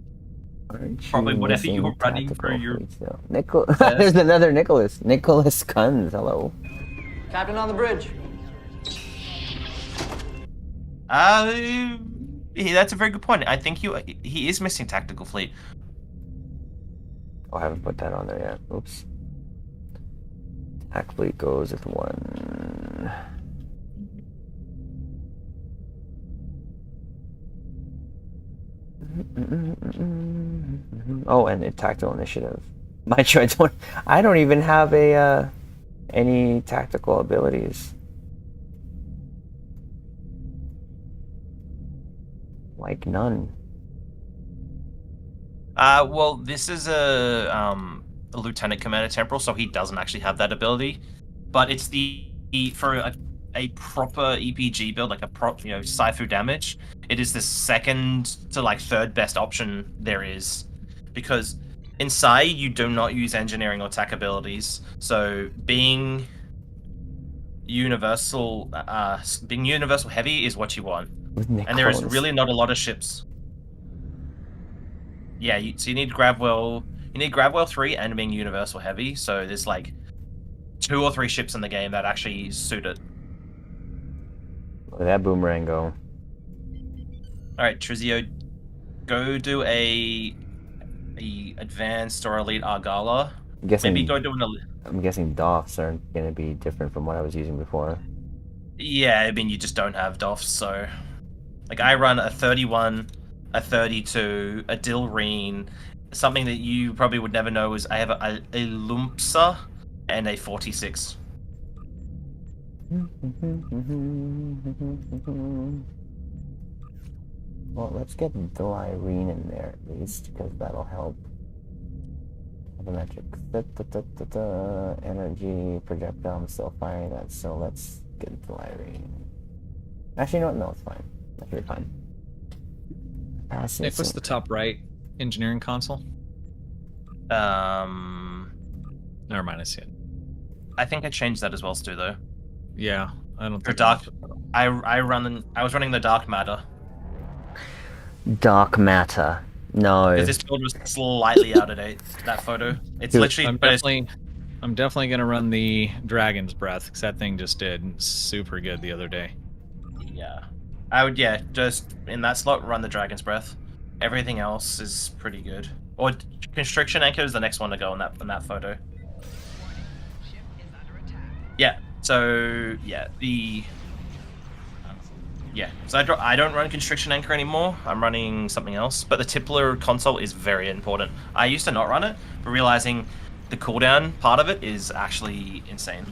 [SPEAKER 8] whatever you were running for your...
[SPEAKER 1] There's another Nicholas. Nicholas Kunz, hello.
[SPEAKER 2] Captain on the bridge.
[SPEAKER 8] That's a very good point. I think he is missing tactical fleet.
[SPEAKER 1] Oh, I haven't put that on there yet. Oops. Tac fleet goes with 1. Oh, and the tactical initiative. My choice. I don't even have any tactical abilities. Like none.
[SPEAKER 8] Well, this is a lieutenant commander temporal, so he doesn't actually have that ability. But it's for a proper EPG build, like a Saifu damage. It is the second to like third best option there is, because in Sai you do not use engineering or tech abilities. So being universal heavy is what you want. And there is really not a lot of ships. Yeah, so you need Gravwell. You need Gravwell 3 and being universal heavy. So there's like 2 or 3 ships in the game that actually suit it.
[SPEAKER 1] Where'd that boomerang go?
[SPEAKER 8] All right, Trizio, go do a advanced or elite Argala. Maybe go do an elite.
[SPEAKER 1] I'm guessing DOFs are going to be different from what I was using before.
[SPEAKER 8] Yeah, I mean you just don't have DOFs, so like I run a 31, a 32, a Dilreen. Something that you probably would never know is I have a Lumpsa and a 46.
[SPEAKER 1] Well, let's get Dilreen in there at least, because that'll help. Metrics. Energy, projectile, I'm still firing that, so let's get Dilreen. Actually, no, it's fine. That should be fine.
[SPEAKER 7] Nick, what's the top right engineering console?
[SPEAKER 8] Never
[SPEAKER 7] mind, I see it.
[SPEAKER 8] I think I changed that as well, Stu, though.
[SPEAKER 7] Yeah, I don't
[SPEAKER 8] For
[SPEAKER 7] think
[SPEAKER 8] dark, I was running the dark matter.
[SPEAKER 1] Dark matter. No.
[SPEAKER 8] Because this build was slightly out of date. That photo. It's literally.
[SPEAKER 7] I'm definitely gonna run the Dragon's Breath because that thing just did super good the other day.
[SPEAKER 8] Yeah, I would. Yeah, just in that slot, run the Dragon's Breath. Everything else is pretty good. Or Constriction Anchor is the next one to go on that photo. Yeah. So yeah, so I don't run Constriction Anchor anymore. I'm running something else. But the Tippler console is very important. I used to not run it, but realizing the cooldown part of it is actually insane.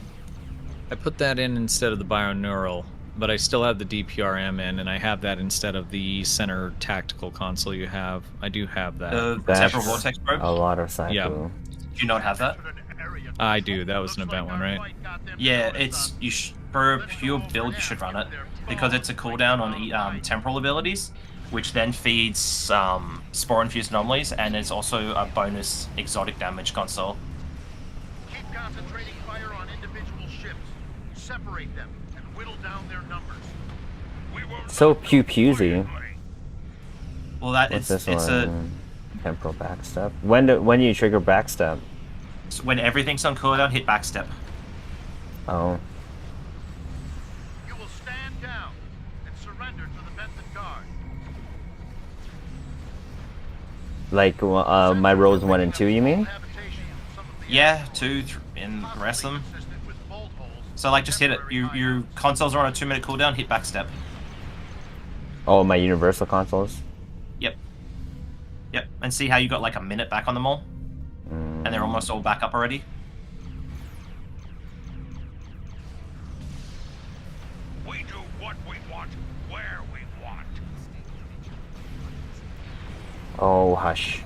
[SPEAKER 7] I put that in instead of the Bioneural, but I still have the DPRM in, and I have that instead of the center tactical console you have. I do have that.
[SPEAKER 8] The Temporal Vortex probe?
[SPEAKER 1] A lot of Saifu.
[SPEAKER 7] Yeah.
[SPEAKER 8] Do you not have that?
[SPEAKER 7] I do. That was an event one, right?
[SPEAKER 8] Yeah, for a pure build, you should run it, because it's a cooldown on temporal abilities, which then feeds spore-infused anomalies, and it's also a bonus exotic damage console.
[SPEAKER 5] Keep concentrating fire on individual ships. Separate them and whittle down their numbers.
[SPEAKER 1] So pew-pewsy.
[SPEAKER 8] Well,
[SPEAKER 1] What's this one? Temporal backstep. When do you trigger backstep?
[SPEAKER 8] So when everything's on cooldown, hit backstep.
[SPEAKER 1] Oh.
[SPEAKER 5] You will stand down and surrender to the Benton Guard.
[SPEAKER 1] Like my rows 1 and 2, you mean?
[SPEAKER 8] Yeah, 2, and the rest of them. So like, just hit it. Your consoles are on a 2-minute cooldown. Hit backstep.
[SPEAKER 1] Oh, my universal consoles.
[SPEAKER 8] Yep. Yep. And see how you got like a minute back on them all, and they're almost all back up already.
[SPEAKER 5] We do what we want, where we want.
[SPEAKER 1] Oh, hush.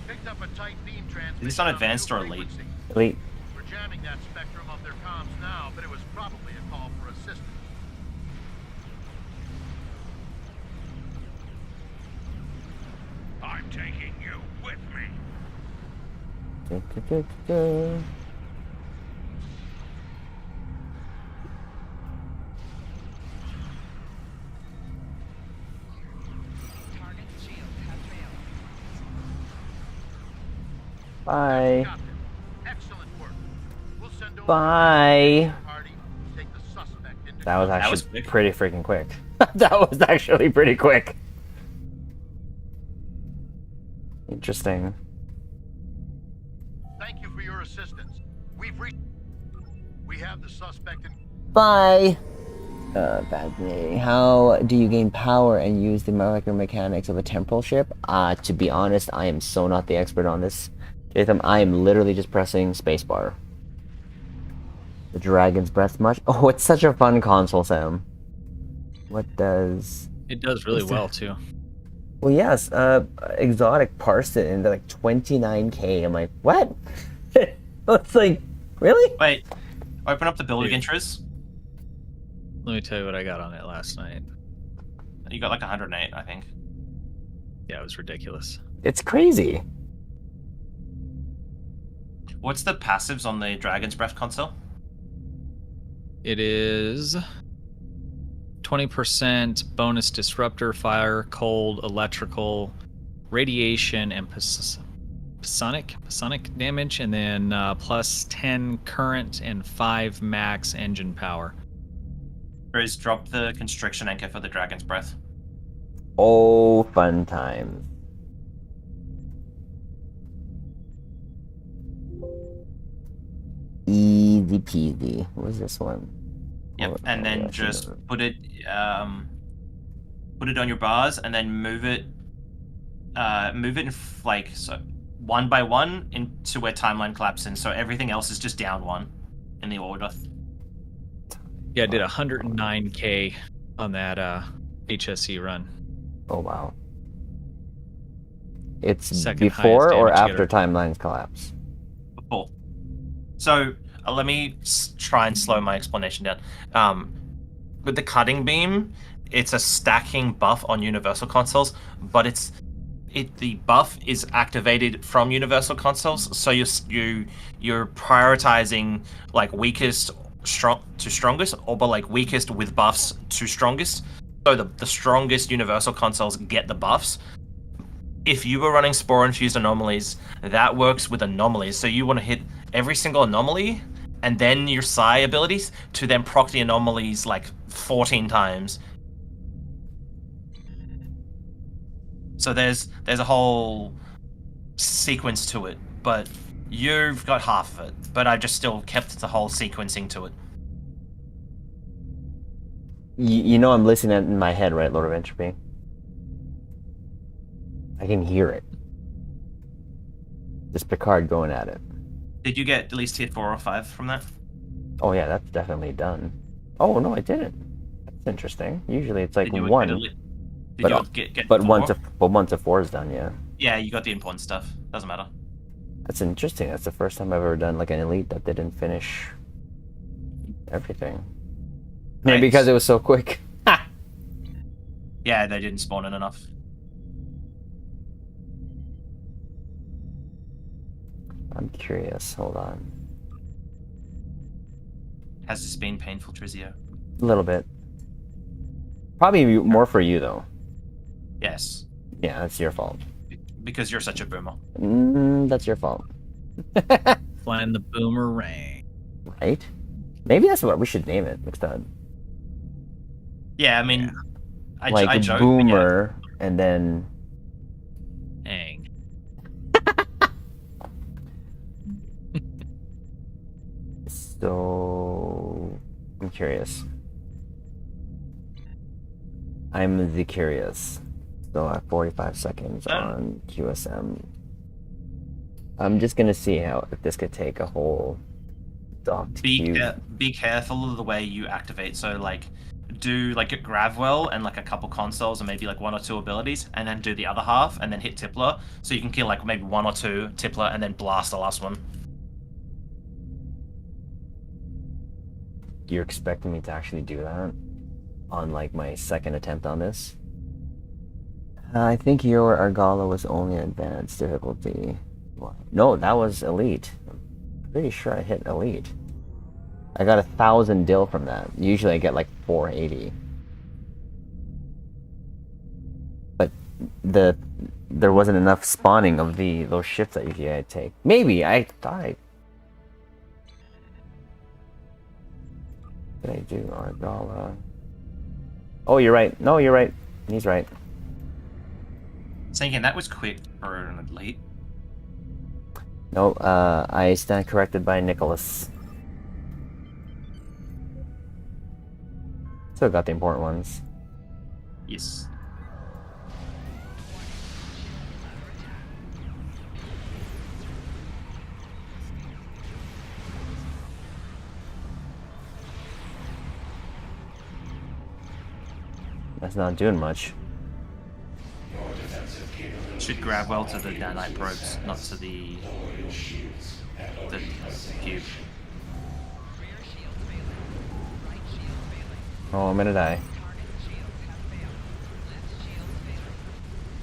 [SPEAKER 5] Picked up a tight beam transmission.
[SPEAKER 8] Is this on advanced or elite?
[SPEAKER 1] Elite.
[SPEAKER 5] We're jamming that spectrum of their comms now, but it was probably a call for assistance. I'm taking you with me.
[SPEAKER 1] Bye.
[SPEAKER 5] Excellent work. We'll send over
[SPEAKER 1] Bye.
[SPEAKER 5] party, take the suspect into
[SPEAKER 1] That was
[SPEAKER 8] That was
[SPEAKER 1] actually
[SPEAKER 8] quick.
[SPEAKER 1] pretty freaking quick. That was actually pretty quick. Interesting.
[SPEAKER 5] Thank you for your assistance. We have the suspect in.
[SPEAKER 1] Bye. Bad name. How do you gain power and use the molecular mechanics of a temporal ship? To be honest, I am so not the expert on this. Jatham, I am literally just pressing spacebar. The Dragon's Breath much? Oh, it's such a fun console, Sam. What does...
[SPEAKER 7] It does really well, too.
[SPEAKER 1] Well, yes, Exotic parsed it into like 29k. I'm like, what? It's like, really?
[SPEAKER 8] Wait, open up the building
[SPEAKER 7] Dude.
[SPEAKER 8] intros.
[SPEAKER 7] Let me tell you what I got on it last night.
[SPEAKER 8] You got like 108, I think.
[SPEAKER 7] Yeah, it was ridiculous.
[SPEAKER 1] It's crazy.
[SPEAKER 8] What's the passives on the Dragon's Breath console?
[SPEAKER 7] It is 20% bonus disruptor, fire, cold, electrical, radiation, and psionic damage, and then plus 10 current and 5 max engine power.
[SPEAKER 8] Or drop the constriction anchor for the Dragon's Breath.
[SPEAKER 1] Oh, fun times. Easy peasy. What was this one?
[SPEAKER 8] Yep,
[SPEAKER 1] Oh,
[SPEAKER 8] and then
[SPEAKER 1] yeah,
[SPEAKER 8] just
[SPEAKER 1] sure.
[SPEAKER 8] put it on your bars, and then move it in like so 1 by 1 into where timeline collapses. So everything else is just down 1 in the order.
[SPEAKER 7] Yeah, I did 109k on that HSE run.
[SPEAKER 1] Oh wow. It's
[SPEAKER 7] Second
[SPEAKER 1] before
[SPEAKER 7] highest
[SPEAKER 1] or
[SPEAKER 7] damage
[SPEAKER 1] after
[SPEAKER 7] getter.
[SPEAKER 1] timelines collapse?
[SPEAKER 8] Before. So let me try and slow my explanation down. With the cutting beam, it's a stacking buff on universal consoles, but the buff is activated from universal consoles, so you're prioritizing like weakest to strongest, or but like weakest with buffs to strongest. So the strongest universal consoles get the buffs. If you were running spore infused anomalies, that works with anomalies. So you want to hit every single anomaly and then your psi abilities to then proc the anomalies like 14 times. So there's a whole sequence to it, but you've got half of it. But I just still kept the whole sequencing to it.
[SPEAKER 1] You know I'm listening in my head, right, Lord of Entropy? I can hear it. Just Picard going at it.
[SPEAKER 8] Did you get at least tier 4 or 5 from that?
[SPEAKER 1] Oh yeah, that's definitely done. Oh no, I didn't. That's interesting. Usually it's like
[SPEAKER 8] Did you get
[SPEAKER 1] one.
[SPEAKER 8] Did you get
[SPEAKER 1] But
[SPEAKER 8] 4?
[SPEAKER 1] 1 to 4 is done, yeah.
[SPEAKER 8] Yeah, you got the important stuff. Doesn't matter.
[SPEAKER 1] That's interesting. That's the first time I've ever done like an elite that didn't finish everything. Maybe
[SPEAKER 8] Right.
[SPEAKER 1] because it was so quick.
[SPEAKER 8] Yeah, they didn't spawn in enough.
[SPEAKER 1] I'm curious. Hold on.
[SPEAKER 8] Has this been painful, Trizio?
[SPEAKER 1] A little bit. Probably more for you though.
[SPEAKER 8] Yes.
[SPEAKER 1] Yeah, that's your fault.
[SPEAKER 8] Because you're such a boomer.
[SPEAKER 1] That's your fault.
[SPEAKER 7] Flying the boomerang.
[SPEAKER 1] Right? Maybe that's what we should name it instead.
[SPEAKER 8] Yeah, I mean, I
[SPEAKER 1] Like
[SPEAKER 8] joke,
[SPEAKER 1] boomer, and then
[SPEAKER 7] Hang.
[SPEAKER 1] so I'm curious. I'm the curious. Still at 45 seconds on QSM. I'm just gonna see if this could take a whole docked cube.
[SPEAKER 8] Be careful of the way you activate. So like, do like a Gravwell and like a couple consoles and maybe like 1 or 2 abilities, and then do the other half, and then hit Tippler, so you can kill like maybe 1 or 2 Tippler, and then blast the last one.
[SPEAKER 1] You're expecting me to actually do that on like my second attempt on this? I think your Argala was only advanced difficulty. No, that was elite. I'm pretty sure I hit elite. I got 1,000 dill from that. Usually I get like 480. But there wasn't enough spawning of those shifts that usually I take. Maybe I thought Did I do Argala? Oh, you're right. No, you're right. He's right.
[SPEAKER 8] Thinking that was quick for an elite.
[SPEAKER 1] No, I stand corrected by Nicholas. Still got the important ones.
[SPEAKER 8] Yes.
[SPEAKER 1] That's not doing much.
[SPEAKER 8] Should grab well to the nanite probes, not to the cube.
[SPEAKER 1] Oh, I'm gonna die.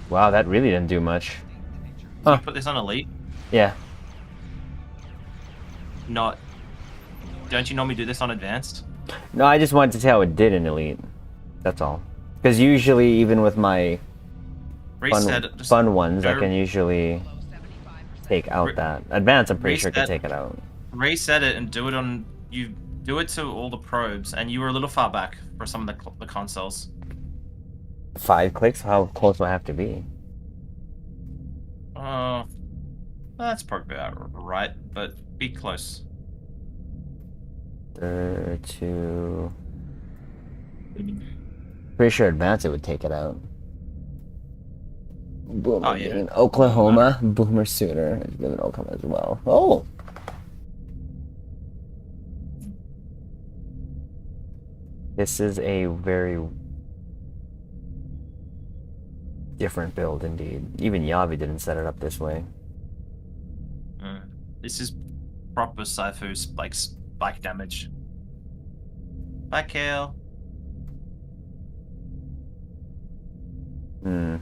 [SPEAKER 1] Wow, that really didn't do much.
[SPEAKER 8] Can you put this on elite?
[SPEAKER 1] Yeah.
[SPEAKER 8] Not. Don't you normally do this on advanced?
[SPEAKER 1] No, I just wanted to see how it did in elite. That's all. Because usually, even with my fun ones, I can usually take out that. Advanced, I'm pretty sure can take it out.
[SPEAKER 8] Reset it and do it on. You do it to all the probes, and you were a little far back for some of the consoles.
[SPEAKER 1] 5 clicks? How close do I have to be?
[SPEAKER 8] That's probably about right, but be close.
[SPEAKER 1] 2. Pretty sure advanced it would take it out. Boomer in Oklahoma. Boomer sooner. I live in Oklahoma as well. Oh! This is a very different build indeed. Even Yavi didn't set it up this way.
[SPEAKER 8] This is proper Saifu's like spike damage. Bye, Kale.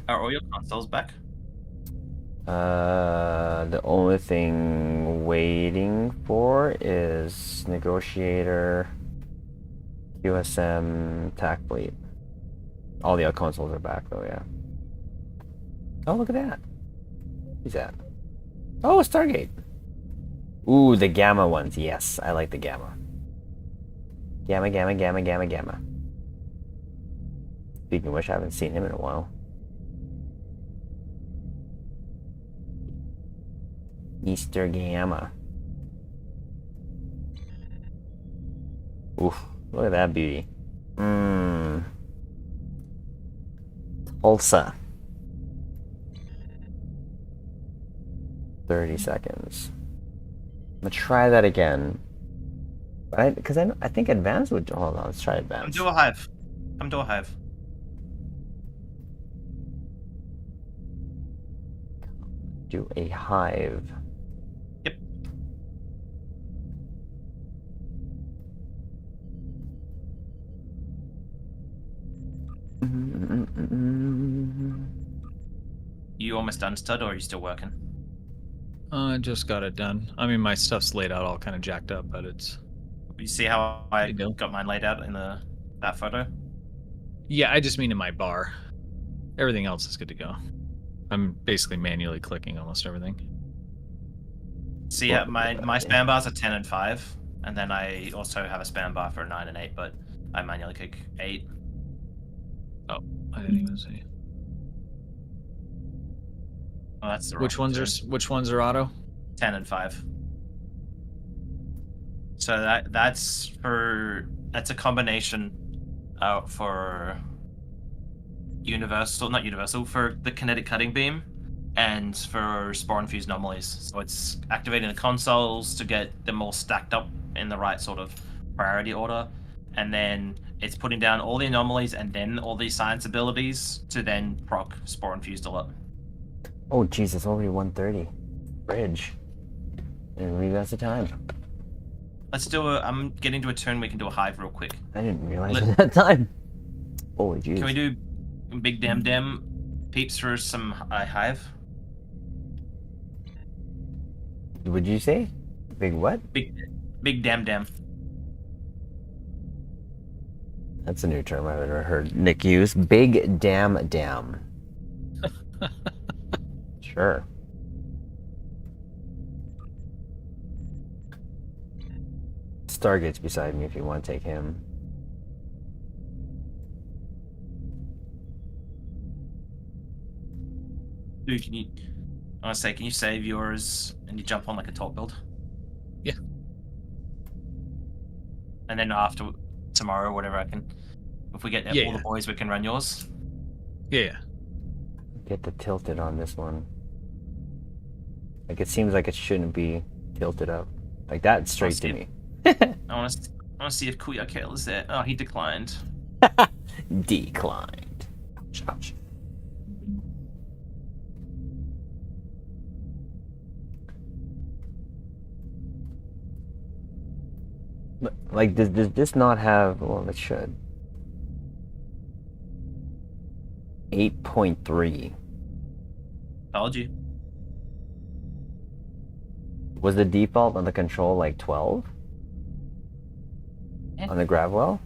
[SPEAKER 8] Are all your consoles back?
[SPEAKER 1] The only thing waiting for is Negotiator, QSM, TAC Fleet. All the other consoles are back though, yeah. Oh, look at that. Who's that? Oh, Stargate. Ooh, the Gamma ones. Yes, I like the Gamma. Gamma, Gamma, Gamma, Gamma, Gamma. Speaking of which, I haven't seen him in a while. Easter Gamma. Oof, look at that beauty. Tulsa. 30 seconds. I'm gonna try that again. But I think advanced would. Hold on, let's try advanced.
[SPEAKER 8] Come to a hive.
[SPEAKER 1] Do a hive.
[SPEAKER 8] Yep. You almost done, Stud, or are you still working?
[SPEAKER 7] I just got it done. I mean, my stuff's laid out all kind of jacked up, but it's...
[SPEAKER 8] You see how I got mine laid out in that photo?
[SPEAKER 7] Yeah, I just mean in my bar. Everything else is good to go. I'm basically manually clicking almost everything.
[SPEAKER 8] See, yeah, my spam bars are 10 and 5, and then I also have a spam bar for 9 and 8, but I manually click 8.
[SPEAKER 7] Oh, I didn't even see.
[SPEAKER 8] Oh, that's the
[SPEAKER 7] Which
[SPEAKER 8] wrong
[SPEAKER 7] ones are auto?
[SPEAKER 8] 10 and 5. So that's a combination for not universal, for the kinetic cutting beam and for spore infused anomalies. So it's activating the consoles to get them all stacked up in the right sort of priority order, and then it's putting down all the anomalies and then all these science abilities to then proc spore infused a lot.
[SPEAKER 1] Oh Jesus, already 1:30. Bridge. Didn't realize the time.
[SPEAKER 8] Let's do I'm getting to a turn. We can do a hive real quick.
[SPEAKER 1] I didn't realize at that time. Holy jeez.
[SPEAKER 8] Can we do big damn peeps for some hive?
[SPEAKER 1] Would you say? Big what?
[SPEAKER 8] Big damn.
[SPEAKER 1] That's a new term I've never heard Nick use. Big damn. Sure. Stargate's beside me if you want to take him.
[SPEAKER 8] Dude, I want to say, can you save yours and you jump on like a top build?
[SPEAKER 7] Yeah.
[SPEAKER 8] And then after tomorrow, whatever, if we get all the boys, we can run yours.
[SPEAKER 7] Yeah.
[SPEAKER 1] Get the tilted on this one. Like it seems like it shouldn't be tilted up. Like that's straight to me.
[SPEAKER 8] I want to see if Kuya Kale is there. Oh, he declined.
[SPEAKER 1] Declined. Ouch. Like, does this not have... Well, it should. 8.3.
[SPEAKER 8] Told you.
[SPEAKER 1] Was the default on the control like 12?
[SPEAKER 8] Yeah.
[SPEAKER 1] On the Gravwell?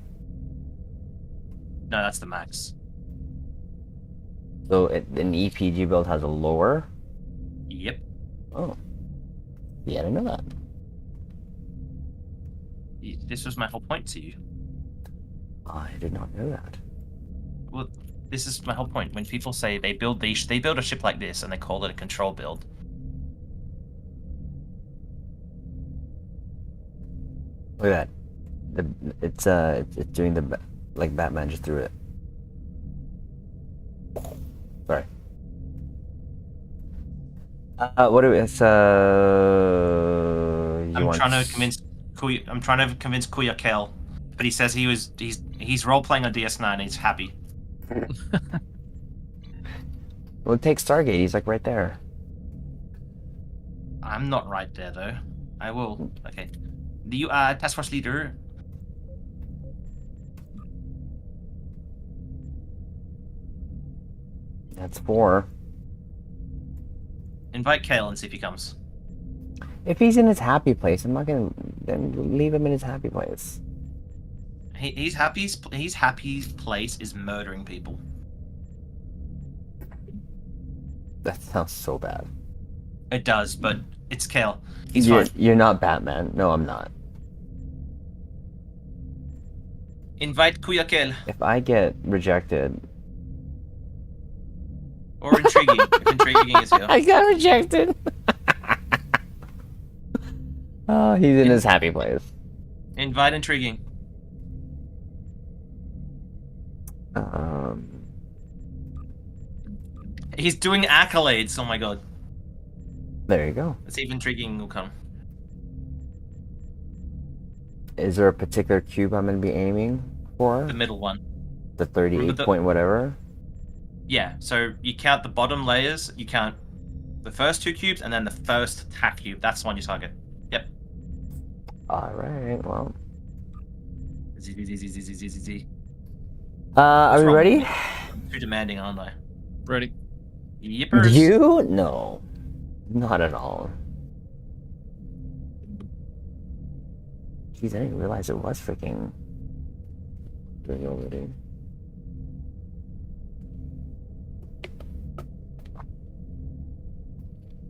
[SPEAKER 8] No, that's the max.
[SPEAKER 1] So an EPG build has a lower?
[SPEAKER 8] Yep.
[SPEAKER 1] Oh. Yeah, I didn't know that.
[SPEAKER 8] This was my whole point to you.
[SPEAKER 1] I did not know that.
[SPEAKER 8] Well, this is my whole point. When people say they build a ship like this and they call it a control build.
[SPEAKER 1] Look at that. It's doing the like Batman just threw it. Sorry. What do we?
[SPEAKER 8] I'm trying to convince Kuya Kale, but he says he's role playing on DS9 and he's happy.
[SPEAKER 1] Well, take Stargate. He's like right there.
[SPEAKER 8] I'm not right there though. I will. Okay. The task force leader.
[SPEAKER 1] That's 4.
[SPEAKER 8] Invite Kale and see if he comes.
[SPEAKER 1] If he's in his happy place, I'm not gonna then leave him in his happy place.
[SPEAKER 8] He's happy. His happy place is murdering people.
[SPEAKER 1] That sounds so bad.
[SPEAKER 8] It does, but it's Kale. He's fine.
[SPEAKER 1] You're not Batman. No, I'm not.
[SPEAKER 8] Invite Kuya Kale.
[SPEAKER 1] If I get rejected...
[SPEAKER 8] Or intriguing. If intriguing is here.
[SPEAKER 1] I got rejected! Oh, he's in his happy place.
[SPEAKER 8] Invite intriguing. He's doing accolades. Oh my god.
[SPEAKER 1] There you go.
[SPEAKER 8] Let's see if intriguing will come.
[SPEAKER 1] Is there a particular cube I'm going to be aiming for?
[SPEAKER 8] The middle one.
[SPEAKER 1] The 38 point whatever?
[SPEAKER 8] Yeah, so you count the bottom layers, you count the first 2 cubes, and then the first attack cube. That's the one you target. Yep.
[SPEAKER 1] Alright, well.
[SPEAKER 8] Z.
[SPEAKER 1] Are we ready?
[SPEAKER 8] I'm too demanding, aren't I?
[SPEAKER 7] Ready.
[SPEAKER 8] Yippers.
[SPEAKER 1] You? No. Not at all. Jeez, I didn't realize it was freaking doing already.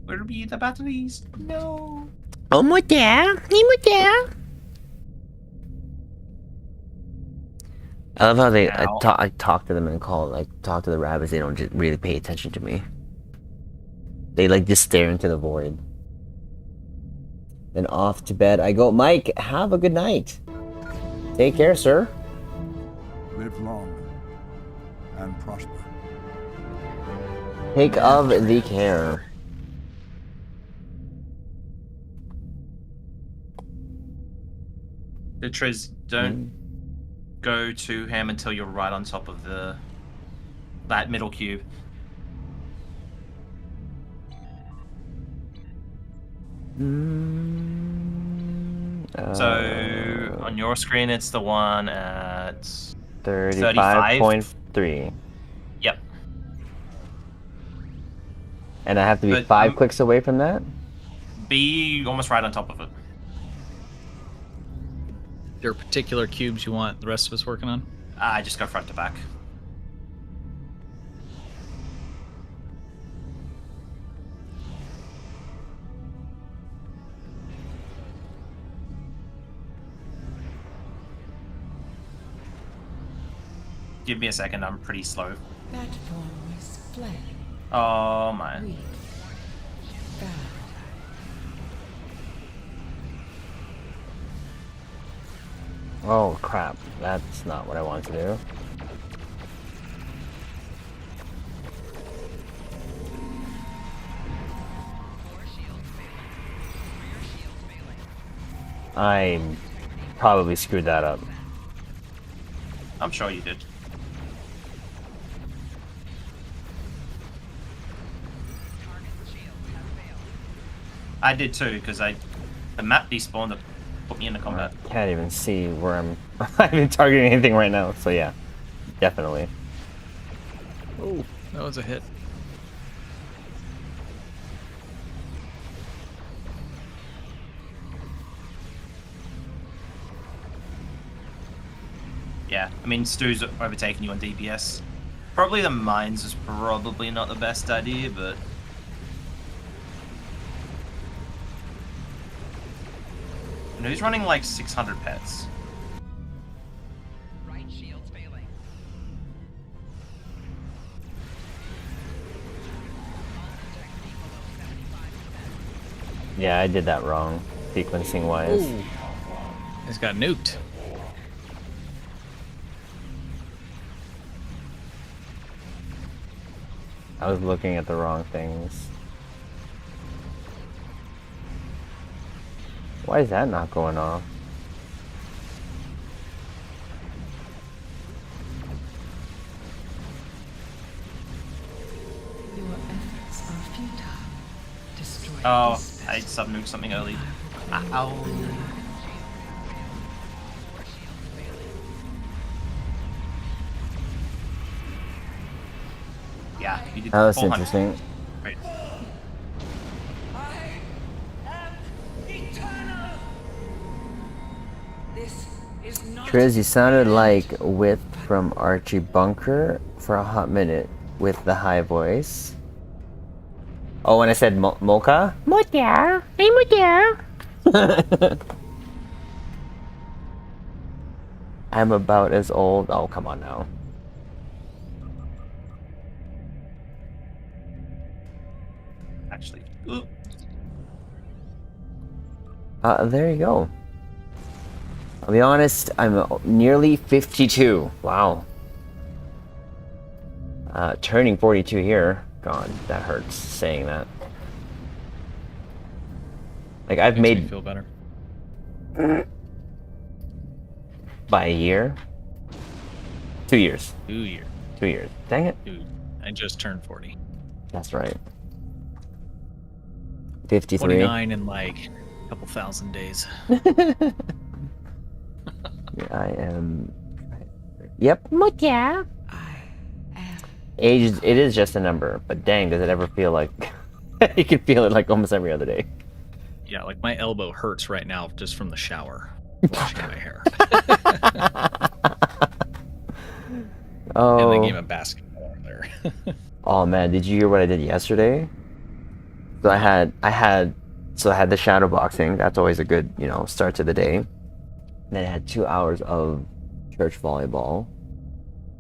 [SPEAKER 8] Where be the batteries? No.
[SPEAKER 1] Oh my dad. Hey my dad. I love how they I talk to them and talk to the rabbits. They don't just really pay attention to me. They like just stare into the void. Then off to bed I go. Mike, have a good night. Take care, sir.
[SPEAKER 10] Live long and prosper.
[SPEAKER 1] Take of the care.
[SPEAKER 8] The Triz, don't go to Helm until you're right on top of that middle cube. So on your screen, it's the one at
[SPEAKER 1] 35.3.
[SPEAKER 8] Yep.
[SPEAKER 1] And I have to be 5 clicks away from that?
[SPEAKER 8] Be almost right on top of it.
[SPEAKER 7] There are particular cubes you want the rest of us working on?
[SPEAKER 8] I just go front to back. Give me a second, I'm pretty slow.
[SPEAKER 11] That form was fled.
[SPEAKER 8] Oh my.
[SPEAKER 1] Oh crap, that's not what I want to do. I probably screwed that up.
[SPEAKER 8] I'm sure you did. I did too, because the map despawned to put me into combat.
[SPEAKER 1] I can't even see where I'm I'm even targeting anything right now, so yeah. Definitely.
[SPEAKER 7] Oh, that was a hit.
[SPEAKER 8] Yeah, I mean, Stu's overtaking you on DPS. Probably the mines is probably not the best idea, but... You know, he's running like 600 pets.
[SPEAKER 4] Right shield's failing.
[SPEAKER 1] Yeah, I did that wrong, sequencing wise.
[SPEAKER 7] Ooh. It's got nuked.
[SPEAKER 1] I was looking at the wrong things. Why is that not going off?
[SPEAKER 11] Your efforts are futile. Destroy
[SPEAKER 8] Oh,
[SPEAKER 11] this
[SPEAKER 8] I sub-nuked something early. Ow. Yeah, you did
[SPEAKER 1] That was
[SPEAKER 8] 400.
[SPEAKER 1] interesting.
[SPEAKER 8] Right.
[SPEAKER 1] Triz, you sounded like Whip from Archie Bunker for a hot minute with the high voice. Oh, when I said Mocha? Mocha! Hey, Mocha! I'm about as old. Oh, come on now.
[SPEAKER 8] Actually. Ooh.
[SPEAKER 1] There you go. I'll be honest, I'm nearly 52. Wow. Turning 42 here. God, that hurts saying that. Like, I've
[SPEAKER 7] Makes me
[SPEAKER 1] made...
[SPEAKER 7] feel better.
[SPEAKER 1] By a year? 2 years.
[SPEAKER 7] 2 years.
[SPEAKER 1] 2 years. Dang it.
[SPEAKER 7] Dude, I just turned 40.
[SPEAKER 1] That's right. 53.
[SPEAKER 7] 29 in like a couple thousand days.
[SPEAKER 1] I am... Yep. Yeah. Age, it is just a number, but dang, does it ever feel like... You can feel it like almost every other day.
[SPEAKER 7] Yeah, like my elbow hurts right now just from the shower. Washing my hair.
[SPEAKER 1] Oh.
[SPEAKER 7] And the game of basketball there.
[SPEAKER 1] Oh man, did you hear what I did yesterday? So I had the shadow boxing. That's always a good, start to the day. Then I had 2 hours of church volleyball,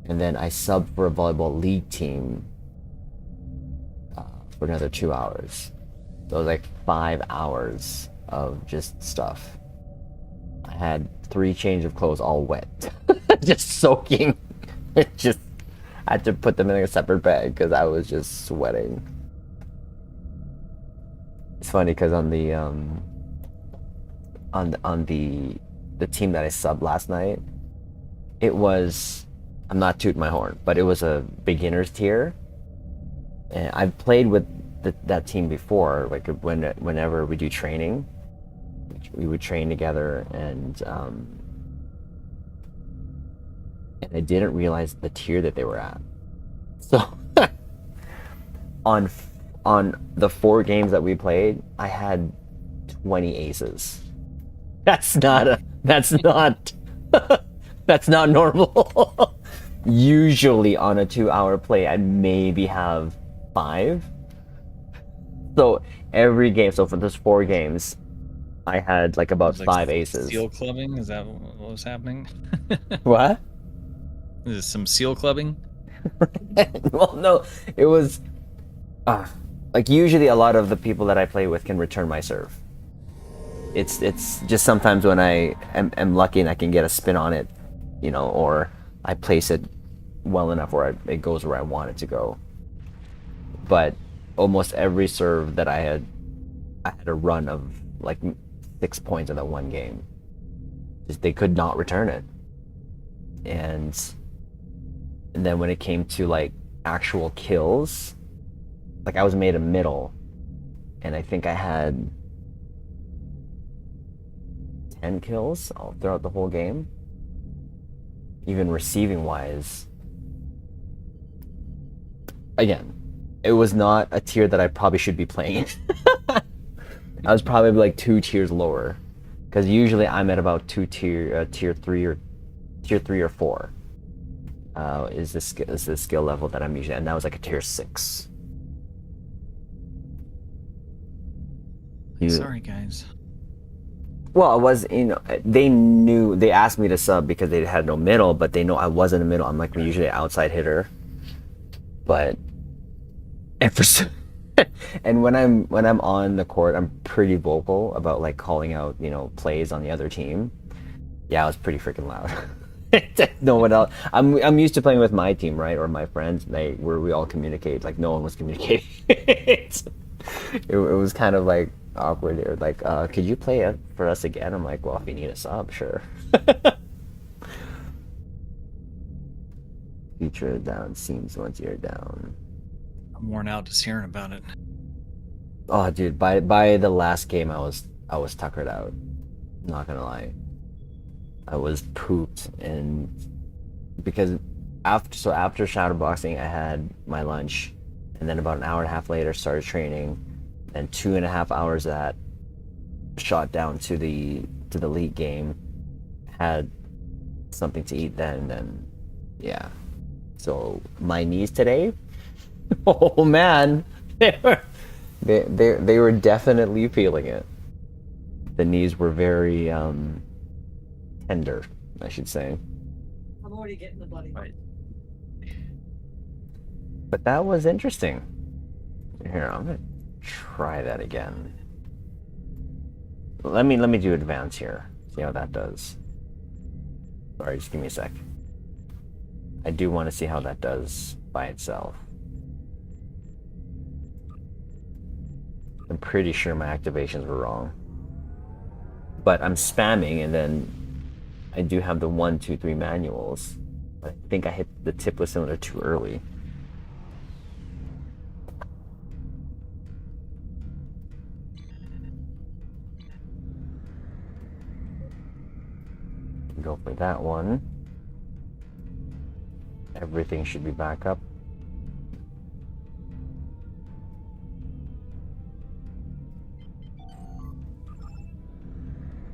[SPEAKER 1] and then I subbed for a volleyball league team for another 2 hours. So it was like 5 hours of just stuff. I had 3 change of clothes, all wet, just soaking. I had to put them in a separate bag because I was just sweating. It's funny because on the team that I subbed last night, it was, I'm not tooting my horn, but it was a beginners tier, and I've played with that team before. Like whenever we do training, we would train together, and I didn't realize the tier that they were at. So on the 4 games that we played, I had 20 aces. That's not normal. Usually on a 2-hour play, I maybe have 5. So every game, so for those 4 games, I had like about 5 aces.
[SPEAKER 7] Seal clubbing? Is that what was happening?
[SPEAKER 1] What?
[SPEAKER 7] Is it some seal clubbing?
[SPEAKER 1] Well, no, it was like usually a lot of the people that I play with can return my serve. It's just sometimes when I am lucky and I can get a spin on it, or I place it well enough where it goes where I want it to go. But almost every serve that I had a run of like 6 points in that one game. Just they could not return it. And then when it came to like actual kills, like I was made a middle, and I think I had 10 kills all throughout the whole game. Even receiving wise, again, it was not a tier that I probably should be playing. I was probably like 2 tiers lower, because usually I'm at about tier 3 or 4. Is the skill level that I'm usually, and that was like a tier 6.
[SPEAKER 7] Sorry, guys.
[SPEAKER 1] Well, it was, they asked me to sub because they had no middle, but they know I wasn't a middle. I'm like usually an outside hitter. But and when I'm on the court, I'm pretty vocal about like calling out, plays on the other team. Yeah, I was pretty freaking loud. No one else. I'm used to playing with my team, right, or my friends. Where we all communicate. Like no one was communicating. It was kind of like awkward. They were like, could you play it for us again? I'm like, well, if you need a sub, sure. Future down seems once you're down.
[SPEAKER 7] I'm worn out just hearing about it.
[SPEAKER 1] Oh, dude, by the last game, I was tuckered out. Not gonna lie, I was pooped, and because after shadowboxing, I had my lunch, and then about an hour and a half later started training, and 2.5 hours of that shot down to the league game, had something to eat then yeah. So my knees today, oh man, they were definitely feeling it. The knees were very tender, I should say.
[SPEAKER 2] I'm already getting the bloody right.
[SPEAKER 1] But that was interesting. Here, I'm gonna try that again. Let me do advance here. See how that does. Sorry, just give me a sec. I do want to see how that does by itself. I'm pretty sure my activations were wrong. But I'm spamming, and then I do have the 1, 2, 3 manuals. But I think I hit the tipless cylinder too early. Go for that one. Everything should be back up.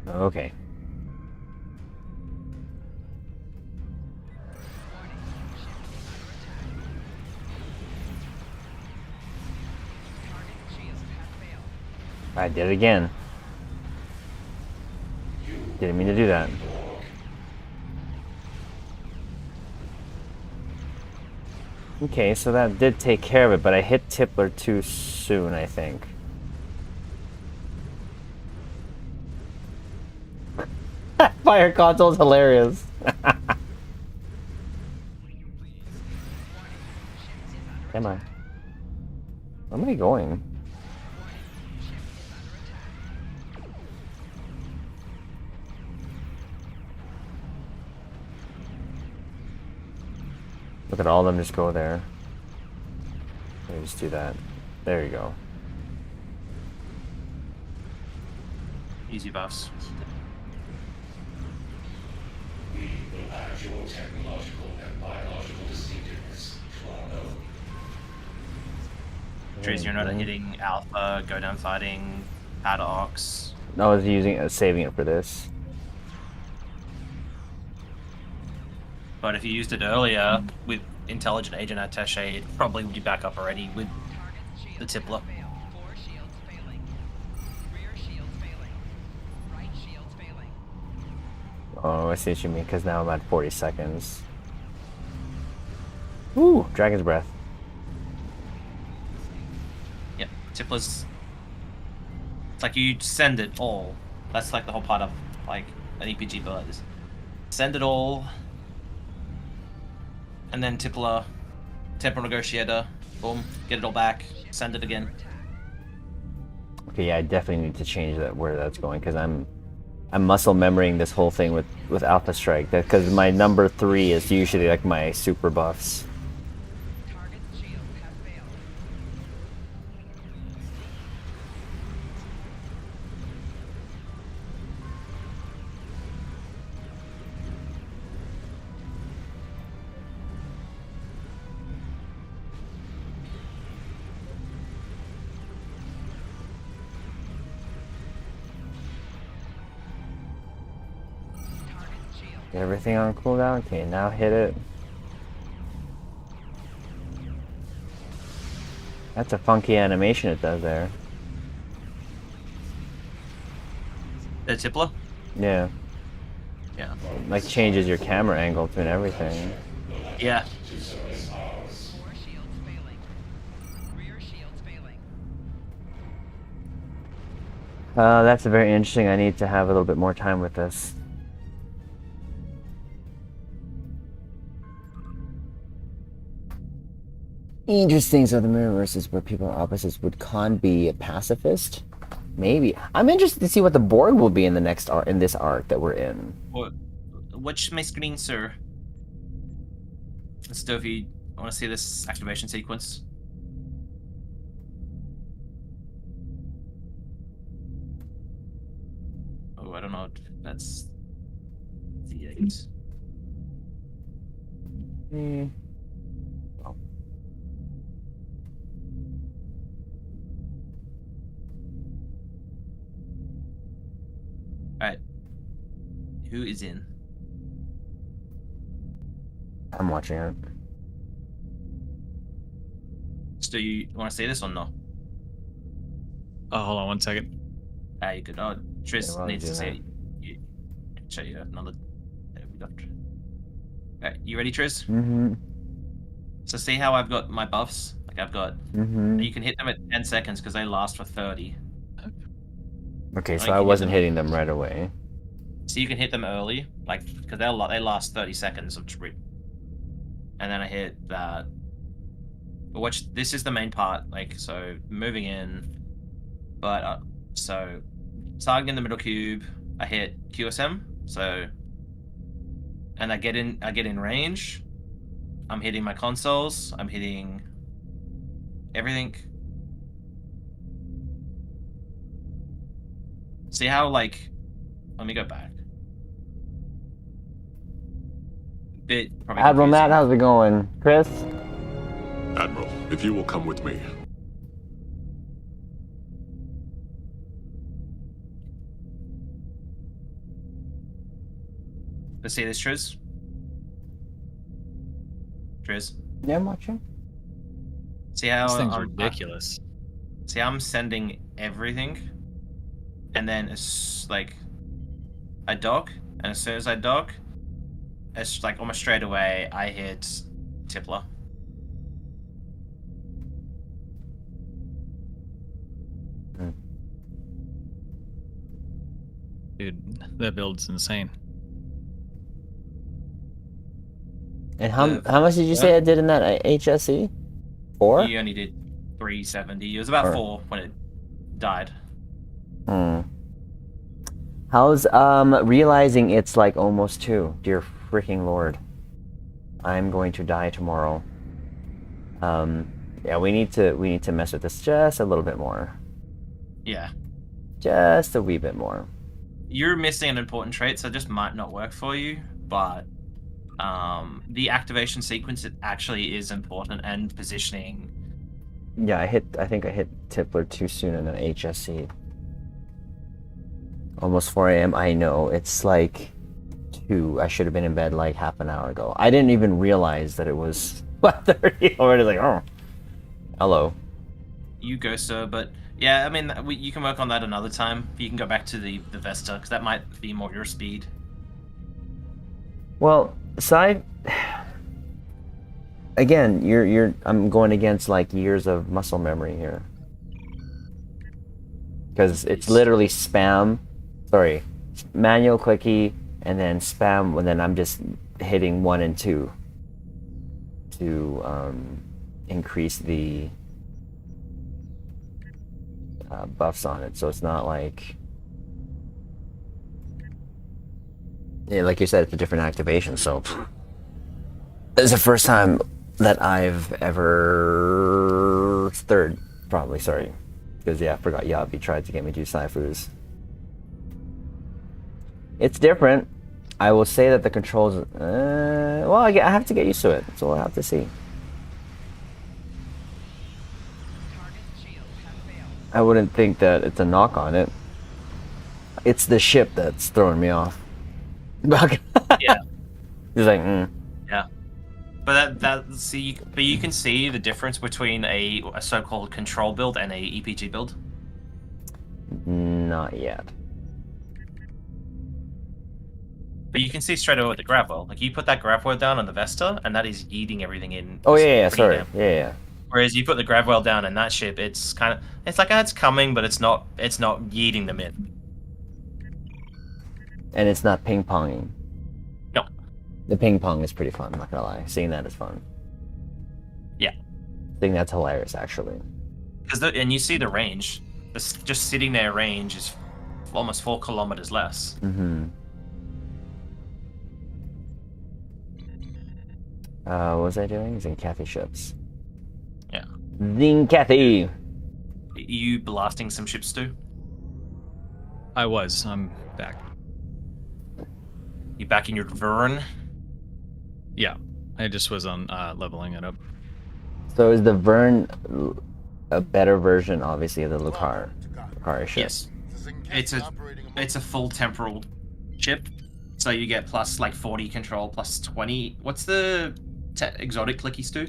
[SPEAKER 1] Okay. I did it again. Didn't mean to do that. Okay, so that did take care of it, but I hit Tippler too soon, I think. Fire console's hilarious. Am I? Where am I going? Look at all of them just go there. Let me just do that. There you go.
[SPEAKER 8] Easy buffs.
[SPEAKER 12] Actual technological and biological distinctiveness to our own.
[SPEAKER 8] Trees, you're not hitting Alpha, Go Down Fighting, Paradox.
[SPEAKER 1] No, I was using saving it for this.
[SPEAKER 8] But if you used it earlier with Intelligent Agent Attaché, it probably would be back up already with the Tippler.
[SPEAKER 1] Oh, I see what you mean, because now I'm at 40 seconds. Ooh, Dragon's Breath.
[SPEAKER 8] Yep, Tippler's... It's like you send it all. That's like the whole part of like an EPG build is send it all, and then Tippler, Temporal Negotiator, boom, get it all back, send it again.
[SPEAKER 1] Okay, yeah, I definitely need to change that where that's going, because I'm muscle memorying this whole thing with Alpha Strike, because my number 3 is usually like my super buffs. Everything on cooldown? Okay, now hit it. That's a funky animation it does there.
[SPEAKER 8] The Tippler?
[SPEAKER 1] Yeah.
[SPEAKER 8] Yeah.
[SPEAKER 1] It, like, changes your camera angle to and everything.
[SPEAKER 8] Yeah.
[SPEAKER 1] That's very interesting. I need to have a little bit more time with this. Interesting. So the Mirrorverse is where people are opposites. Would Khan be a pacifist? Maybe. I'm interested to see what the Borg will be in the next arc, in this arc that we're in.
[SPEAKER 8] Watch my screen, sir. Stovey, I want to see this activation sequence. Oh, I don't know. That's the 8.
[SPEAKER 1] Oh.
[SPEAKER 8] Alright. Who is in?
[SPEAKER 1] I'm watching it.
[SPEAKER 8] So you want to see this or no?
[SPEAKER 7] Oh, hold on 1 second.
[SPEAKER 8] You could. Oh, Tris
[SPEAKER 1] Yeah,
[SPEAKER 8] needs to see
[SPEAKER 1] that.
[SPEAKER 8] it. Show you another. There we go. Alright, you ready, Tris?
[SPEAKER 1] Mm-hmm.
[SPEAKER 8] So see how I've got my buffs? Like I've got.
[SPEAKER 1] Mm-hmm.
[SPEAKER 8] You can hit them at 10 seconds because they last for 30.
[SPEAKER 1] Okay, so I wasn't hitting them right away.
[SPEAKER 8] So you can hit them early, like because they last 30 seconds of trip. And then I hit that. But watch, this is the main part. Like so, moving in, but so targeting the middle cube. I hit QSM. So, and I get in range. I'm hitting my consoles. I'm hitting everything. See how like, let me go back.
[SPEAKER 1] Admiral Matt, how's it going? Chris?
[SPEAKER 3] Admiral, if you will come with me.
[SPEAKER 8] Let's see this, Triz. Triz.
[SPEAKER 1] Yeah, I'm watching.
[SPEAKER 8] See how
[SPEAKER 7] This thing's ridiculous.
[SPEAKER 8] See how I'm sending everything and then it's like I dock, and as soon as I dock, it's like almost straight away I hit Tippler.
[SPEAKER 7] Dude, that build's insane.
[SPEAKER 1] And how much did you say I did in that HSE? 4?
[SPEAKER 8] You only did 370. It was about 4 when it died.
[SPEAKER 1] How's realizing it's like almost 2? Dear freaking lord. I'm going to die tomorrow. Yeah, we need to mess with this just a little bit more.
[SPEAKER 8] Yeah.
[SPEAKER 1] Just a wee bit more.
[SPEAKER 8] You're missing an important trait, so it just might not work for you, but the activation sequence, it actually is important, and positioning.
[SPEAKER 1] Yeah, I think I hit Tippler too soon in an HSC. Almost 4 a.m. I know, it's like 2. I should have been in bed like half an hour ago. I didn't even realize that it was 1:30 already. Like, oh, hello.
[SPEAKER 8] You go, sir, but yeah, I mean, you can work on that another time. You can go back to the Vesta, because that might be more your speed.
[SPEAKER 1] Well, again, I'm going against like years of muscle memory here. Because it's literally manual clicky, and then spam, and then I'm just hitting 1 and 2 to increase the buffs on it. So it's not like, yeah, like you said, it's a different activation. So it's the first time that I've ever probably, sorry. Because, yeah, I forgot Yabi tried to get me to do Saifus. It's different. I will say that the controls... well, I have to get used to it. So we'll have to see. I wouldn't think that it's a knock on it. It's the ship that's throwing me off.
[SPEAKER 8] Yeah.
[SPEAKER 1] He's like,
[SPEAKER 8] Yeah. But but you can see the difference between a so-called control build and a EPG build?
[SPEAKER 1] Not yet.
[SPEAKER 8] But you can see straight away with the grav well. Like, you put that grav well down on the Vesta, and that is yeeting everything in.
[SPEAKER 1] Oh, yeah, sorry. Yeah.
[SPEAKER 8] Whereas you put the grav well down in that ship, it's kind of, it's like, it's coming, but it's not yeeting them in.
[SPEAKER 1] And it's not ping-ponging.
[SPEAKER 8] No.
[SPEAKER 1] The ping-pong is pretty fun, I'm not gonna lie. Seeing that is fun.
[SPEAKER 8] Yeah.
[SPEAKER 1] I think that's hilarious, actually.
[SPEAKER 8] And you see the range. Just sitting there range is almost 4 kilometers less.
[SPEAKER 1] Mm-hmm. What was I doing? Zincathi ships.
[SPEAKER 8] Yeah.
[SPEAKER 1] Zincathi!
[SPEAKER 8] You blasting some ships, Stu?
[SPEAKER 7] I was. I'm back.
[SPEAKER 8] You back in your Vern?
[SPEAKER 7] Yeah. I just was on leveling it up.
[SPEAKER 1] So is the Vern a better version, obviously, of the Lucaria ship?
[SPEAKER 8] Yes. It's a full temporal ship. So you get plus like 40 control, plus 20. What's the exotic clicky, Stu?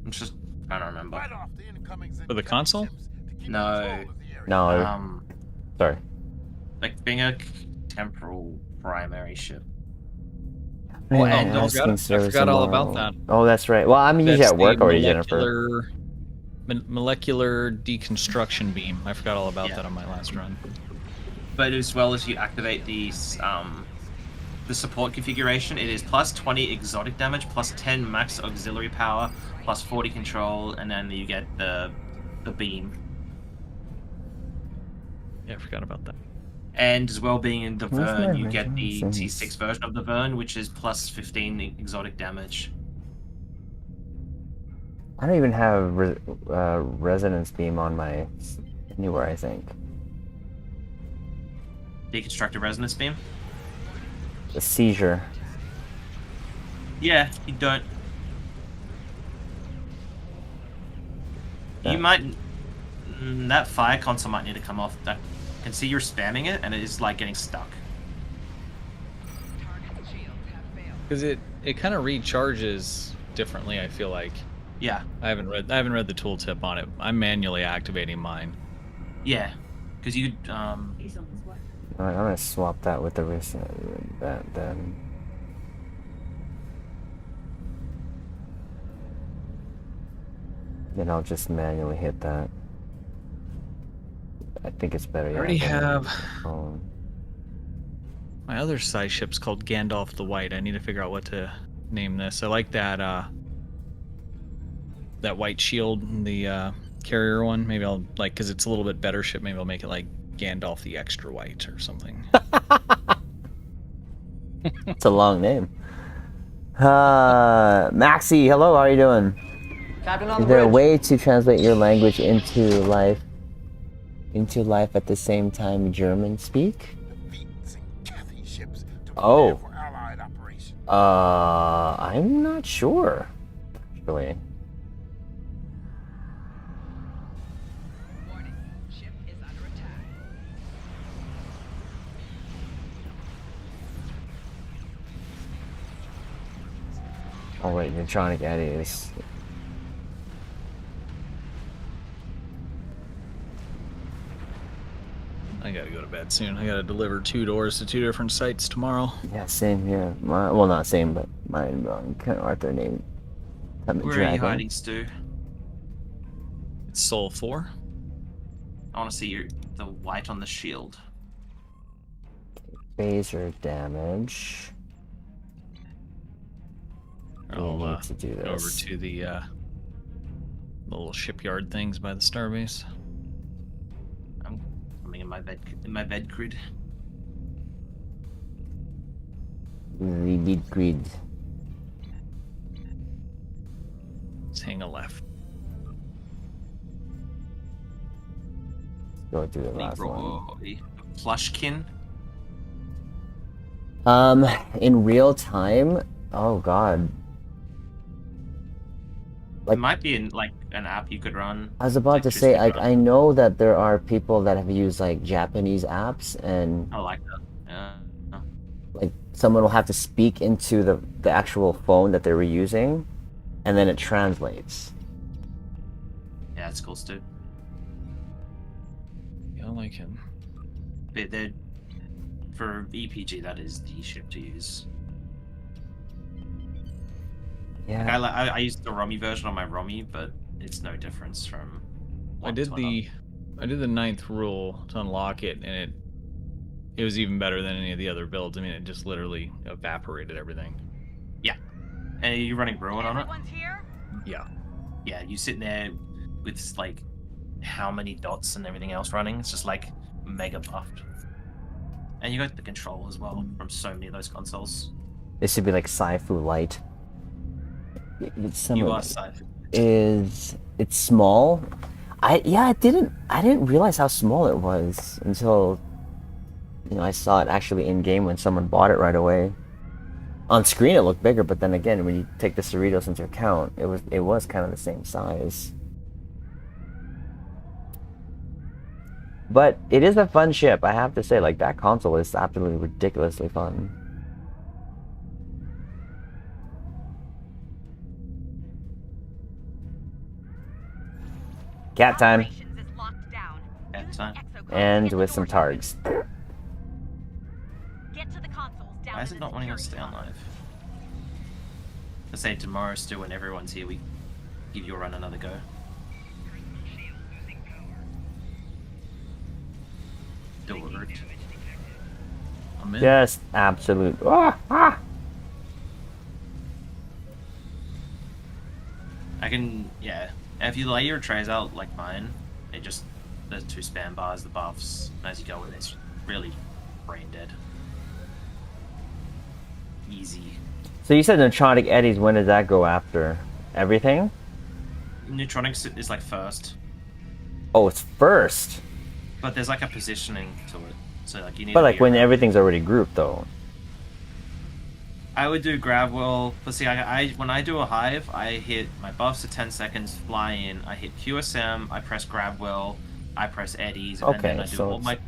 [SPEAKER 8] I'm just trying to remember.
[SPEAKER 7] For the console?
[SPEAKER 8] No.
[SPEAKER 1] Sorry.
[SPEAKER 8] Like being a temporal primary ship.
[SPEAKER 7] I forgot all about that.
[SPEAKER 1] Oh, that's right. Well, I'm usually at work already, Jennifer.
[SPEAKER 7] Molecular deconstruction beam. I forgot all about that on my last run.
[SPEAKER 8] But as well as you activate these, the support configuration, it is plus 20 exotic damage, plus 10 max auxiliary power, plus 40 control, and then you get the beam.
[SPEAKER 7] Yeah, I forgot about that.
[SPEAKER 8] And as well, being in the Vern, you get the T6 version of the Vern, which is plus 15 exotic damage.
[SPEAKER 1] I don't even have resonance beam on my anywhere, I think.
[SPEAKER 8] Deconstructed resonance beam?
[SPEAKER 1] The seizure.
[SPEAKER 8] Yeah, you don't. You might. That fire console might need to come off. I can see you're spamming it, and it is like getting stuck.
[SPEAKER 7] Because it kind of recharges differently. I feel like.
[SPEAKER 8] Yeah.
[SPEAKER 7] I haven't read the tooltip on it. I'm manually activating mine.
[SPEAKER 8] Yeah, Because you
[SPEAKER 2] He's on his way.
[SPEAKER 1] Alright, I'm gonna swap that with the wrist. That then. Then I'll just manually hit that. I think it's better.
[SPEAKER 7] I already have
[SPEAKER 1] phone.
[SPEAKER 7] my other size ship's called Gandalf the White. I need to figure out what to name this. I like that that white shield, the carrier one. Maybe I'll like because it's a little bit better ship. Maybe I'll make it like Gandalf the Extra White or something.
[SPEAKER 1] It's a long name. Maxie, hello. How are you doing?
[SPEAKER 2] Captain on
[SPEAKER 1] Is
[SPEAKER 2] the
[SPEAKER 1] there a
[SPEAKER 2] bridge.
[SPEAKER 1] way to translate your language into life at the same time German speak? Oh. I'm not sure. Actually.
[SPEAKER 4] Warning. Ship is under attack.
[SPEAKER 1] Oh wait, Neutronic Eddies.
[SPEAKER 7] I gotta go to bed soon. I gotta deliver 2 doors to 2 different sites tomorrow.
[SPEAKER 1] Yeah, same here. Well, not same, but mine. Kind of Arthur named.
[SPEAKER 8] where are you hiding, Stu?
[SPEAKER 7] It's Soul 4.
[SPEAKER 8] I want to see the white on the shield.
[SPEAKER 1] Phaser damage.
[SPEAKER 7] I'll
[SPEAKER 1] need to do
[SPEAKER 7] go over
[SPEAKER 1] this.
[SPEAKER 7] to the little shipyard things by the starbase.
[SPEAKER 8] I'm coming in my bed grid.
[SPEAKER 1] The big grid.
[SPEAKER 7] Let's hang a left.
[SPEAKER 1] Go through the last one.
[SPEAKER 8] Plushkin.
[SPEAKER 1] In real time. Oh God.
[SPEAKER 8] It might be in like an app you could run.
[SPEAKER 1] I was about to say, I know that there are people that have used like Japanese apps, and
[SPEAKER 8] I like that. Yeah.
[SPEAKER 1] like someone will have to speak into the actual phone that they were using, and then it translates.
[SPEAKER 8] Yeah, it's cool, Stu.
[SPEAKER 7] Yeah, I like him.
[SPEAKER 8] But for EPG, that is the ship to use.
[SPEAKER 1] Yeah.
[SPEAKER 8] Like, I used the ROMI version on my ROMI, but it's no difference from.
[SPEAKER 7] I did the 9th rule to unlock it, and it was even better than any of the other builds. I mean, it just literally evaporated everything.
[SPEAKER 8] Yeah. And are you running Ruin on it?
[SPEAKER 4] Here?
[SPEAKER 7] Yeah.
[SPEAKER 8] Yeah, you sit there with like how many dots and everything else running. It's just like mega buffed. And you got the control as well from so many of those consoles.
[SPEAKER 1] This should be like Sci-Fu Light.
[SPEAKER 8] You are Sci-Fu.
[SPEAKER 1] It's small. I didn't realize how small it was until I saw it actually in game when someone bought it right away. On screen it looked bigger, but then again when you take the Cerritos into account, it was kind of the same size. But it is a fun ship, I have to say. Like, that console is absolutely ridiculously fun. Cat time.
[SPEAKER 8] Cat time.
[SPEAKER 1] And with some targs.
[SPEAKER 8] Why is it not wanting us to stay on live? Let's say tomorrow, Stu, when everyone's here, we give your run another go. Do it.
[SPEAKER 7] I'm in.
[SPEAKER 1] Just absolute.
[SPEAKER 8] I can, yeah. And if you lay your trays out like mine, it just, there's 2 spam bars, the buffs, and as you go in, it's really brain dead. Easy.
[SPEAKER 1] So you said Neutronic Eddies, when does that go after? Everything?
[SPEAKER 8] Neutronics is like first.
[SPEAKER 1] Oh, it's first.
[SPEAKER 8] But there's like a positioning to it. So like you need
[SPEAKER 1] But
[SPEAKER 8] to
[SPEAKER 1] like
[SPEAKER 8] be
[SPEAKER 1] when
[SPEAKER 8] around.
[SPEAKER 1] everything's already grouped though.
[SPEAKER 8] I would do grab well, but see, I when I do a hive, I hit my buffs at 10 seconds, fly in, I hit QSM, I press grab well, I press eddies, and then I do all my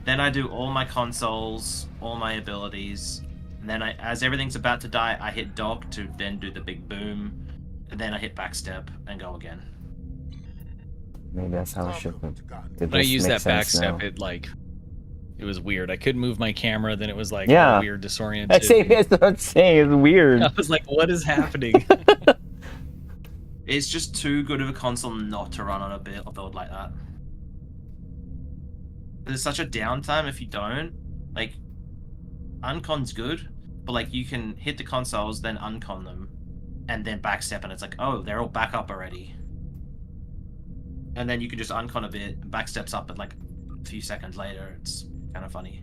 [SPEAKER 8] then I do all my consoles, all my abilities, and then as everything's about to die, I hit dog to then do the big boom, and then I hit backstep and go again.
[SPEAKER 1] Maybe that's how I should have did
[SPEAKER 7] When I
[SPEAKER 1] this.
[SPEAKER 7] used
[SPEAKER 1] Makes
[SPEAKER 7] that
[SPEAKER 1] sense
[SPEAKER 7] backstep,
[SPEAKER 1] now.
[SPEAKER 7] it was weird. I couldn't move my camera, then it was like
[SPEAKER 1] Yeah.
[SPEAKER 7] all weird, disoriented.
[SPEAKER 1] That's what I'm saying. It's weird.
[SPEAKER 7] I was like, what is happening?
[SPEAKER 8] It's just too good of a console not to run on a build like that. There's such a downtime if you don't. Like, uncon's good, but like you can hit the consoles, then uncon them, and then backstep, and it's like, oh, they're all back up already. And then you can just uncon a bit, and backsteps up at like a few seconds later. It's kind of funny.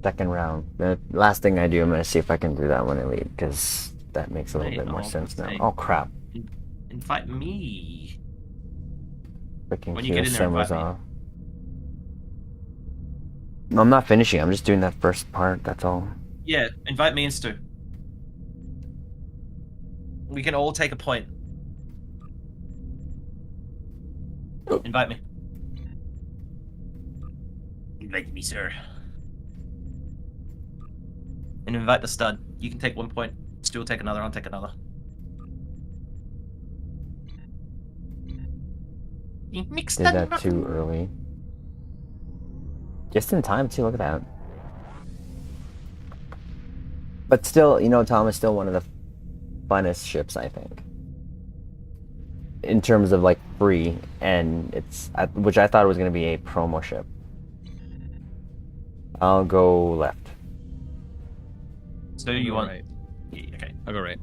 [SPEAKER 1] Second round. The last thing I do, I'm gonna see if I can do that when I leave, because that makes a little bit more sense now. Oh crap!
[SPEAKER 8] Invite me.
[SPEAKER 1] Freaking
[SPEAKER 8] When you get in there,
[SPEAKER 1] was
[SPEAKER 8] invite me.
[SPEAKER 1] off. No, I'm not finishing. I'm just doing that first part. That's all.
[SPEAKER 8] Yeah, invite me and Stu. We can all take a point. Invite me. Invite me, sir. And invite the stud. You can take 1 point. Stu will take another. I'll take another.
[SPEAKER 1] Did that too early. Just in time too. Look at that. But still, you know, Tom is still one of the funnest ships, I think. In terms of like free, and it's which I thought was going to be a promo ship. I'll go left.
[SPEAKER 8] So you want?
[SPEAKER 7] Right.
[SPEAKER 8] Yeah, okay.
[SPEAKER 7] I'll go right.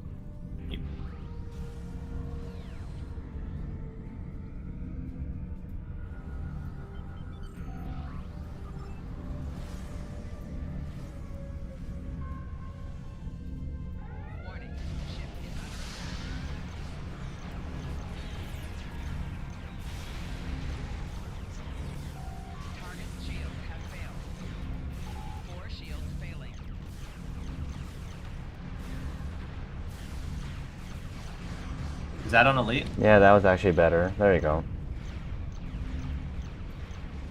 [SPEAKER 8] Is that on elite?
[SPEAKER 1] Yeah, that was actually better. There you go.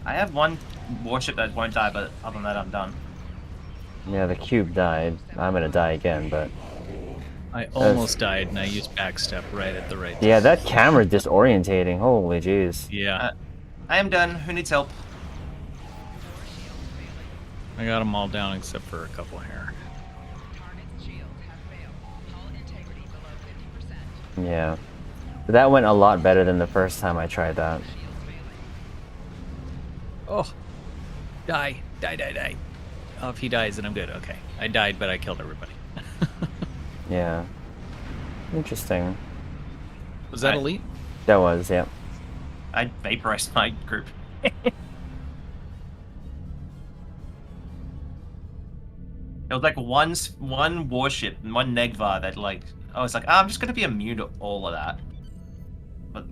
[SPEAKER 8] I have one warship that won't die, but other than that, I'm done.
[SPEAKER 1] Yeah, the cube died. I'm gonna die again, but
[SPEAKER 7] I almost died, and I used backstep right at the right time.
[SPEAKER 1] yeah, that camera's disorientating. Holy jeez.
[SPEAKER 7] Yeah.
[SPEAKER 8] I am done. Who needs help?
[SPEAKER 7] I got them all down except for a couple here.
[SPEAKER 1] Yeah. But that went a lot better than the first time I tried that.
[SPEAKER 7] Oh. Die. Oh, if he dies, then I'm good. Okay. I died, but I killed everybody.
[SPEAKER 1] Yeah. Interesting.
[SPEAKER 7] Was that elite?
[SPEAKER 1] That was, yeah.
[SPEAKER 8] I vaporized my group. It was like one warship, one Negvar that like I was like, I'm just gonna be immune to all of that. But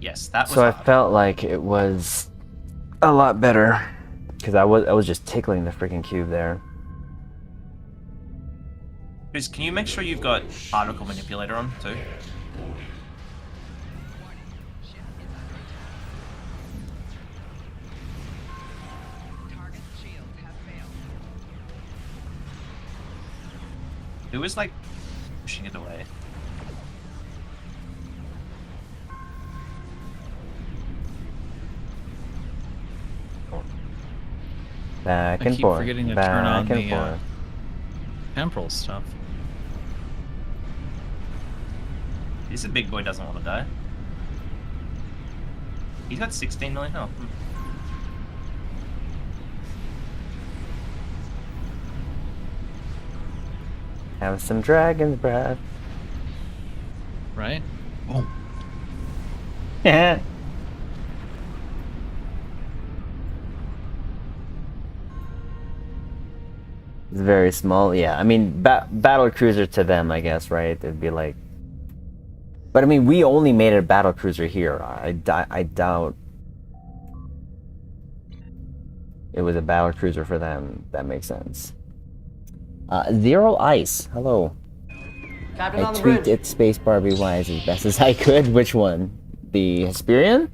[SPEAKER 8] yes, that was.
[SPEAKER 1] So I
[SPEAKER 8] hard.
[SPEAKER 1] felt like it was a lot better because I was just tickling the freaking cube there.
[SPEAKER 8] Chris, can you make sure you've got particle manipulator on too? It was like pushing it away.
[SPEAKER 1] Back
[SPEAKER 7] I
[SPEAKER 1] and
[SPEAKER 7] keep
[SPEAKER 1] forth.
[SPEAKER 7] forgetting to
[SPEAKER 1] back
[SPEAKER 7] turn on
[SPEAKER 1] and
[SPEAKER 7] the
[SPEAKER 1] forth.
[SPEAKER 7] temporal stuff.
[SPEAKER 8] This big boy doesn't want to die. He's got 16 million health.
[SPEAKER 1] Have some dragon's breath.
[SPEAKER 7] Right?
[SPEAKER 8] Oh.
[SPEAKER 1] Yeah. It's very small, yeah. I mean, battle cruiser to them, I guess, right? It'd be like, but I mean, we only made a battle cruiser here. I doubt it was a battle cruiser for them. That makes sense. Zero Ice, hello.
[SPEAKER 2] Captain
[SPEAKER 1] I
[SPEAKER 2] on the
[SPEAKER 1] tweaked
[SPEAKER 2] bridge.
[SPEAKER 1] its spacebar rewise as best as I could. Which one? The Hesperian?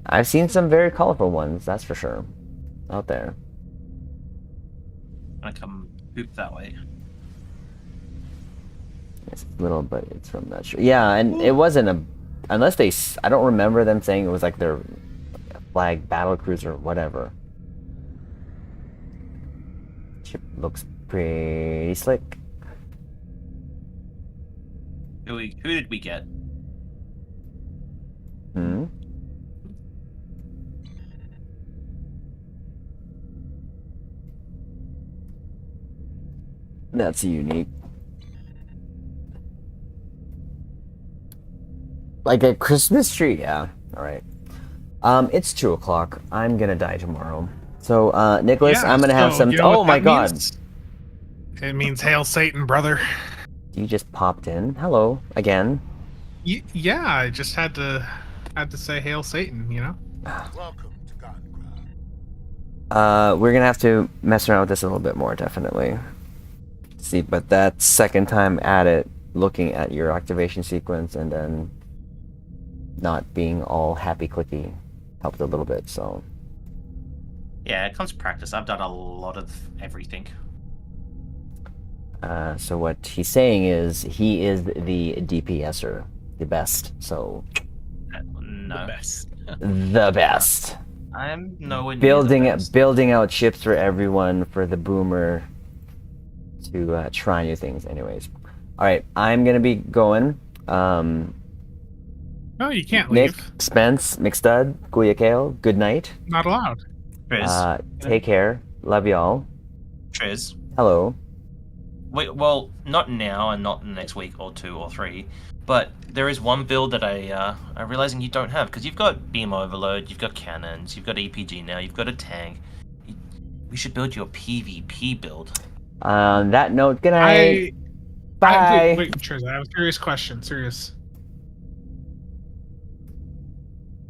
[SPEAKER 1] I've seen some very colorful ones, that's for sure. Out there.
[SPEAKER 8] gonna come poop that way.
[SPEAKER 1] It's a little, but it's from that show. Yeah, and it wasn't a, unless they, I don't remember them saying it was like their flag battle cruiser or whatever. Ship looks pretty slick.
[SPEAKER 8] Who did we get?
[SPEAKER 1] Hmm. That's unique. Like a Christmas tree, yeah. All right. It's 2 o'clock. I'm gonna die tomorrow. So, Nicholas,
[SPEAKER 6] Yeah,
[SPEAKER 1] I'm gonna have
[SPEAKER 6] so
[SPEAKER 1] some.
[SPEAKER 6] you know
[SPEAKER 1] Oh
[SPEAKER 6] what
[SPEAKER 1] my
[SPEAKER 6] that
[SPEAKER 1] God!
[SPEAKER 6] means? It means hail Satan, brother.
[SPEAKER 1] You just popped in. Hello again.
[SPEAKER 6] Yeah, I just had to say hail Satan. You know.
[SPEAKER 5] Welcome to Godcraft.
[SPEAKER 1] We're gonna have to mess around with this a little bit more, definitely. See, but that second time at it, looking at your activation sequence and then not being all happy clicky helped a little bit. So.
[SPEAKER 8] Yeah, it comes to practice. I've done a lot of everything.
[SPEAKER 1] So what he's saying is he is the DPSer, the best. So.
[SPEAKER 8] No.
[SPEAKER 7] The best.
[SPEAKER 1] The best.
[SPEAKER 8] I'm nowhere near the best.
[SPEAKER 1] Building out ships for everyone, for the boomer to try new things. Anyways, all right, I'm gonna be going.
[SPEAKER 6] No, you can't
[SPEAKER 1] Nick,
[SPEAKER 6] leave.
[SPEAKER 1] Spence, McStud, Guyakale, good night.
[SPEAKER 6] Not allowed.
[SPEAKER 8] Triz.
[SPEAKER 1] Take care. Love y'all.
[SPEAKER 8] Triz.
[SPEAKER 1] Hello.
[SPEAKER 8] Wait, well, not now and not in the next week or 2 or 3, but there is one build that I'm realizing you don't have, because you've got beam overload, you've got cannons, you've got EPG now, you've got a tank. We should build your PvP build.
[SPEAKER 1] On that note, good night. Bye.
[SPEAKER 6] Wait, Triz, I have a serious question. Serious.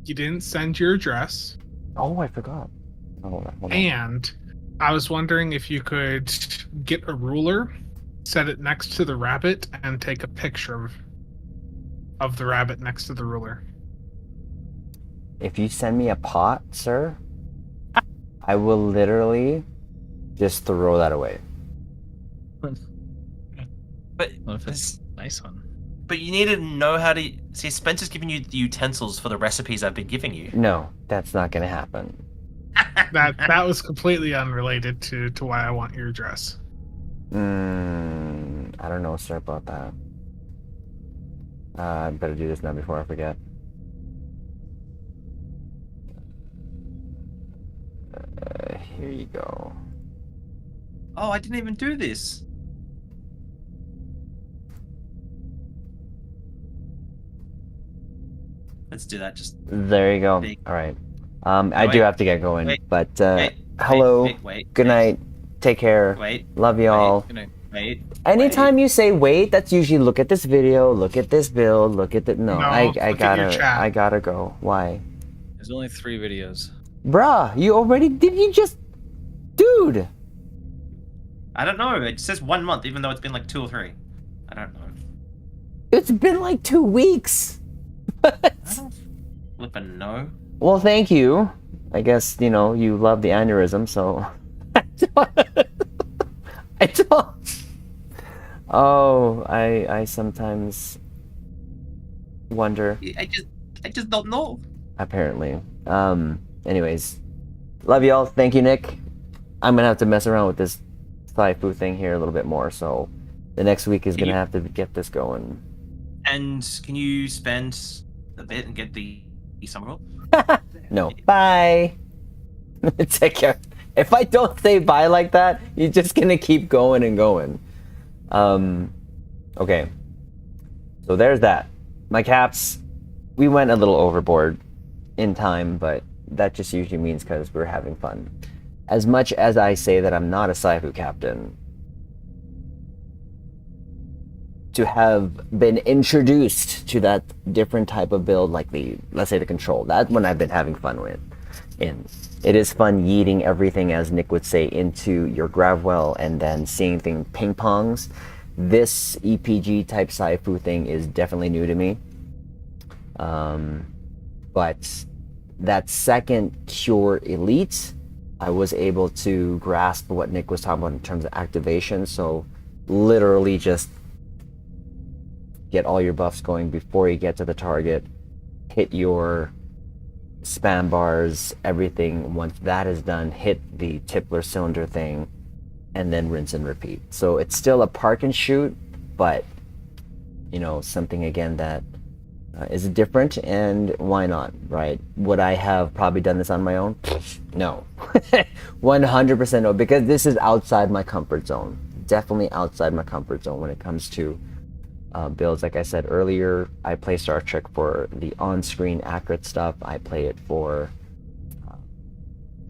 [SPEAKER 6] You didn't send your address.
[SPEAKER 1] Oh, I forgot. Oh, hold on.
[SPEAKER 6] And I was wondering if you could get a ruler, set it next to the rabbit, and take a picture of the rabbit next to the ruler.
[SPEAKER 1] If you send me a pot, sir, I will literally just throw that away.
[SPEAKER 8] But
[SPEAKER 7] What if it's a nice one?
[SPEAKER 8] But you need to know how to see. Spencer's giving you the utensils for the recipes I've been giving you.
[SPEAKER 1] No, that's not gonna happen.
[SPEAKER 6] That was completely unrelated to why I want your address.
[SPEAKER 1] I don't know, sir, about that. I better do this now before I forget. Here you go.
[SPEAKER 8] Oh, I didn't even do this. Let's do that. Just
[SPEAKER 1] There you go.
[SPEAKER 8] Big.
[SPEAKER 1] All right. I do have to get going,
[SPEAKER 8] Wait.
[SPEAKER 1] but
[SPEAKER 8] Wait.
[SPEAKER 1] hello.
[SPEAKER 8] Wait.
[SPEAKER 1] Good night. Take care.
[SPEAKER 8] Wait.
[SPEAKER 1] Love y'all.
[SPEAKER 7] Good night.
[SPEAKER 8] Wait.
[SPEAKER 1] Anytime you say wait, that's usually look at this video, look at this build, look at the. No,
[SPEAKER 6] No,
[SPEAKER 1] I
[SPEAKER 6] look at your chat.
[SPEAKER 1] I gotta go. Why?
[SPEAKER 7] There's only 3 videos.
[SPEAKER 1] Bruh, you already did. You just, dude.
[SPEAKER 8] I don't know. It says 1 month, even though it's been like 2 or 3. I don't know.
[SPEAKER 1] It's been like 2 weeks.
[SPEAKER 8] I don't flippin' know.
[SPEAKER 1] Well, thank you. I guess, you know, you love the aneurysm, so... I don't... Oh, I sometimes wonder.
[SPEAKER 8] I just don't know.
[SPEAKER 1] Apparently. Anyways. Love y'all. Thank you, Nick. I'm gonna have to mess around with this Sci-Fu thing here a little bit more, so... The next week is gonna have to get this going.
[SPEAKER 8] And can you spend a bit and get the summer roll?
[SPEAKER 1] No. Bye. Take care. If I don't say bye like that, you're just gonna keep going and going. Okay. So there's that. My caps, we went a little overboard in time, but that just usually means because we're having fun. As much as I say that I'm not a Sci-Fu captain, to have been introduced to that different type of build, like the, let's say the control, that one I've been having fun with. And it is fun yeeting everything, as Nick would say, into your Gravwell and then seeing things ping pongs. This EPG type Sci-Fu thing is definitely new to me. But that second Cure Elite I was able to grasp what Nick was talking about in terms of activation. So literally just get all your buffs going before you get to the target, hit your spam bars, everything. Once that is done, hit the tippler cylinder thing, and then rinse and repeat. So it's still a park and shoot, but you know, something again that is different, and why not, right? Would I have probably done this on my own? No. 100% no, because this is outside my comfort zone. Definitely outside my comfort zone when it comes to builds. Like I said earlier, I play Star Trek for the on-screen accurate stuff. I play it for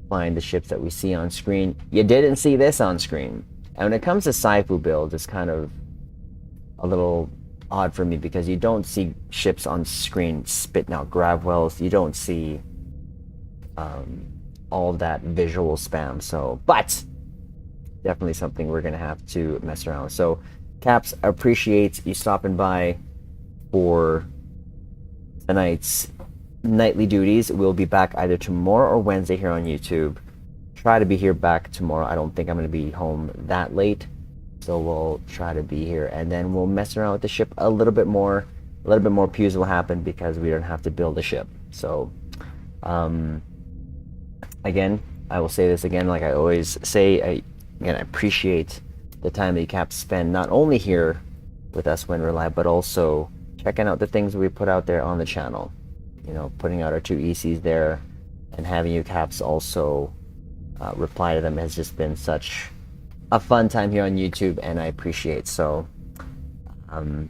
[SPEAKER 1] flying the ships that we see on screen. You didn't see this on screen. And when it comes to Saifu builds, it's kind of a little odd for me because you don't see ships on screen spitting out grav wells. You don't see all of that visual spam. So, but definitely something we're gonna have to mess around with. So, Caps, appreciate you stopping by for tonight's nightly duties. We'll be back either tomorrow or Wednesday here on YouTube. Try to be here back tomorrow. I don't think I'm gonna be home that late. So we'll try to be here, and then we'll mess around with the ship a little bit more. A little bit more pews will happen because we don't have to build a ship. So, again, I will say this again, like I always say. I appreciate the time that you Caps spend not only here with us when we're live, but also checking out the things we put out there on the channel. You know, putting out our 2 ECs there, and having you Caps also reply to them has just been such a fun time here on YouTube, and I appreciate. So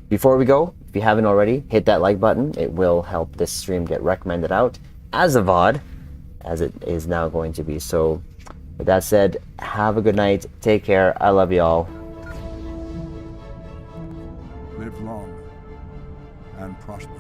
[SPEAKER 1] before we go, if you haven't already, hit that like button. It will help this stream get recommended out as a VOD, as it is now going to be. So with that said, have a good night, take care, I love y'all.
[SPEAKER 10] Live long and prosper.